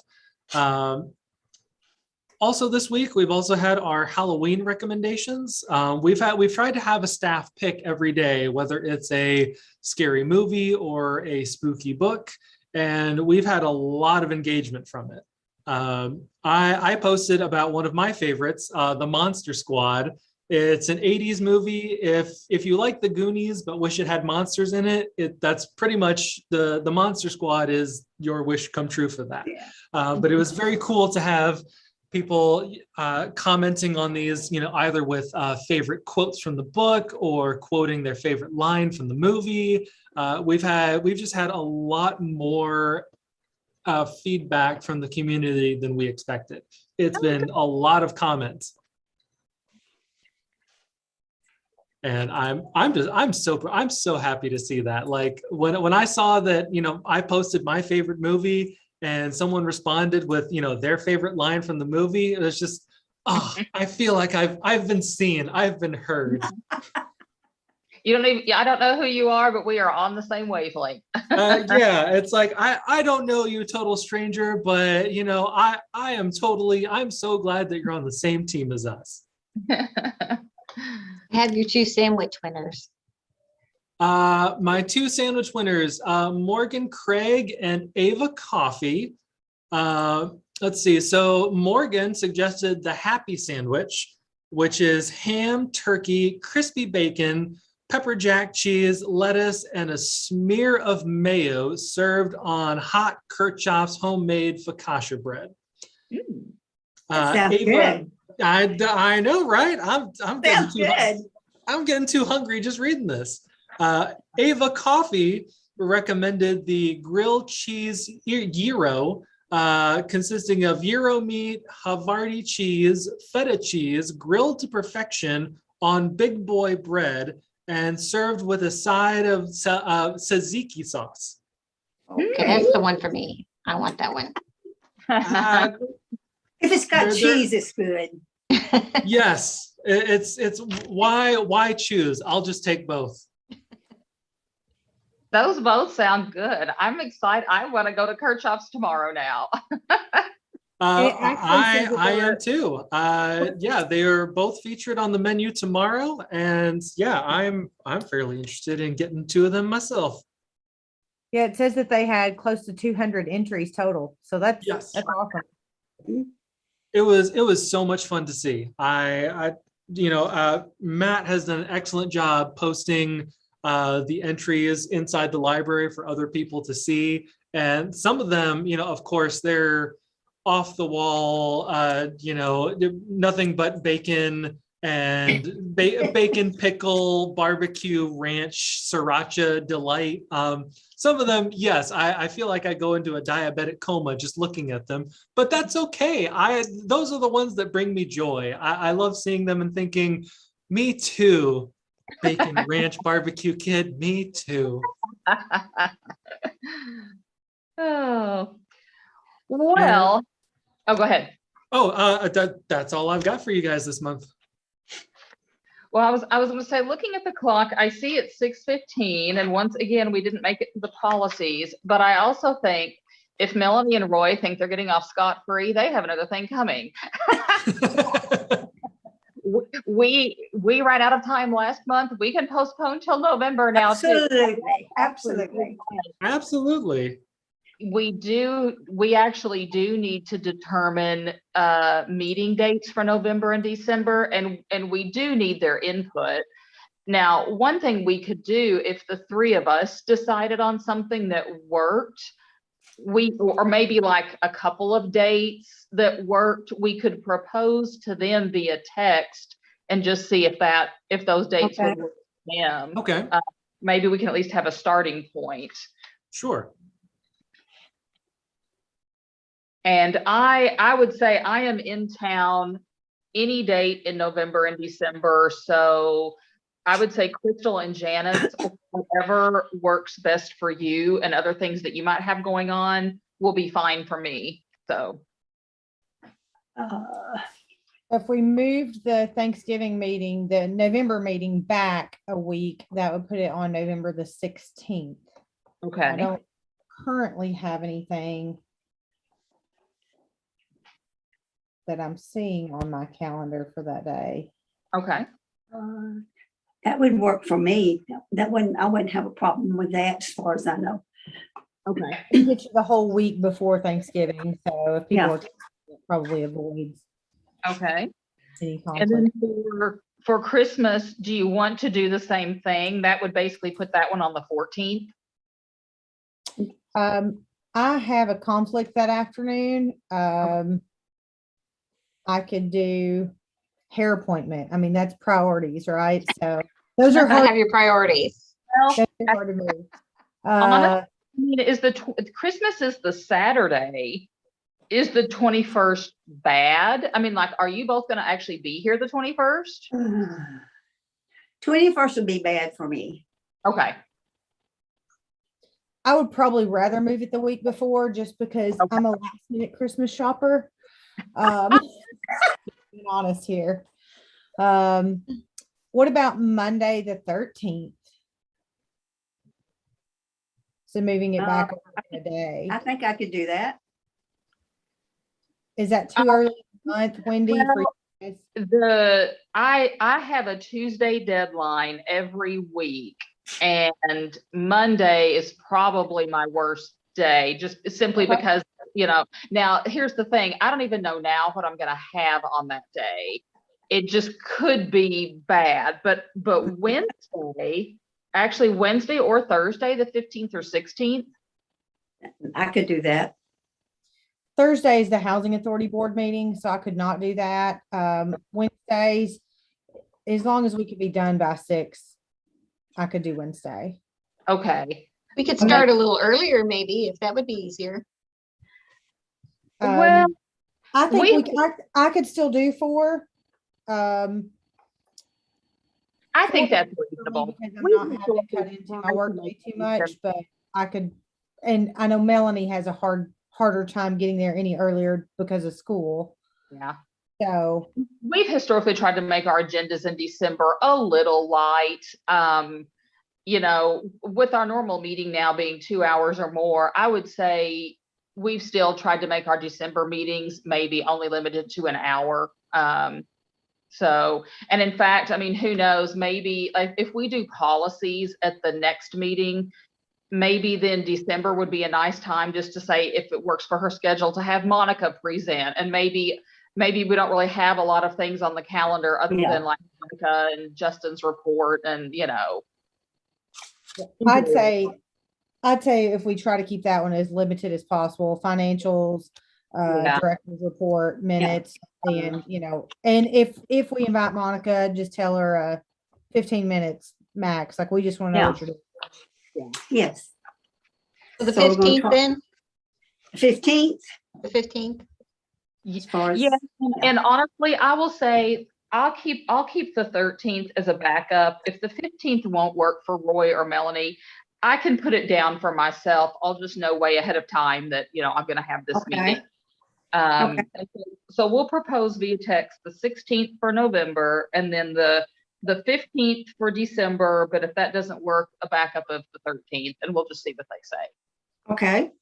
A: Also this week, we've also had our Halloween recommendations. We've tried to have a staff pick every day, whether it's a scary movie or a spooky book, and we've had a lot of engagement from it. I posted about one of my favorites, The Monster Squad. It's an 80s movie. If you like the Goonies but wish it had monsters in it, that's pretty much the Monster Squad is your wish come true for that. But it was very cool to have people commenting on these, either with favorite quotes from the book or quoting their favorite line from the movie. We've just had a lot more feedback from the community than we expected. It's been a lot of comments. And I'm so happy to see that. Like when I saw that, I posted my favorite movie and someone responded with, their favorite line from the movie, it was just, I feel like I've been seen, I've been heard.
C: I don't know who you are, but we are on the same wavelength.
A: Yeah, it's like, I don't know you, total stranger, but I'm so glad that you're on the same team as us.
E: Have your 2 sandwich winners.
A: My 2 sandwich winners, Morgan Craig and Ava Coffee. Let's see. So Morgan suggested the happy sandwich, which is ham, turkey, crispy bacon, pepper jack cheese, lettuce, and a smear of mayo served on hot Kirchhoff's homemade focaccia bread.
I: Sounds
A: Ava,
I: good.
A: I know, right? I'm
I: Sounds good.
A: I'm getting too hungry just reading this. Ava Coffee recommended the grilled cheese gyro, consisting of gyro meat, Havarti cheese, feta cheese, grilled to perfection on big boy bread, and served with a side of tzatziki sauce.
E: Okay, that's the one for me. I want that one.
I: If it's got
A: They're-
I: cheese, it's good.
A: Yes, it's why choose? I'll just take both.
C: Those both sound good. I'm excited. I want to go to Kirchhoff's tomorrow now.
A: I am too. Yeah, they are both featured on the menu tomorrow, and yeah, I'm fairly interested in getting 2 of them myself.
F: Yeah, it says that they had close to 200 entries total. So that's
A: Yes.
F: awesome.
A: It was so much fun to see. Matt has done an excellent job posting the entries inside the library for other people to see, and some of them, of course, they're off the wall. Nothing but bacon and bacon pickle barbecue ranch sriracha delight. Some of them, yes, I feel like I go into a diabetic coma just looking at them, but that's okay. Those are the ones that bring me joy. I love seeing them and thinking, me too, bacon ranch barbecue kid, me too.
C: Oh, well, go ahead.
A: Oh, that's all I've got for you guys this month.
C: Well, I was going to say, looking at the clock, I see it's 6:15, and once again, we didn't make it to the policies. But I also think if Melanie and Roy think they're getting off scot-free, they have another thing coming. We ran out of time last month. We can postpone till November now too.
I: Absolutely.
A: Absolutely.
C: We actually do need to determine meeting dates for November and December, and we do need their input. Now, one thing we could do if the 3 of us decided on something that worked, or maybe like a couple of dates that worked, we could propose to them via text and just see if those dates would work for them.
A: Okay.
C: Maybe we can at least have a starting point.
A: Sure.
C: And I would say I am in town any date in November and December. So I would say Crystal and Janice, whatever works best for you and other things that you might have going on will be fine for me. So.
F: If we moved the Thanksgiving meeting, the November meeting back a week, that would put it on November the 16th. I
C: Okay.
F: don't currently have anything that I'm seeing on my calendar for that day.
C: Okay.
I: That would work for me. I wouldn't have a problem with that as far as I know.
C: Okay.
F: We get you the whole week before Thanksgiving, so if people
I: Yeah.
F: are, it probably avoids
C: Okay.
F: any
C: And then
F: conflict.
C: for Christmas, do you want to do the same thing? That would basically put that one on the 14th.
F: I have a conflict that afternoon. I could do hair appointment. I mean, that's priorities, right? So those are
E: I
F: hard,
E: have your priorities.
C: Well,
F: those are hard to move.
C: honestly, I mean, Christmas is the Saturday. Is the 21st bad? I mean, like, are you both going to actually be here the 21st?
I: 21st would be bad for me.
C: Okay.
F: I would probably rather move it the week before just because
C: Okay.
F: I'm a last minute Christmas shopper. Being honest here. What about Monday the 13th? So moving it back a day.
I: I think I could do that.
F: Is that too early in the month, Wendy? For
C: Well,
F: you guys?
C: I have a Tuesday deadline every week, and Monday is probably my worst day, just simply
F: Okay.
C: because, now here's the thing. I don't even know now what I'm going to have on that day. It just could be bad, but Wednesday or Thursday, the 15th or 16th.
I: I could do that.
F: Thursday is the Housing Authority Board meeting, so I could not do that. Wednesdays, as long as we could be done by 6, I could do Wednesday.
C: Okay.
E: We could start a little earlier, maybe, if that would be easier.
C: Well,
F: I think
C: we-
F: I could still do 4.
C: I think that's reasonable.
F: Because I'm not having to cut into my work day too much, but I could, and I know Melanie has a harder time getting there any earlier because of school.
C: Yeah.
F: So
C: We've historically tried to make our agendas in December a little light. With our normal meeting now being 2 hours or more, I would say we've still tried to make our December meetings maybe only limited to an hour. And in fact, I mean, who knows, maybe like if we do policies at the next meeting, maybe then December would be a nice time just to say, if it works for her schedule, to have Monica present. And maybe we don't really have a lot of things on the calendar other than like Monica and Justin's report and,
F: I'd say if we try to keep that one as limited as possible, financials,
C: Yeah.
F: director's report, minutes, and and if we invite Monica, just tell her 15 minutes max. Like, we just want to know what you're doing.
I: Yes.
E: So the
I: So we're gonna
E: 15th
I: talk-
E: then,
I: 15th.
E: the 15th.
I: As far as,
C: Yeah. And honestly, I will say I'll keep the 13th as a backup. If the 15th won't work for Roy or Melanie, I can put it down for myself. I'll just know way ahead of time that, I'm going to have this
I: Okay.
C: meeting. And so we'll propose via text the 16th for November and then the 15th for December. But if that doesn't work, a backup of the 13th, and we'll just see what they say.
I: okay.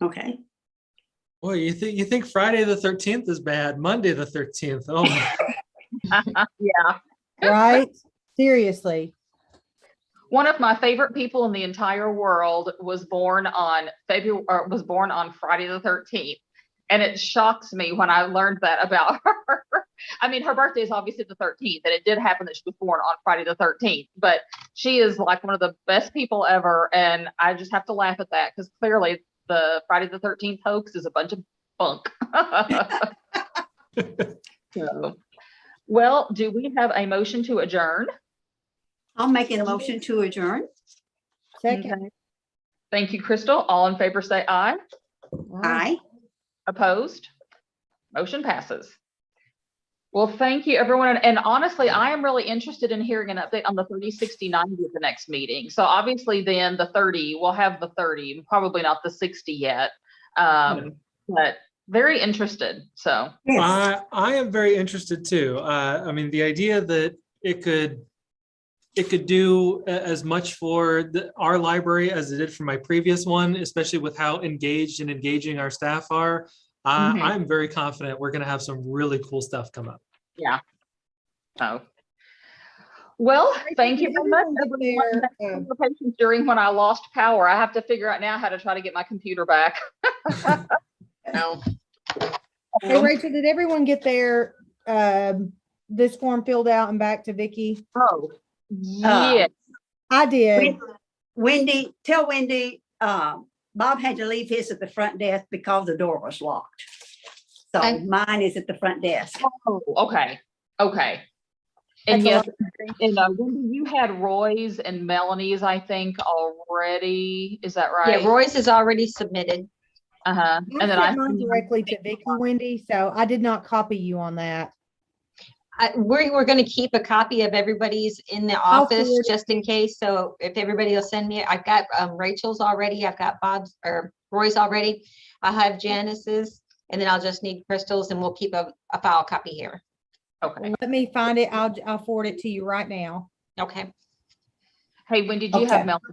I: Okay.
A: Boy, you think Friday the 13th is bad, Monday the 13th. Oh, my.
C: Yeah.
F: Right? Seriously.
C: One of my favorite people in the entire world was born on Friday the 13th. And it shocks me when I learned that about her. I mean, her birthday is obviously the 13th, and it did happen that she was born on Friday the 13th, but she is like one of the best people ever. And I just have to laugh at that because clearly the Friday the 13th hoax is a bunch of bunk. So, well, do we have a motion to adjourn?
I: I'll make a motion to adjourn.
F: Second.
C: Okay. Thank you, Crystal. All in favor say aye.
I: Aye.
C: Opposed? Motion passes. Well, thank you, everyone. And honestly, I am really interested in hearing an update on the 30, 60, 90 at the next meeting. So obviously then the 30, we'll have the 30, probably not the 60 yet. But very interested, so.
I: Yes.
A: I am very interested too. I mean, the idea that it could do as much for our library as it did for my previous one, especially with how engaged and engaging our staff are. I'm very confident we're going to have some really cool stuff come up.
C: Yeah. Oh. Well, thank you very much, everyone.
F: There,
C: Thanks for your patience during when I lost power. I have to figure out now how to try to get my computer back. No.
F: Hey, Rachel, did everyone get their, this form filled out and back to Vicky?
C: Oh, yes.
F: I did.
I: Wendy, tell Wendy, Bob had to leave his at the front desk because the door was locked. So
E: Okay.
I: mine is at the front desk.
C: Oh, okay. Okay. And
F: That's
C: yes, and Wendy, you had Roy's and Melanie's, I think, already. Is that right?
E: Yeah, Roy's is already submitted.
C: Uh-huh.
F: I
C: And then I
F: sent mine directly to Vicky, Wendy, so I did not copy you on that.
E: We're going to keep a copy of everybody's in the
F: I'll
E: office
F: forward it.
E: just in case. So if everybody will send me, I've got Rachel's already. I've got Bob's or Roy's already. I have Janice's, and then I'll just need Crystal's, and we'll keep a file copy here.
C: okay.
F: Let me find it. I'll forward it to you right now.
E: Okay.
C: Hey, Wendy, do you
F: Okay.
C: have Melanie?